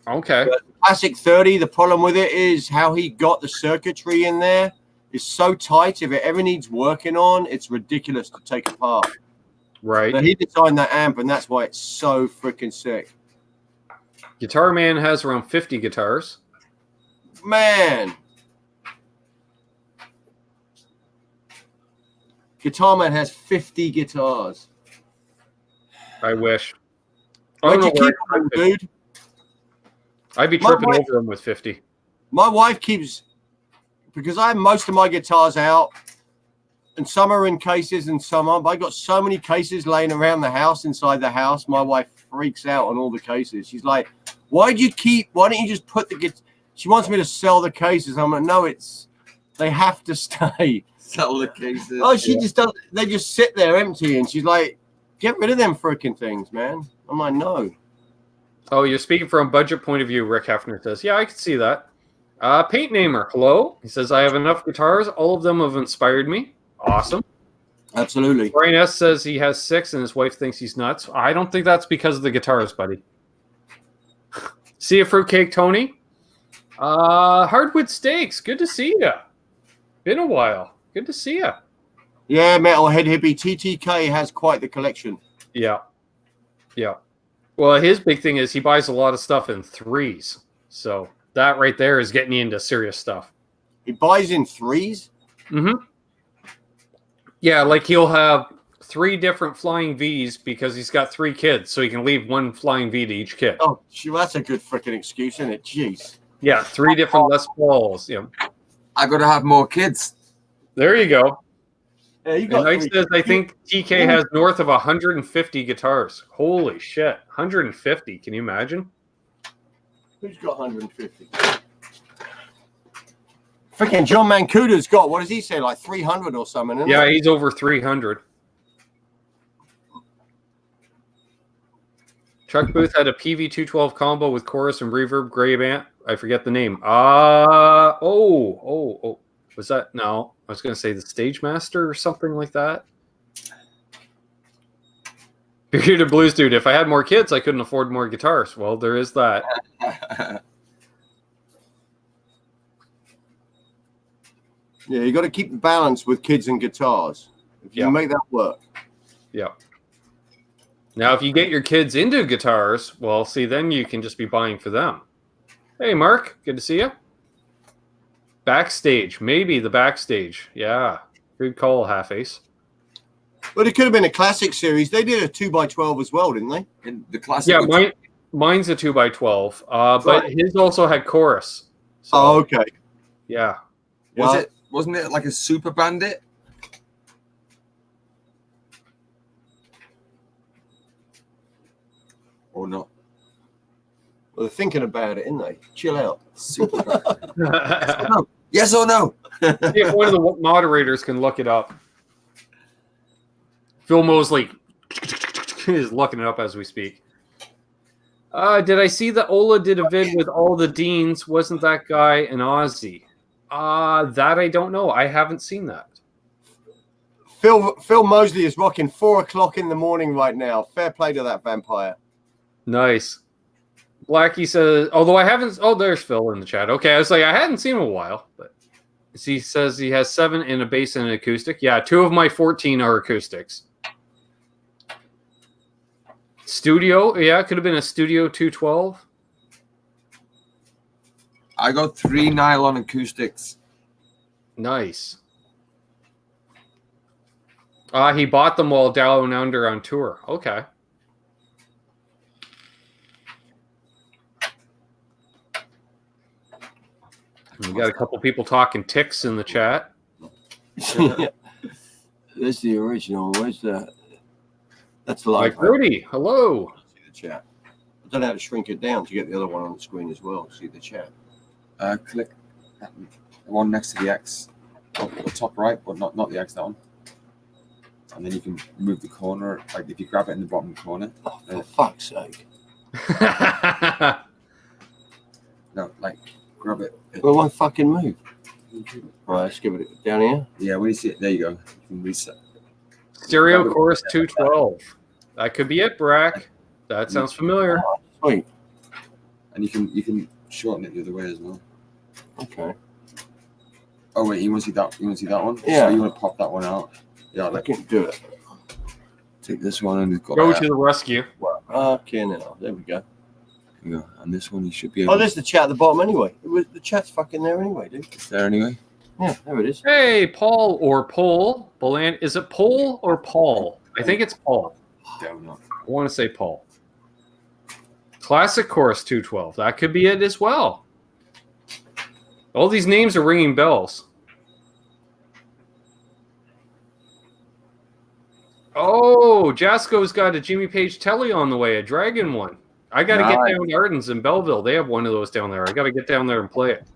Okay. But the Classic 30, the problem with it is how he got the circuitry in there is so tight. If it ever needs working on, it's ridiculous to take apart. Right. But he designed that amp, and that's why it's so freaking sick. Guitar Man has around 50 guitars. Man. Guitar Man has 50 guitars. I wish. Where'd you keep them, dude? I'd be tripping over them with 50. My wife keeps, because I have most of my guitars out, and some are in cases and some aren't. But I got so many cases laying around the house, inside the house. My wife freaks out on all the cases. She's like, why don't you just put the guitar? She wants me to sell the cases. I'm like, no, they have to stay. Sell the cases. Oh, she just does. They just sit there empty, and she's like, "Get rid of them freaking things, man." I'm like, "No." Oh, you're speaking from a budget point of view, Rick Hefner says. Yeah, I can see that. Paint Namer, hello. He says, I have enough guitars. All of them have inspired me. Awesome. Absolutely. Brian S. says he has 6 and his wife thinks he's nuts. I don't think that's because of the guitars, buddy. See you, Fruitcake Tony. Hardwood Steaks, good to see you. Been a while. Good to see you. Yeah, Metalhead Hippie TTK has quite the collection. Yeah. Yeah. Well, his big thing is he buys a lot of stuff in 3s. So that right there is getting you into serious stuff. He buys in 3s? Mm-hmm. Yeah, like he'll have 3 different flying Vs because he's got 3 kids, so he can leave 1 flying V to each kid. Oh, that's a good freaking excuse, isn't it? Jeez. Yeah, 3 different Les Pauls. Yeah. I got to have more kids. There you go. Yeah, you got. And says, I think TK has north of 150 guitars. Holy shit, 150! Can you imagine? Who's got 150? Freaking John Mancuda's got, what does he say, like 300 or something? Isn't Yeah, it? he's over 300. Chuck Booth had a PV212 combo with chorus and reverb gray amp. I forget the name. Oh. Was that? No, I was going to say the Stage Master or something like that. Bearded Blues Dude, if I had more kids, I couldn't afford more guitars. Well, there is that. Yeah, you got to keep the balance with kids and guitars. If you make that work. Yeah. Now, if you get your kids into guitars, well, see, then you can just be buying for them. Hey, Mark, good to see you. Backstage, maybe the Backstage. Yeah, good call, Half Ace. But it could have been a classic series. They did a 2x12 as well, didn't they? In the classic. Yeah, mine's a 2x12, but Right. his also had chorus. So, Oh, okay. Yeah. Wasn't it like a Super Bandit? Or not? Well, they're thinking about it, aren't they? Chill out. Super Bandit. Yes or no? See if one of the moderators can look it up. Phil Mosley is looking it up as we speak. Did I see that Ola did a vid with all the deans? Wasn't that guy an Aussie? That I don't know. I haven't seen that. Phil Mosley is rocking 4 o'clock in the morning right now. Fair play to that vampire. Nice. Blackie says, although I haven't. Oh, there's Phil in the chat. Okay, I was like, I hadn't seen him in a while, but he says he has 7 in a bass and an acoustic. Yeah, 2 of my 14 are acoustics. Studio, yeah, it could have been a Studio 212. I got 3 nylon acoustics. Nice. He bought them while Down Under on tour. Okay. We got a couple people talking ticks in the chat. That's the original. Where's that? That's the live. Mike Rudy, hello. See the chat. I don't know how to shrink it down to get the other one on the screen as well. See the chat. Click the one next to the X, the top right, but not the X, that one. And then you can move the corner, like if you grab it in the bottom corner. Oh, for fuck's sake. No, like grab it. Well, one fucking move. Right, let's give it down here. Yeah, when you see it, there you go. You can reset. Stereo Chorus 212. That could be it, Brack. That sounds familiar. Oh, sweet. And you can shorten it the other way as well. Okay. Oh wait, you want to see that? You want to see that one? Yeah. So you want to pop that one out? Yeah, I can do it. take this one and go Go to the rescue. Okay, now there we go. Yeah, and this one you should be able. Oh, there's the chat at the bottom anyway. The chat's fucking there anyway, dude. It's there anyway. Yeah, there it is. Hey, Paul or Paul. Is it Paul or Paul? I think it's Paul. Don't know. I want to say Paul. Classic Chorus 212. That could be it as well. All these names are ringing bells. Oh, Jasco's got a Jimmy Page Telly on the way, a Dragon one. I got to get down to Ardens in Belleville. They have one of those down there. I got to get down there and play it.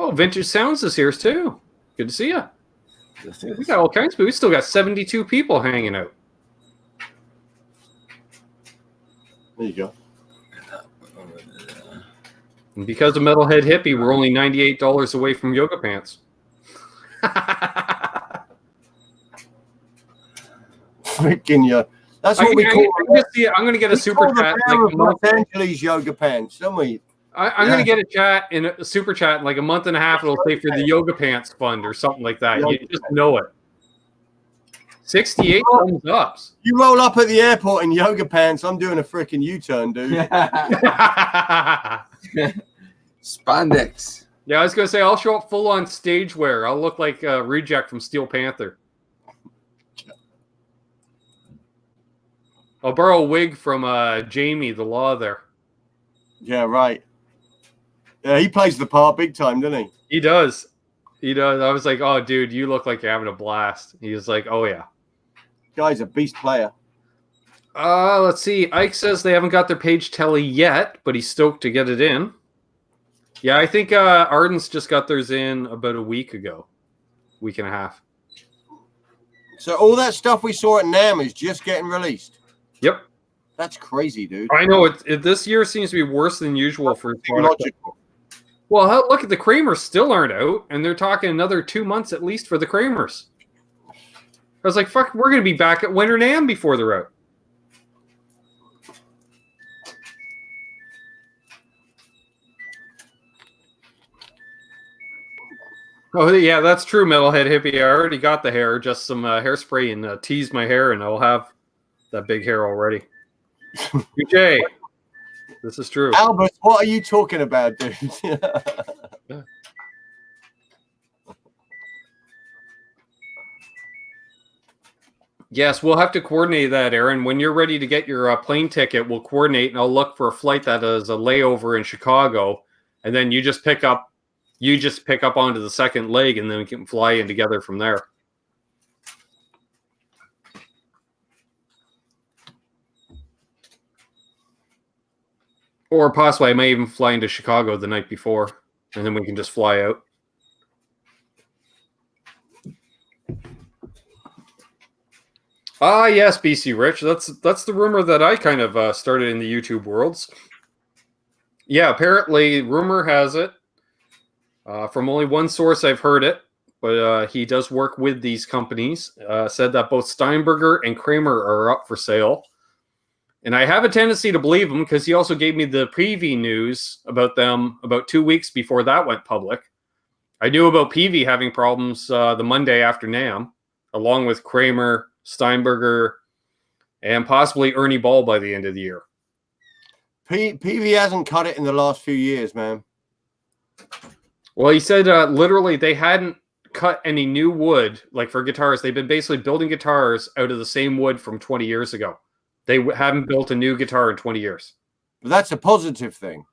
Oh, Vintage Sounds is here too. Good to see you. We got all kinds of people. We still got 72 people hanging out. There you go. And because of Metalhead Hippie, we're only $98 away from yoga pants. Freaking yeah. That's what we call. I'm going to get a super chat. Los Angeles yoga pants, don't we? I'm going to get a chat in a super chat in like a month and a half. It'll say for the Yoga Pants Fund or something like that. You just know it. 68 thumbs ups. You roll up at the airport in yoga pants. I'm doing a freaking U-turn, dude. Spandex. Yeah, I was going to say, I'll show up full on stage wear. I'll look like a Reject from Steel Panther. I'll borrow a wig from Jamie, the law there. Yeah, right. Yeah, he plays the part big time, doesn't he? He does. He does. I was like, oh, dude, you look like you're having a blast. He was like, oh, yeah. Guy's a beast player. Let's see. Ike says they haven't got their page telly yet, but he's stoked to get it in. Yeah, I think Ardens just got theirs in about a week ago. Week and a half. So all that stuff we saw at NAMM is just getting released. Yep. That's crazy, dude. I know. This year seems to be worse than usual for product. Logical. Well, look at the Kramers still aren't out, and they're talking another 2 months at least for the Kramers. I was like, fuck, we're going to be back at Winter NAMM before they're out. Oh, yeah, that's true, Metalhead Hippie. I already got the hair, just some hairspray and teased my hair, and I'll have that big hair already. BJ, this is true. Albert, what are you talking about, dude? Yes, we'll have to coordinate that, Aaron. When you're ready to get your plane ticket, we'll coordinate, and I'll look for a flight that is a layover in Chicago, and then you just pick up onto the second leg, and then we can fly in together from there. Or possibly I may even fly into Chicago the night before, and then we can just fly out. Ah, yes, BC Rich. That's the rumor that I kind of started in the YouTube worlds. Yeah, apparently, rumor has it. From only one source I've heard it, but he does work with these companies. Said that both Steinberger and Kramer are up for sale. And I have a tendency to believe him because he also gave me the PV news about them about 2 weeks before that went public. I knew about PV having problems the Monday after NAMM, along with Kramer, Steinberger, and possibly Ernie Ball by the end of the year. PV hasn't cut it in the last few years, man. Well, he said literally they hadn't cut any new wood, like for guitars. They've been basically building guitars out of the same wood from 20 years ago. They haven't built a new guitar in 20 years. But that's a positive thing,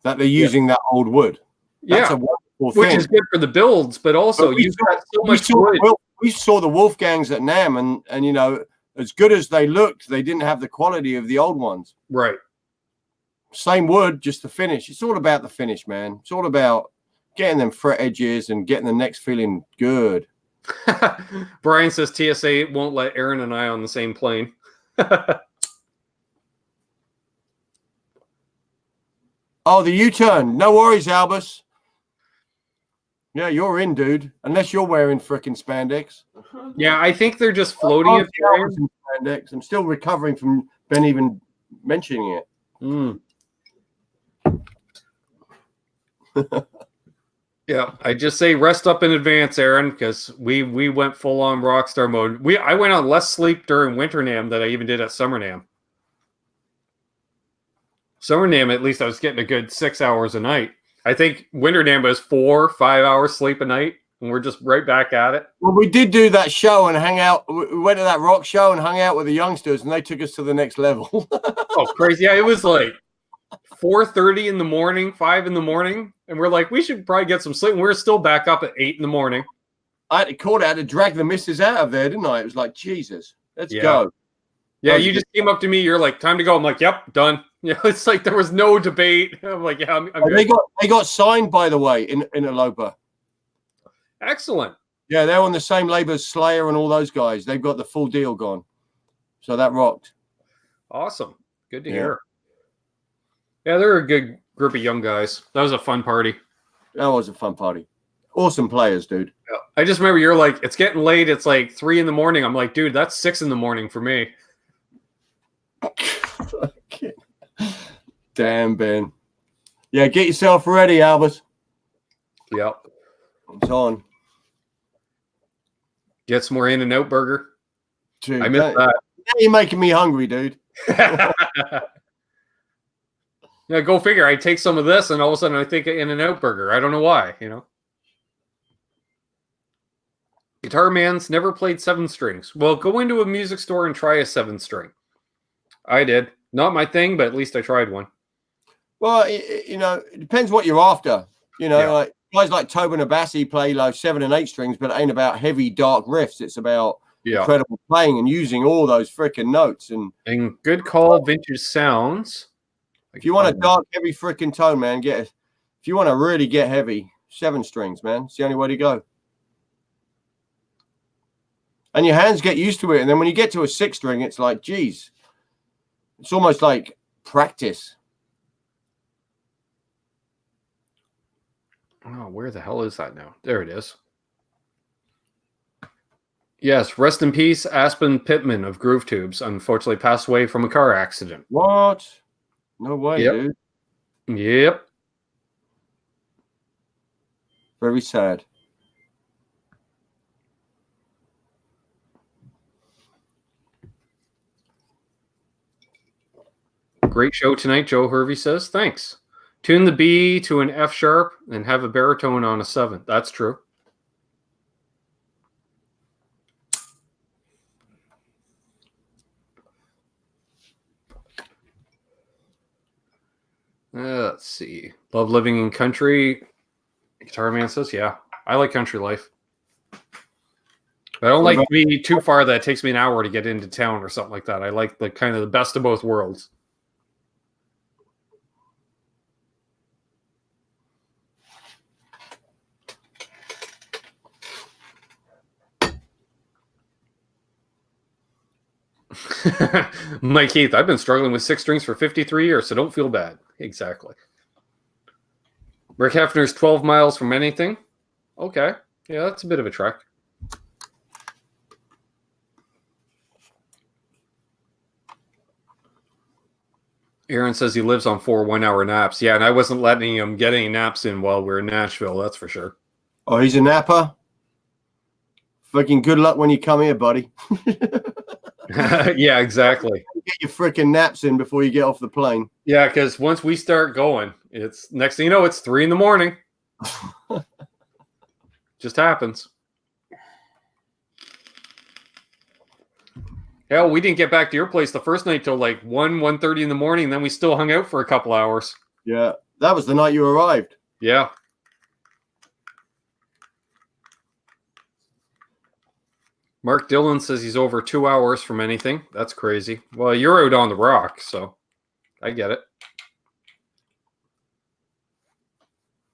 that they're using that old wood. That's a wonderful thing. Which is good for the builds, but also you've got so much wood. We saw the Wolfgangs at NAMM, and you know, as good as they looked, they didn't have the quality of the old ones. Right. Same wood, just the finish. It's all about the finish, man. It's all about getting them fret edges and getting the necks feeling good. Brian says TSA won't let Aaron and I on the same plane. Oh, the U-turn. No worries, Albus. Yeah, you're in, dude. Unless you're wearing frickin' spandex. Yeah, I think they're just floating it. Spandex. I'm still recovering from Ben even mentioning it. Yeah, I just say rest up in advance, Aaron, because we went full on rockstar mode. I went on less sleep during Winter NAMM than I even did at Summer NAMM. Summer NAMM, at least I was getting a good 6 hours a night. I think Winter NAMM was 4 or 5 hours sleep a night, and we're just right back at it. Well, we did do that show and hang out. We went to that rock show and hung out with the youngsters, and they took us to the next level. Oh, crazy. Yeah, it was like 4:30 in the morning, 5 in the morning, and we're like, we should probably get some sleep. And we're still back up at 8 in the morning. I had to call it. I had to drag the missus out of there, didn't I? It was like, Jesus, let's go. Yeah, you just came up to me. You're like, time to go. I'm like, yep, done. You know, it's like there was no debate. I'm like, yeah, I'm They good. got signed, by the way, in Alopa. Excellent. Yeah, they're on the same label as Slayer and all those guys. They've got the full deal gone. So that rocked. Awesome. Good to Yeah. hear. Yeah, they're a good group of young guys. That was a fun party. That was a fun party. Awesome players, dude. Yeah. I just remember you're like, it's getting late. It's like 3 a.m. I'm like, dude, that's 6 a.m. for me. Damn, Ben. Yeah, get yourself ready, Albert. Yep. It's on. Get some more In-N-Out burger. Dude, I missed that. Now you're making me hungry, dude. Yeah, go figure. I take some of this, and all of a sudden I think of In-N-Out burger. I don't know why, you know. Guitar Man's never played 7 strings. Well, go into a music store and try a 7-string. I did. Not my thing, but at least I tried one. Well, you know, it depends what you're after. You know, Yeah. like guys like Tobin Abassi play like 7 and 8 strings, but it ain't about heavy, dark riffs. It's about incredible playing and using all those freaking notes. And good call, Vintage Sounds. if you want a dark, heavy freaking tone, man, if you want to really get heavy, 7 strings, man. It's the only way to go. And your hands get used to it. And then when you get to a 6 string, it's like, geez, it's almost like practice. Oh, where the hell is that now? There it is. Yes, rest in peace, Aspen Pittman of Groove Tubes. Unfortunately, passed away from a car accident. What? No way, Yep. dude. Yep. Very sad. Great show tonight, Joe Hervey says. Thanks. Tune the B to an F sharp and have a baritone on a 7. That's true. Let's see. Love living in country. Guitar Man says, yeah, I like country life. I don't like to be too far that it takes me an hour to get into town or something like that. I like the kind of the best of both worlds. Mike Heath, I've been struggling with 6 strings for 53 years, so don't feel bad. Exactly. Rick Hefner's 12 miles from anything. Okay. Yeah, that's a bit of a trek. Aaron says he lives on 4 1-hour naps. Yeah, and I wasn't letting him get any naps in while we were in Nashville, that's for sure. Oh, he's a napper? Fucking good luck when you come here, buddy. Yeah, exactly. Get your freaking naps in before you get off the plane. Yeah, because once we start going, it's next thing you know, it's 3 a.m. Just happens. Hell, we didn't get back to your place the first night till like 1:30 in the morning. Then we still hung out for a couple hours. Yeah, that was the night you arrived. Yeah. Mark Dillon says he's over 2 hours from anything. That's crazy. Well, you're out on the rock, so I get it.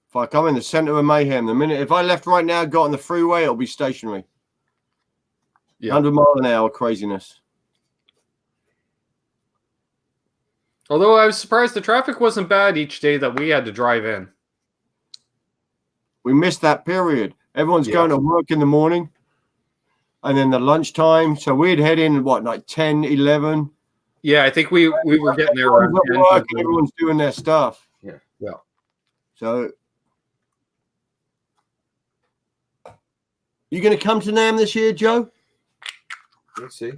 Fuck, I'm in the center of mayhem. The minute if I left right now, got on the freeway, it'll be stationary. Yeah. 100 mile an hour craziness. Although I was surprised the traffic wasn't bad each day that we had to drive in. We missed that period. Everyone's going to work in the morning. And then the lunchtime. So we'd head in at what, like 10, 11? Yeah, I think we were getting there around 10. Work and everyone's doing their stuff. Yeah. Yeah. So you going to come to NAMM this year, Joe? We'll see.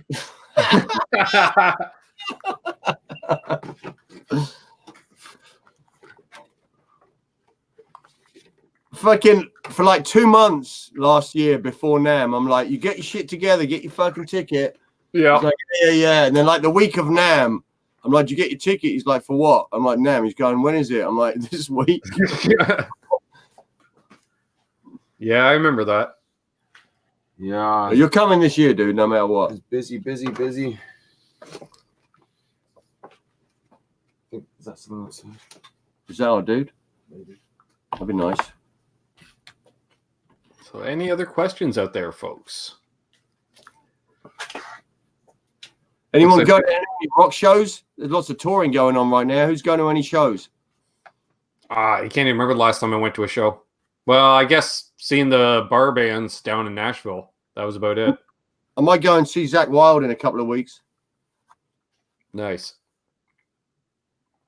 Fucking for like 2 months last year before NAMM, I'm like, you get your shit together, get your fucking ticket. Yeah. He's like, yeah. And then like the week of NAMM, I'm like, did you get your ticket? He's like, for what? I'm like, NAMM. He's going, when is it? I'm like, this week. Yeah, I remember that. Yeah. You're coming this year, dude, no matter what. It's busy. festival outside. Is that our dude? Maybe. That'd be nice. So, any other questions out there, folks? Anyone Looks go like- to any rock shows? There's lots of touring going on right now. Who's going to any shows? I can't even remember the last time I went to a show. Well, I guess seeing the bar bands down in Nashville. That was about it. I might go and see Zach Wilde in a couple of weeks. Nice.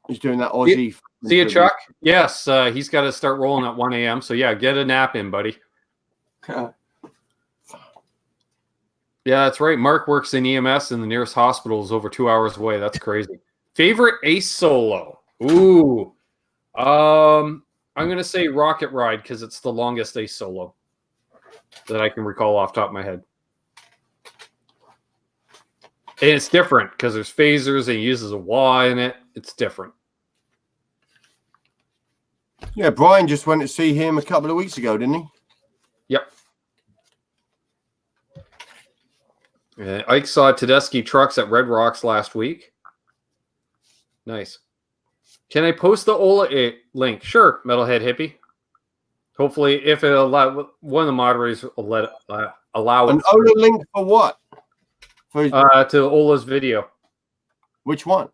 He's doing that Aussie. See you, Chuck. Yes, he's got to start rolling at 1 a.m. So, yeah, get a nap in, buddy. Yeah, that's right. Mark works in EMS and the nearest hospital is over 2 hours away. That's crazy. Favorite Ace solo? Ooh. I'm going to say Rocket Ride because it's the longest Ace solo that I can recall off the top of my head. And it's different because there's phasers and he uses a wah in it. It's different. Yeah, Brian just went to see him a couple of weeks ago, didn't he? Yep. Ike saw Tedeschi trucks at Red Rocks last week. Nice. Can I post the Ola link? Sure, Metalhead Hippie. Hopefully, if it allow one of the moderators will let allow An it Ola link for what? For to Ola's video. which one?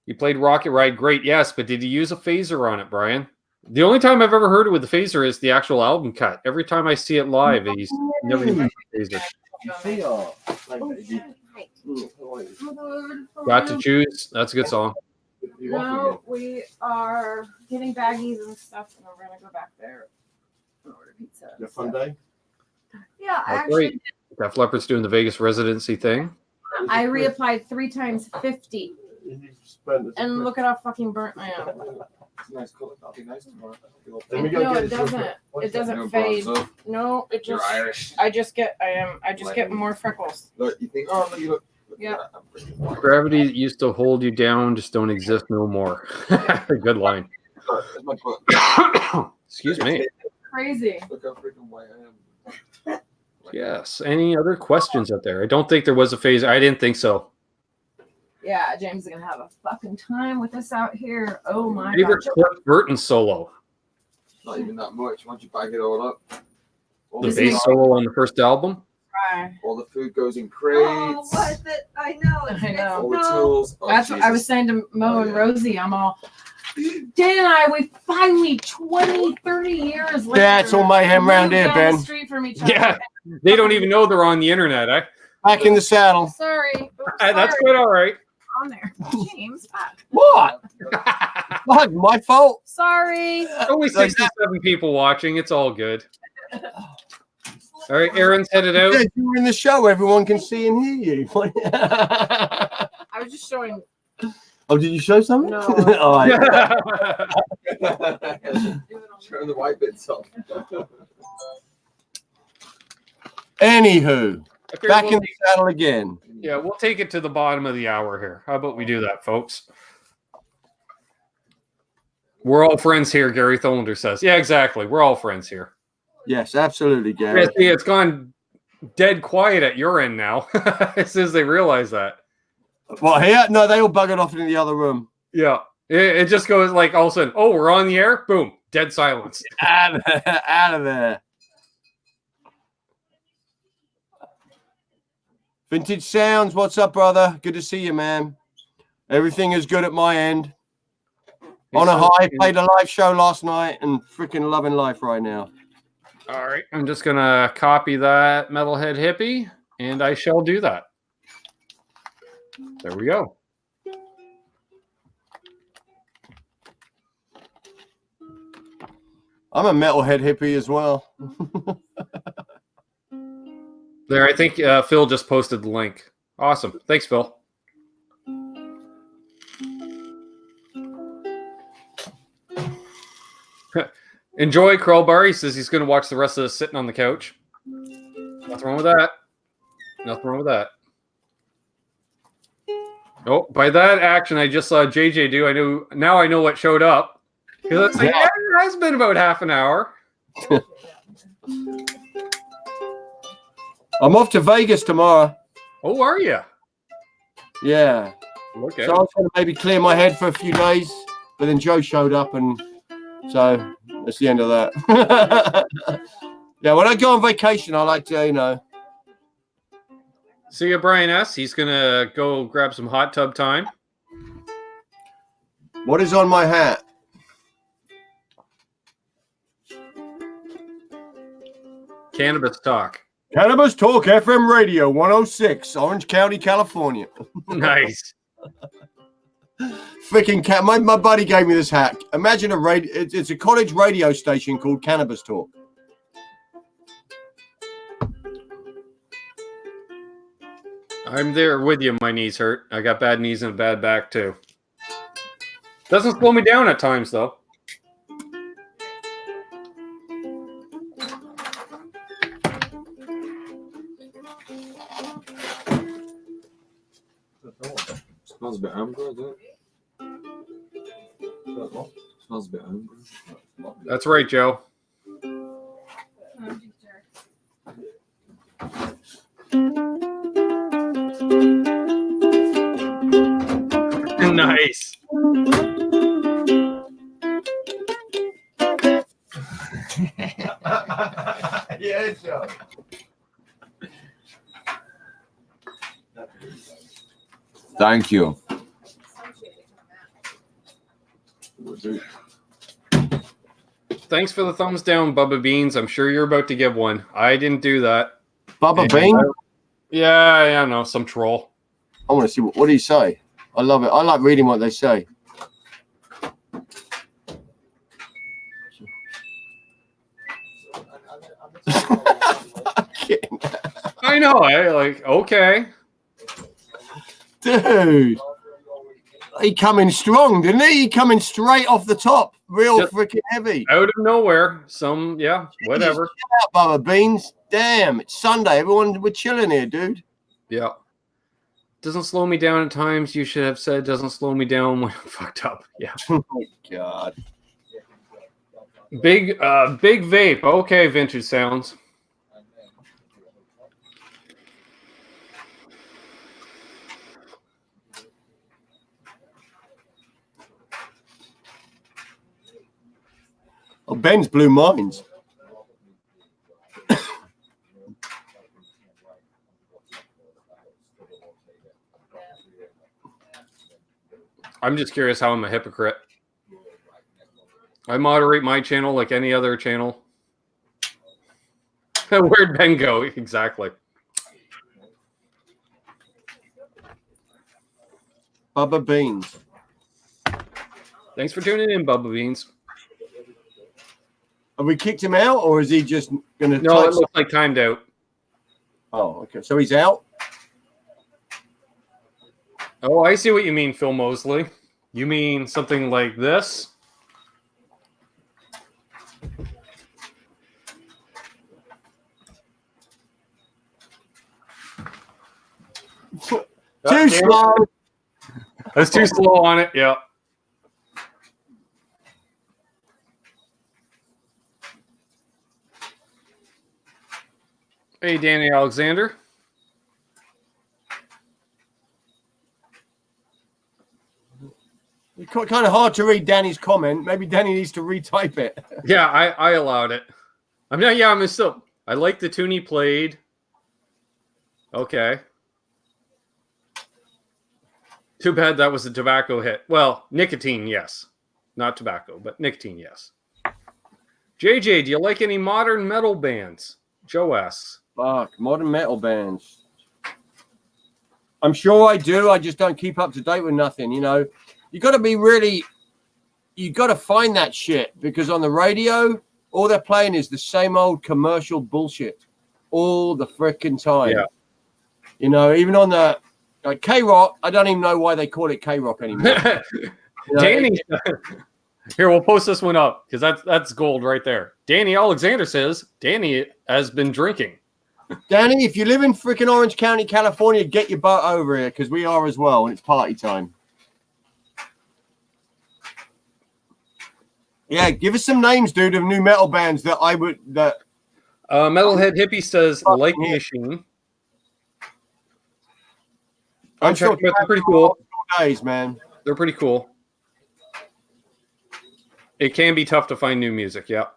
You played Rocket Ride, great, yes, but did you use a phaser on it, Brian? The only time I've ever heard it with the phaser is the actual album cut. Every time I see it live, he's never used a phaser. Got to choose. That's a good song. No, we are getting baggies and stuff, and we're gonna go back there and order pizza. Your fun day? Yeah, Oh, actually, great. Def Leppard's doing the Vegas residency thing. I reapplied 3 times 50, and look at how fucking burnt I am. It's a nice color. That'll be nice tomorrow. Let me go No, get it this doesn't. real quick. It doesn't No fade. problem, so No, it you're just. Irish. I just get more freckles. Look, you think, oh, look, you look. Yeah. Gravity that used to hold you down just don't exist no more. Good line. That's my foot. Excuse me. Crazy. Look how freaking white I am. Yes. Any other questions out there? I don't think there was a phaser. I didn't think so. Yeah, James is gonna have a fucking time with us out here. Oh my Favorite god. Cliff Burton solo? Not even that much. Once you bag it all up, all The Is bass it- solo on the first album? all the food goes in crates. Oh, what? I know. I know. All the tools. Oh, That's what I was Jesus. saying to Mo Oh, and yeah. Rosie. I'm all, Dan and I, we finally 20, 30 years later. Yeah, it's all mayhem round moved here, down Ben. the street from each other. Yeah. They don't even know they're on the internet, eh? Back in the saddle. Sorry. Oops, That's sorry. quite all right. On there. James, fuck. What? Fuck, my fault. Sorry. Only 67 people watching. It's all good. All right, Aaron's headed out. Yeah, you were in the show. Everyone can see and hear you. I was just showing. Oh, did you show something? No. Oh, I- Turn the white bits off. Anywho, Okay, back well, in the saddle again. yeah, we'll take it to the bottom of the hour here. How about we do that, folks? We're all friends here, Gary Tholander says. Yeah, exactly. We're all friends here. Yes, absolutely, Gary. Yeah, see, it's gone dead quiet at your end now as soon as they realize that. Well, here, no, they all buggered off into the other room. Yeah. It just goes like all of a sudden, oh, we're on the air. Boom. Dead silence. Out of there. Out of there. Vintage Sounds, what's up, brother? Good to see you, man. Everything is good at my end. On a high, played a live show last night and freaking loving life right now. All right. I'm just going to copy that Metalhead Hippie, and I shall do that. There we go. I'm a metalhead hippie as well. There, I think Phil just posted the link. Awesome. Thanks, Phil. Enjoy Crowbar. He says he's going to watch the rest of this sitting on the couch. Nothing wrong with that. Nothing wrong with that. Oh, by that action I just saw JJ do, I know what showed up. Because it's like, yeah, it has been about half an hour. I'm off to Vegas tomorrow. Oh, are you? Yeah. Okay. So I was going to maybe clear my head for a few days, but then Joe showed up, and so that's the end of that. Yeah, when I go on vacation, I like to, See you, Brian S. He's gonna go grab some hot tub time. What is on my hat? Cannabis talk. Cannabis Talk FM Radio 106, Orange County, California. Nice. Freaking cat! My buddy gave me this hat. Imagine a radio. It's a college radio station called Cannabis Talk. I'm there with you. My knees hurt. I got bad knees and a bad back too. Doesn't slow me down at times though. Smells a bit amber, doesn't it? Smells a bit amber. That's right, Joe. Nice. Yeah, Joe. Thank you. Thanks for the thumbs down, Bubba Beans. I'm sure you're about to give one. I didn't do that. Bubba Beane? Yeah, I know. Some troll. I want to see what do you say? I love it. I like reading what they say. I know. Okay. Dude. He coming strong, didn't he? He coming straight off the top. Real Just freaking heavy. out of nowhere. Whatever. Chill out, Bubba Beans. Damn, it's Sunday. We're chilling here, dude. Yeah. Doesn't slow me down at times. You should have said doesn't slow me down when I'm fucked up. Yeah. Oh my God. Big vape. Okay, vintage sounds. Oh, Ben's Blue Minds. I'm just curious how I'm a hypocrite. I moderate my channel like any other channel. Where'd Ben go? Exactly. Bubba Beans. Thanks for tuning in, Bubba Beans. Have we kicked him out, or is he just going to? No, it looks like timed out. Oh, okay. So he's out. Oh, I see what you mean, Phil Mosley. You mean something like this? Too slow. That's too slow on it. Yeah. Hey, Danny Alexander. It's kind of hard to read Danny's comment. Maybe Danny needs to retype it. Yeah, I allowed it. I'm still. I like the tune he played. Okay. Too bad that was a tobacco hit. Well, nicotine, yes. Not tobacco, but nicotine, yes. JJ, do you like any modern metal bands? Joe asks. Fuck, modern metal bands. I'm sure I do. I just don't keep up to date with nothing, you know. You got to be really, you got to find that shit, because on the radio, all they're playing is the same old commercial bullshit all the freaking time. Yeah. You know, even on the like K-Rock, I don't even know why they call it K-Rock anymore. You know, Danny, here, we'll post this one up because that's gold right there. Danny Alexander says Danny has been drinking. Danny, if you live in freaking Orange County, California, get your butt over here, because we are as well, and it's party time. Yeah, give us some names, dude, of new metal bands that I would that. Metalhead Hippie says Like Machine. I'm Check sure them out, they're pretty cool. days, man. They're pretty cool. It can be tough to find new music. Yeah.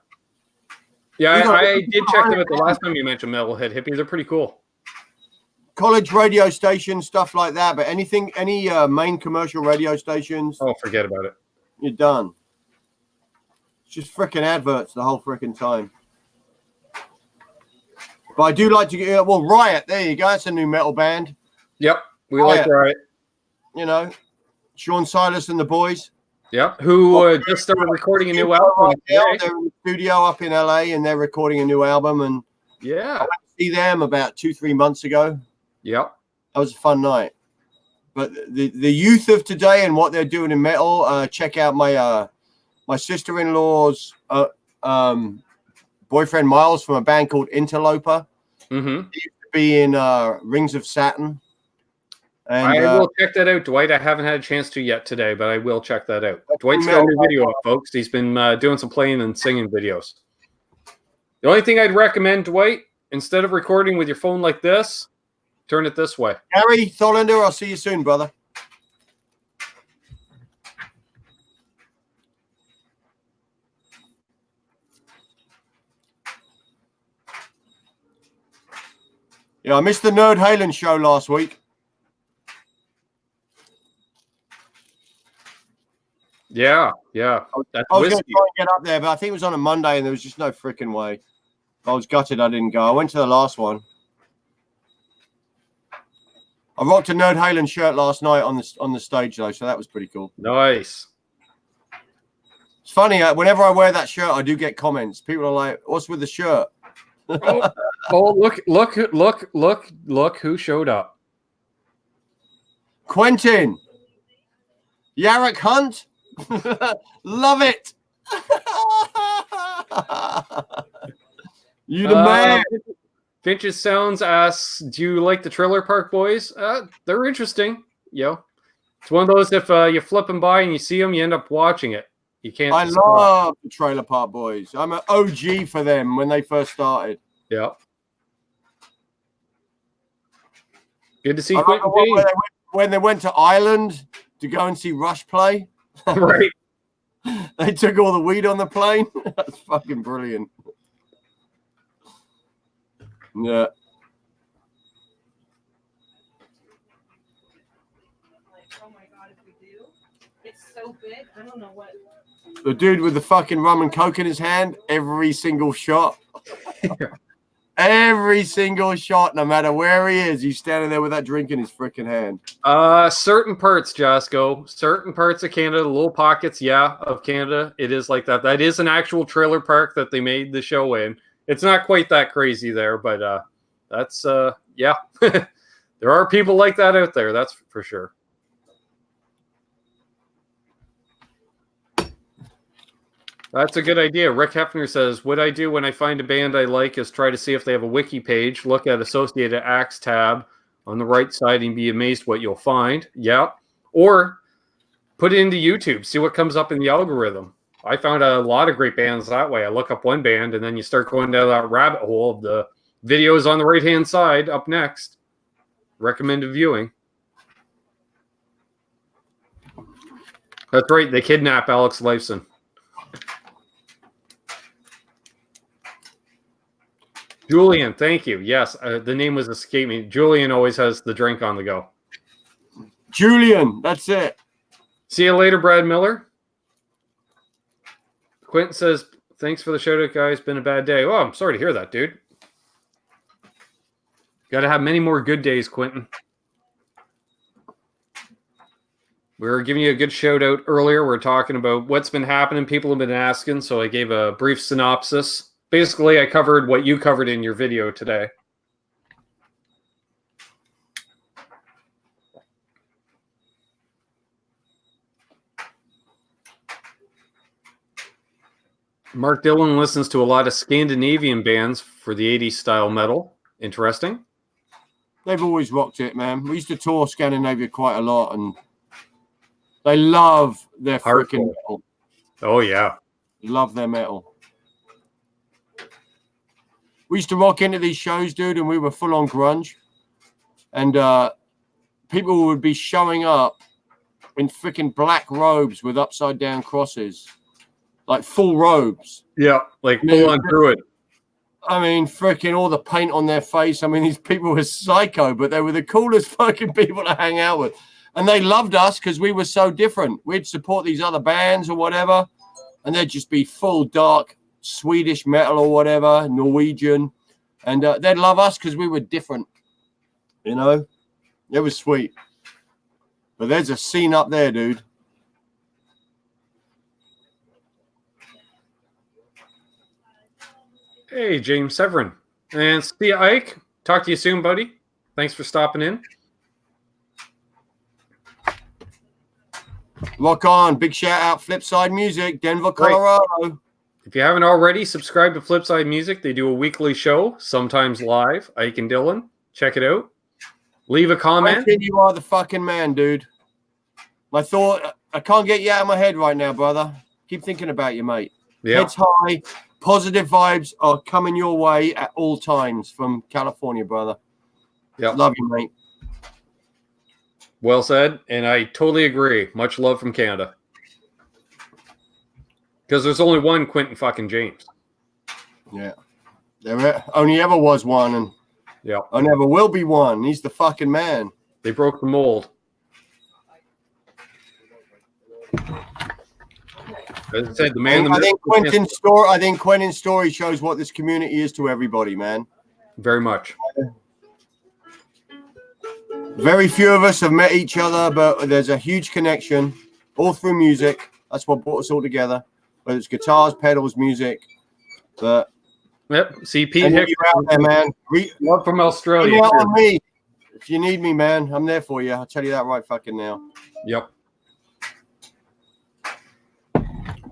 Yeah, I did check them out the last time you mentioned Metalhead Hippie. They're pretty cool. College radio stations, stuff like that. But any main commercial radio stations, Oh, forget about it. you're done. It's just freaking adverts the whole freaking time. But I do like to get Riot. There you go. That's a new metal band. Yep, we like Riot. You know, Sean Silas and the boys. Yep, who just started recording a new album. Right now. They're in the studio up in LA and they're recording a new album. And yeah, I went to see them about 2-3 months ago. Yep, that was a fun night. But the youth of today and what they're doing in metal, check out my my sister-in-law's boyfriend Miles from a band called Interloper. Mm-hmm. He used to be in Rings of Saturn. And, I will check that out, Dwight. I haven't had a chance to yet today, but I will check that out. Dwight's got a new video up, folks. He's been doing some playing and singing videos. The only thing I'd recommend, Dwight, instead of recording with your phone like this, turn it this way. Gary Tholander, I'll see you soon, brother. Yeah, I missed the Nerd Halen show last week. Yeah. I was going to try and get up there, but I think it was on a Monday and there was just no freaking way. I was gutted I didn't go. I went to the last one. I rocked a Nerd Halen shirt last night on the stage though, so that was pretty cool. Nice. It's funny, whenever I wear that shirt, I do get comments. People are like, "What's with the shirt?" Oh, look who showed up. Quentin. Yarrick Hunt. Love it. You the man. Finch's Sounds asks, do you like the Trailer Park Boys? They're interesting. Yo, it's one of those, if you flip them by and you see them, you end up watching it. You can't. I love the Trailer Park Boys. I'm an OG for them when they first started. Yeah. Good to see Quentin Beane. When they went to Ireland to go and see Rush play. Right. They took all the weed on the plane. That's fucking brilliant. Yeah. Oh my god, if we do, it's so big. I don't know what. The dude with the fucking rum and coke in his hand, every single shot. Every single shot, no matter where he is, he's standing there with that drink in his freaking hand. Certain parts, Jasko, certain parts of Canada, little pockets, of Canada, it is like that. That is an actual trailer park that they made the show in. It's not quite that crazy there, but that's there are people like that out there, that's for sure. That's a good idea. Rick Hefner says, what I do when I find a band I like is try to see if they have a wiki page, look at Associated Acts tab on the right side and be amazed what you'll find. Yeah. Or put it into YouTube, see what comes up in the algorithm. I found a lot of great bands that way. I look up one band and then you start going down that rabbit hole of the videos on the right-hand side up next. Recommended viewing. That's right. They kidnap Alex Lifeson. Julian, thank you. Yes, the name was escaping me. Julian always has the drink on the go. Julian, that's it. See you later, Brad Miller. Quentin says, thanks for the shout out, guys. Been a bad day. Oh, I'm sorry to hear that, dude. Got to have many more good days, Quentin. We were giving you a good shout out earlier. We're talking about what's been happening. People have been asking, so I gave a brief synopsis. Basically, I covered what you covered in your video today. Mark Dillon listens to a lot of Scandinavian bands for the 80s style metal. Interesting. They've always rocked it, man. We used to tour Scandinavia quite a lot, and they love their freaking metal. Oh, yeah. Love their metal. We used to rock into these shows, dude, and we were full on grunge. And people would be showing up in freaking black robes with upside down crosses, like full robes. Yeah, like full on Druid. I mean, freaking all the paint on their face. I mean, these people were psycho, but they were the coolest fucking people to hang out with. And they loved us because we were so different. We'd support these other bands or whatever, and they'd just be full dark Swedish metal or whatever, Norwegian. And they'd love us because we were different. You know? It was sweet. But there's a scene up there, dude. Hey, James Severin. And see you, Ike. Talk to you soon, buddy. Thanks for stopping in. Rock on. Big shout out, Flipside Music, Denver, Colorado. Right. If you haven't already, subscribe to Flipside Music. They do a weekly show, sometimes live. Ike and Dylan. Check it out. Leave a comment. You are the fucking man, dude. My thought, I can't get you out of my head right now, brother. Keep thinking about you, mate. Yeah. Heads high. Positive vibes are coming your way at all times from California, brother. Yeah. Love you, mate. Well said. And I totally agree. Much love from Canada. Because there's only one Quentin fucking James. Yeah. There only ever was one, and yeah, I never will be one. He's the fucking man. They broke the mold. As I said, the man. I think Quentin's story shows what this community is to everybody, man. Very much. Very few of us have met each other, but there's a huge connection all through music. That's what brought us all together. Whether it's guitars, pedals, music. But yep. CP Hicks out there, man. Love from Australia. Out on me. If you need me, man, I'm there for you. I'll tell you that right fucking now. Yep.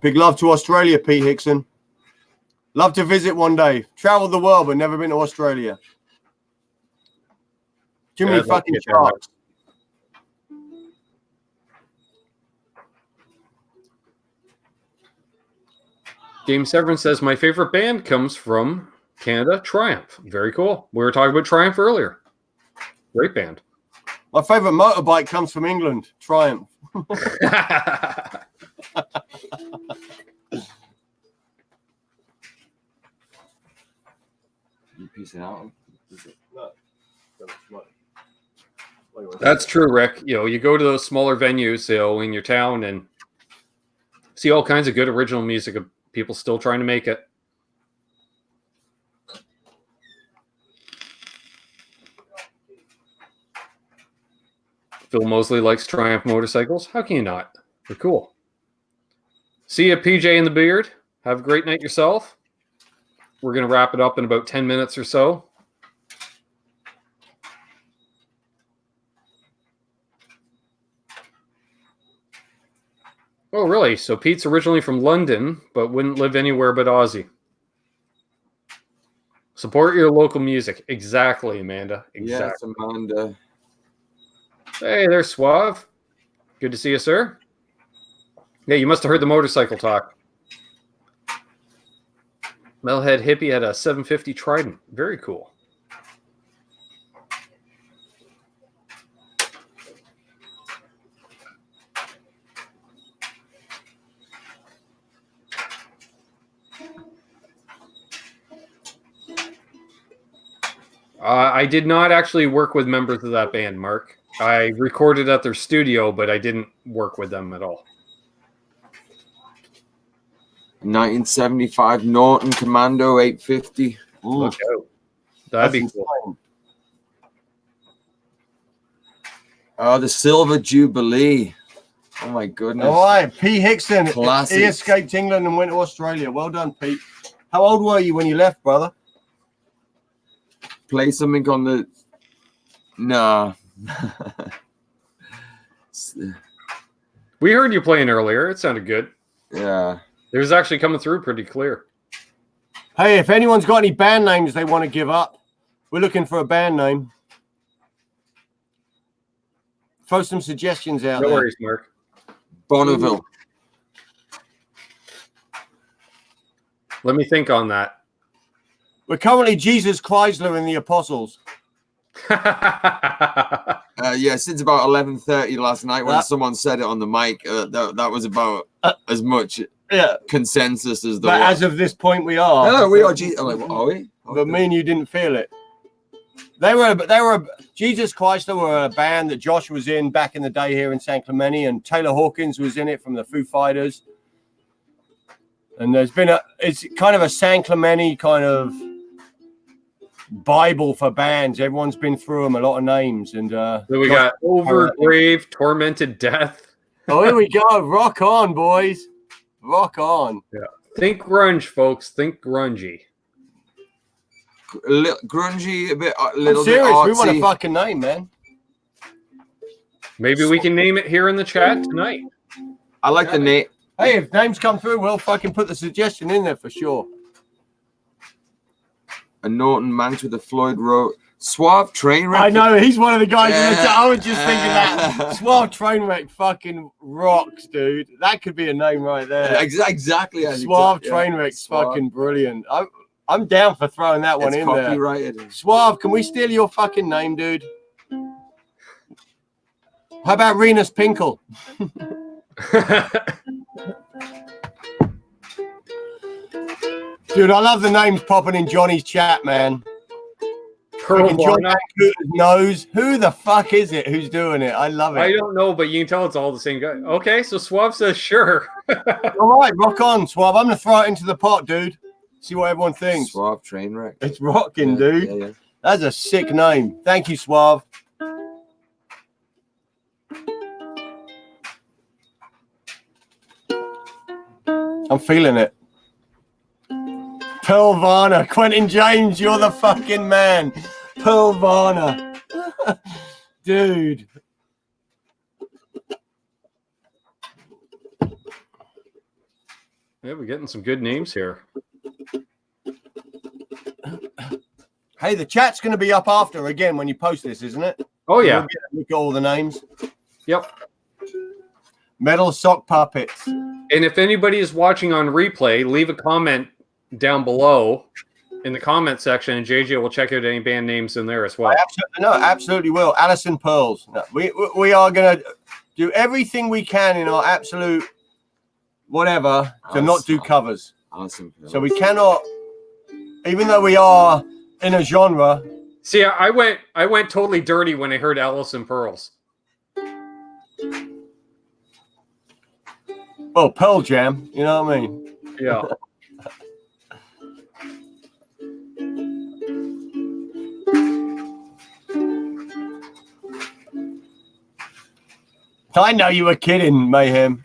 Big love to Australia, Pete Hickson. Love to visit one day. Traveled the world, but never been to Australia. Too many fucking sharks. James Severin says, my favorite band comes from Canada, Triumph. Very cool. We were talking about Triumph earlier. Great band. My favorite motorbike comes from England, Triumph. You piecing out? That's true, Rick. You know, you go to those smaller venues, you know, in your town and see all kinds of good original music of people still trying to make it. Phil Mosley likes Triumph motorcycles. How can you not? They're cool. See you, PJ and the Beard. Have a great night yourself. We're going to wrap it up in about 10 minutes or so. Oh, really? So Pete's originally from London, but wouldn't live anywhere but Aussie. Support your local music. Exactly, Amanda. Exactly. Yes, Amanda. Hey, there's Suave. Good to see you, sir. Yeah, you must have heard the motorcycle talk. Metalhead Hippie had a 750 Trident. Very cool. I did not actually work with members of that band, Mark. I recorded at their studio, but I didn't work with them at all. 1975 Norton Commando 850. Look out. That'd be cool. Oh, the Silver Jubilee. Oh, my goodness. All right, Pete Hickson. Classics. He escaped England and went to Australia. Well done, Pete. How old were you when you left, brother? Play something on the... Nah. We heard you playing earlier. It sounded good. Yeah. It was actually coming through pretty clear. Hey, if anyone's got any band names they want to give up, we're looking for a band name. Throw some suggestions out there. No worries, Mark. Bonneville. Let me think on that. We're currently Jesus Chrysler and the Apostles. Yeah, since about 11:30 last night when someone said it on the mic. That was about as much consensus as the. But as of this point, we are. No, we are. Like, what, are we? But me and you didn't feel it. They were Jesus Christ. They were a band that Josh was in back in the day here in San Clemente, and Taylor Hawkins was in it from the Foo Fighters. And it's kind of a San Clemente kind of Bible for bands. Everyone's been through them, a lot of names. And so we got Overgrave, Tormented Death. Oh, here we go. Rock on, boys. Rock on. Yeah. Think grunge, folks. Think grungy. A little grungy, a bit. Little I'm serious. bit artsy. We want a fucking name, man. Maybe we can name it here in the chat tonight. I like the name. Hey, if names come through, we'll fucking put the suggestion in there for sure. A Norton Manx with a Floyd Rowe. Suave Trainwreck. I know, he's one of the guys in the chat. I was just thinking that. Suave Trainwreck fucking rocks, dude. That could be a name right there. Exactly. Suave Trainwreck's fucking brilliant. I'm down for throwing that one in there. Copyrighted. Suave, can we steal your fucking name, dude? How about Renus Pinkle? Dude, I love the names popping in Johnny's chat, man. John Vancouver's nose. Who the fuck is it? Who's doing it? I love it. I don't know, but you can tell it's all the same guy. Okay, so Suave says sure. All right, rock on, Suave. I'm gonna throw it into the pot, dude. See what everyone thinks. Suave Trainwreck. It's rocking, dude. Yeah. That's a sick name. Thank you, Suave. I'm feeling it. Pearl Varner, Quentin James, you're the fucking man. Pearl Varner. Dude. Yeah, we're getting some good names here. Hey, the chat's going to be up after again when you post this, isn't it? Oh, yeah. We'll look at all the names. Yep. Metal Sock Puppets. And if anybody is watching on replay, leave a comment down below in the comment section, and JJ will check out any band names in there as well. Absolutely will. Alison Pearls. No, we are going to do everything we can in our absolute whatever to not do covers. Alison Pearls. So we cannot, even though we are in a genre. See, I went totally dirty when I heard Alison Pearls. Well, Pearl Jam, you know what I mean? Yeah. I know you were kidding, Mayhem.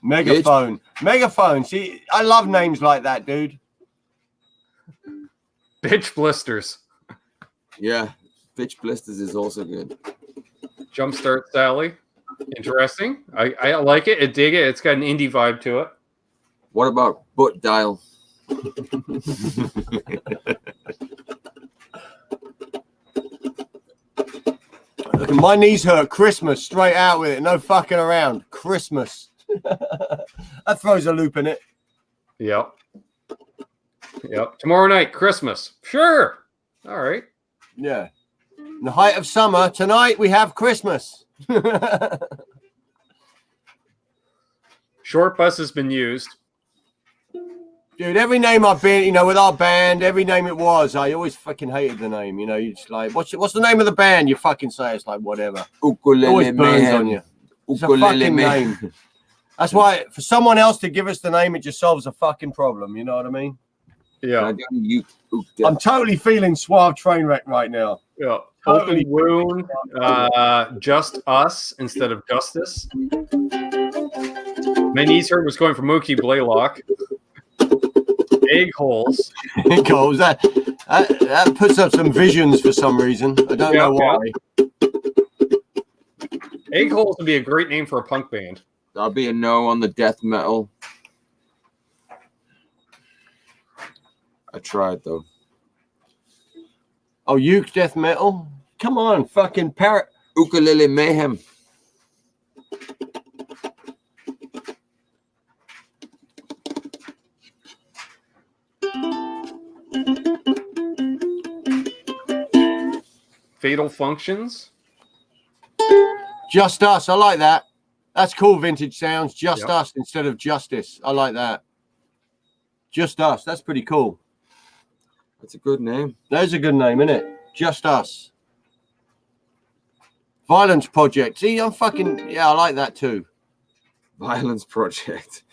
Megaphone. Megaphone. See, I love names like that, dude. Bitch Blisters. Yeah. Bitch Blisters is also good. Jumpstart Sally. Interesting. I like it. I dig it. It's got an indie vibe to it. What about Butt Dial? Look, my knees hurt. Christmas, straight out with it. No fucking around. Christmas. That throws a loop in it. Yep. Tomorrow night, Christmas. Sure. All right. Yeah. In the height of summer, tonight we have Christmas. Short Bus has been used. Dude, every name I've been, with our band, every name it was, I always fucking hated the name. You just like, what's the name of the band? You fucking say it's like whatever. Ukulele always burns Mayhem. on you. It's Ukulele a fucking Mayhem. name. That's why for someone else to give us the name, it just solves a fucking problem. You know what I mean? Yeah. I'm totally feeling Suave Trainwreck right now. Yeah. Totally. Open Wound, Just Us instead of Justice. My knees hurt was going for Mookie Blaylock. Egg Holes. It goes. That puts up some visions for some reason. I don't know why. Yeah. Egg Holes would be a great name for a punk band. That'll be a no on the death metal. I tried though. Oh, uke death metal? Come on, fucking parrot. Ukulele Mayhem. Fatal Functions. Just Us. I like that. That's cool. Vintage sounds. Just Yep. Us instead of Justice. I like that. Just Us. That's pretty cool. That's a good name. There's a good name, isn't it? Just Us. Violence Project. See, I'm fucking... Yeah, I like that too. Violence Project.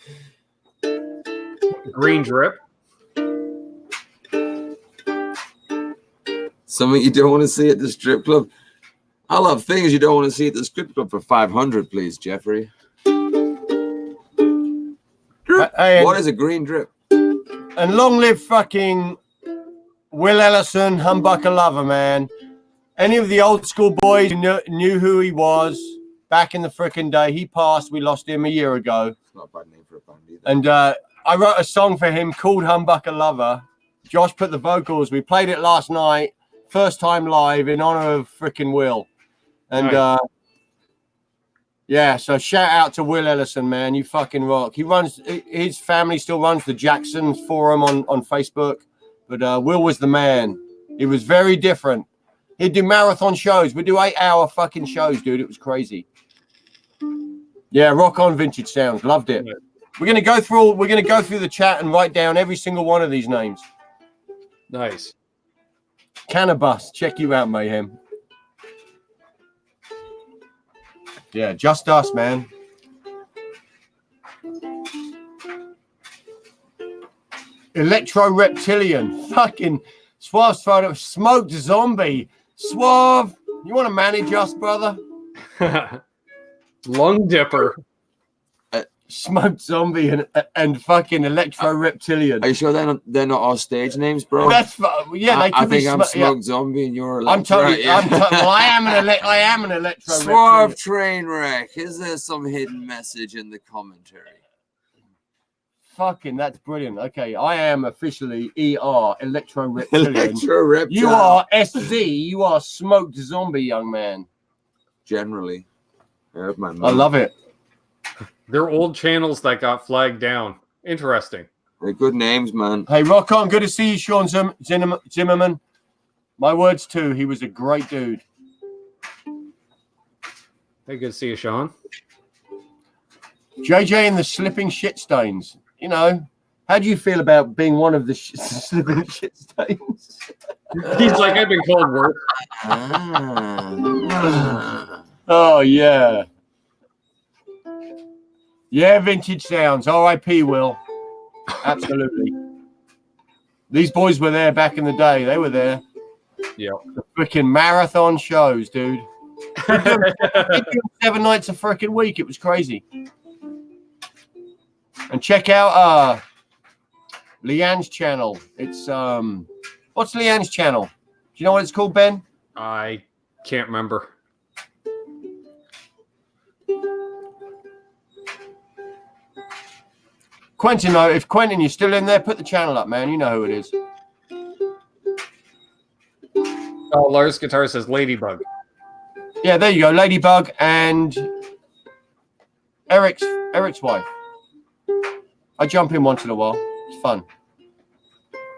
Green Drip. Something you don't want to see at the strip club. I love things you don't want to see at the strip club for 500, please, Jeffrey. Hey, What is a green drip? and long live fucking Will Ellison, Humbucker Lover, man. Any of the old school boys who knew who he was back in the frickin' day. He passed. We lost him a year ago. It's not a bad name for a band either. And I wrote a song for him called Humbucker Lover. Josh put the vocals. We played it last night. First time live in honor of frickin' Will. And Nice. yeah, so shout out to Will Ellison, man. You fucking rock. He runs, his family still runs the Jacksons Forum on Facebook. But Will was the man. He was very different. He'd do marathon shows. We'd do 8-hour fucking shows, dude. It was crazy. Yeah, rock on Vintage Sounds. Loved it. Yeah. We're gonna go through the chat and write down every single one of these names. Nice. Cannabis, check you out, Mayhem. Yeah, Just Us, man. Electro Reptilian, fucking Suave's photo, Smoked Zombie. Suave, you want to manage us, brother? Lung Dipper. Smoked Zombie and fucking Electro Reptilian. Are you sure they're not our stage names, bro? That's yeah. They I could be think I'm Smoked Zombie and you're I'm Electro. totally. Yeah. Well, I am an Electro Suave Reptilian. train wreck. Is there some hidden message in the commentary? Fucking, that's brilliant. Okay, I am officially ER, Electro Reptilian. Electro Reptile. You are SZ. You are Smoked Zombie, young man. Generally. I love it. They're old channels that got flagged down. Interesting. They're good names, man. Hey, rock on. Good to see you, Sean Zimmerman. My words too. He was a great dude. Hey, good to see you, Sean. JJ and the Slipping Shit Stains. You know, how do you feel about being one of the Slipping Shit Stains? He's like, I've been called worse. Oh, yeah. Yeah, Vintage Sounds. R.I.P. Will. Absolutely. These boys were there back in the day. They were there. Yep. The freaking marathon shows, dude. They do 7 nights a freaking week. It was crazy. And check out Leanne's channel. It's what's Leanne's channel? Do you know what it's called, Ben? I can't remember. Quentin, though, if Quentin, you're still in there, put the channel up, man. You know who it is. Oh, Lars Guitar says Ladybug. Yeah, there you go. Ladybug and Eric's wife. I jump in once in a while. It's fun.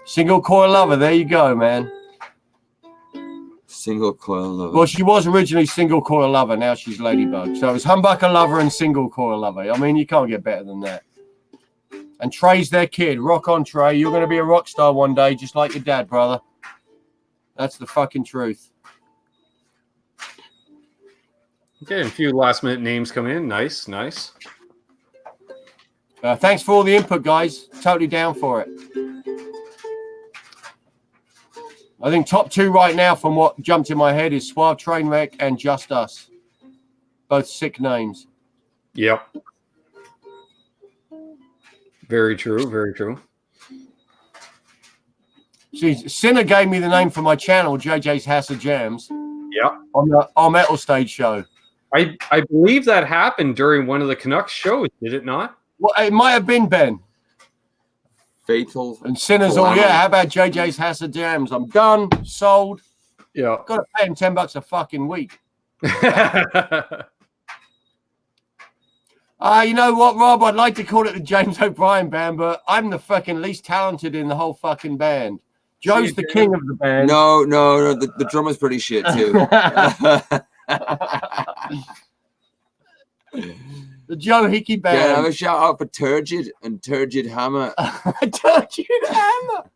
Single Coil Lover. There you go, man. Single Coil Lover. Well, she was originally Single Coil Lover. Now she's Ladybug. So it's Humbucker Lover and Single Coil Lover. I mean, you can't get better than that. And Trey's their kid. Rock on, Trey. You're going to be a rock star one day, just like your dad, brother. That's the fucking truth. Okay, a few last minute names come in. Nice, nice. Thanks for all the input, guys. Totally down for it. I think top 2 right now from what jumped in my head is Suave Trainwreck and Just Us. Both sick names. Yep. Very true, very true. See, Sinner gave me the name for my channel, JJ's House of Jams. Yep. On the Our Metal Stage show. I believe that happened during one of the Canucks shows, did it not? Well, it might have been Ben. Fatal. And Sinner's all, yeah, how about JJ's House of Jams? I'm done, sold. Yeah. Got to pay him $10 a fucking week. You know what, Rob? I'd like to call it the James O'Brien band, but I'm the fucking least talented in the whole fucking band. Joe's the king of the band. No. The drummer's pretty shit too. The Joe Hickey band. Yeah, have a shout out for Turgid and Turgid Hammer. Turgid Hammer.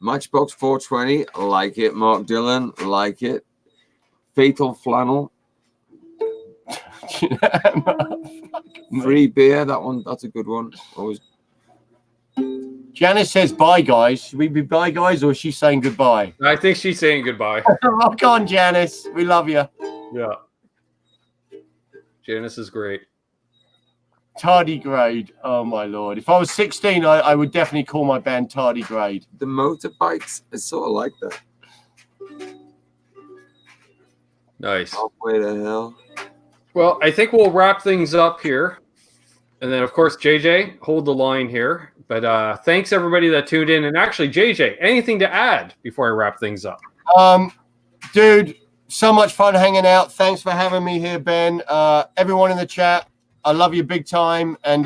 Matchbox 420, like it. Mark Dillon, like it. Fatal Flannel. Free beer, that's a good one. Always. Janice says bye, guys. Should we be bye, guys, or is she saying goodbye? I think she's saying goodbye. Rock on, Janice. We love you. Yeah. Janice is great. Tardigrade. Oh, my Lord. If I was 16, I would definitely call my band Tardigrade. The motorbikes is sort of like that. Nice. Halfway to hell. Well, I think we'll wrap things up here. And then, of course, JJ, hold the line here. But thanks, everybody that tuned in. And actually, JJ, anything to add before I wrap things up? Dude, so much fun hanging out. Thanks for having me here, Ben. Everyone in the chat, I love you big time. And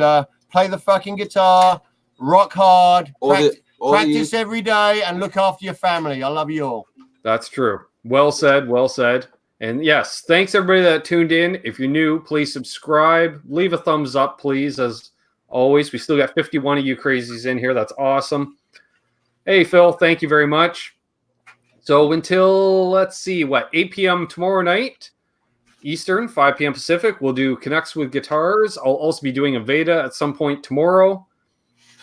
play the fucking guitar, rock hard, practice every day, and look after your family. I love you all. That's true. Well said. Well said. And yes, thanks everybody that tuned in. If you're new, please subscribe. Leave a thumbs up, please. As always, we still got 51 of you crazies in here. That's awesome. Hey, Phil, thank you very much. So until, let's see, 8 p.m. tomorrow night, Eastern, 5 p.m. Pacific, we'll do Connects with Guitars. I'll also be doing a Veda at some point tomorrow.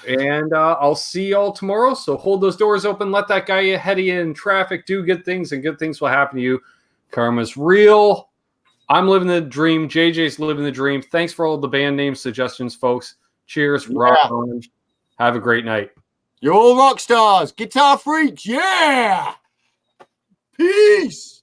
And I'll see y'all tomorrow. So hold those doors open. Let that guy ahead of you in traffic do good things, and good things will happen to you. Karma's real. I'm living the dream. JJ's living the dream. Thanks for all the band name suggestions, folks. Cheers. Rock on. Have a great night. You're all rock stars. Guitar freaks. Yeah. Peace.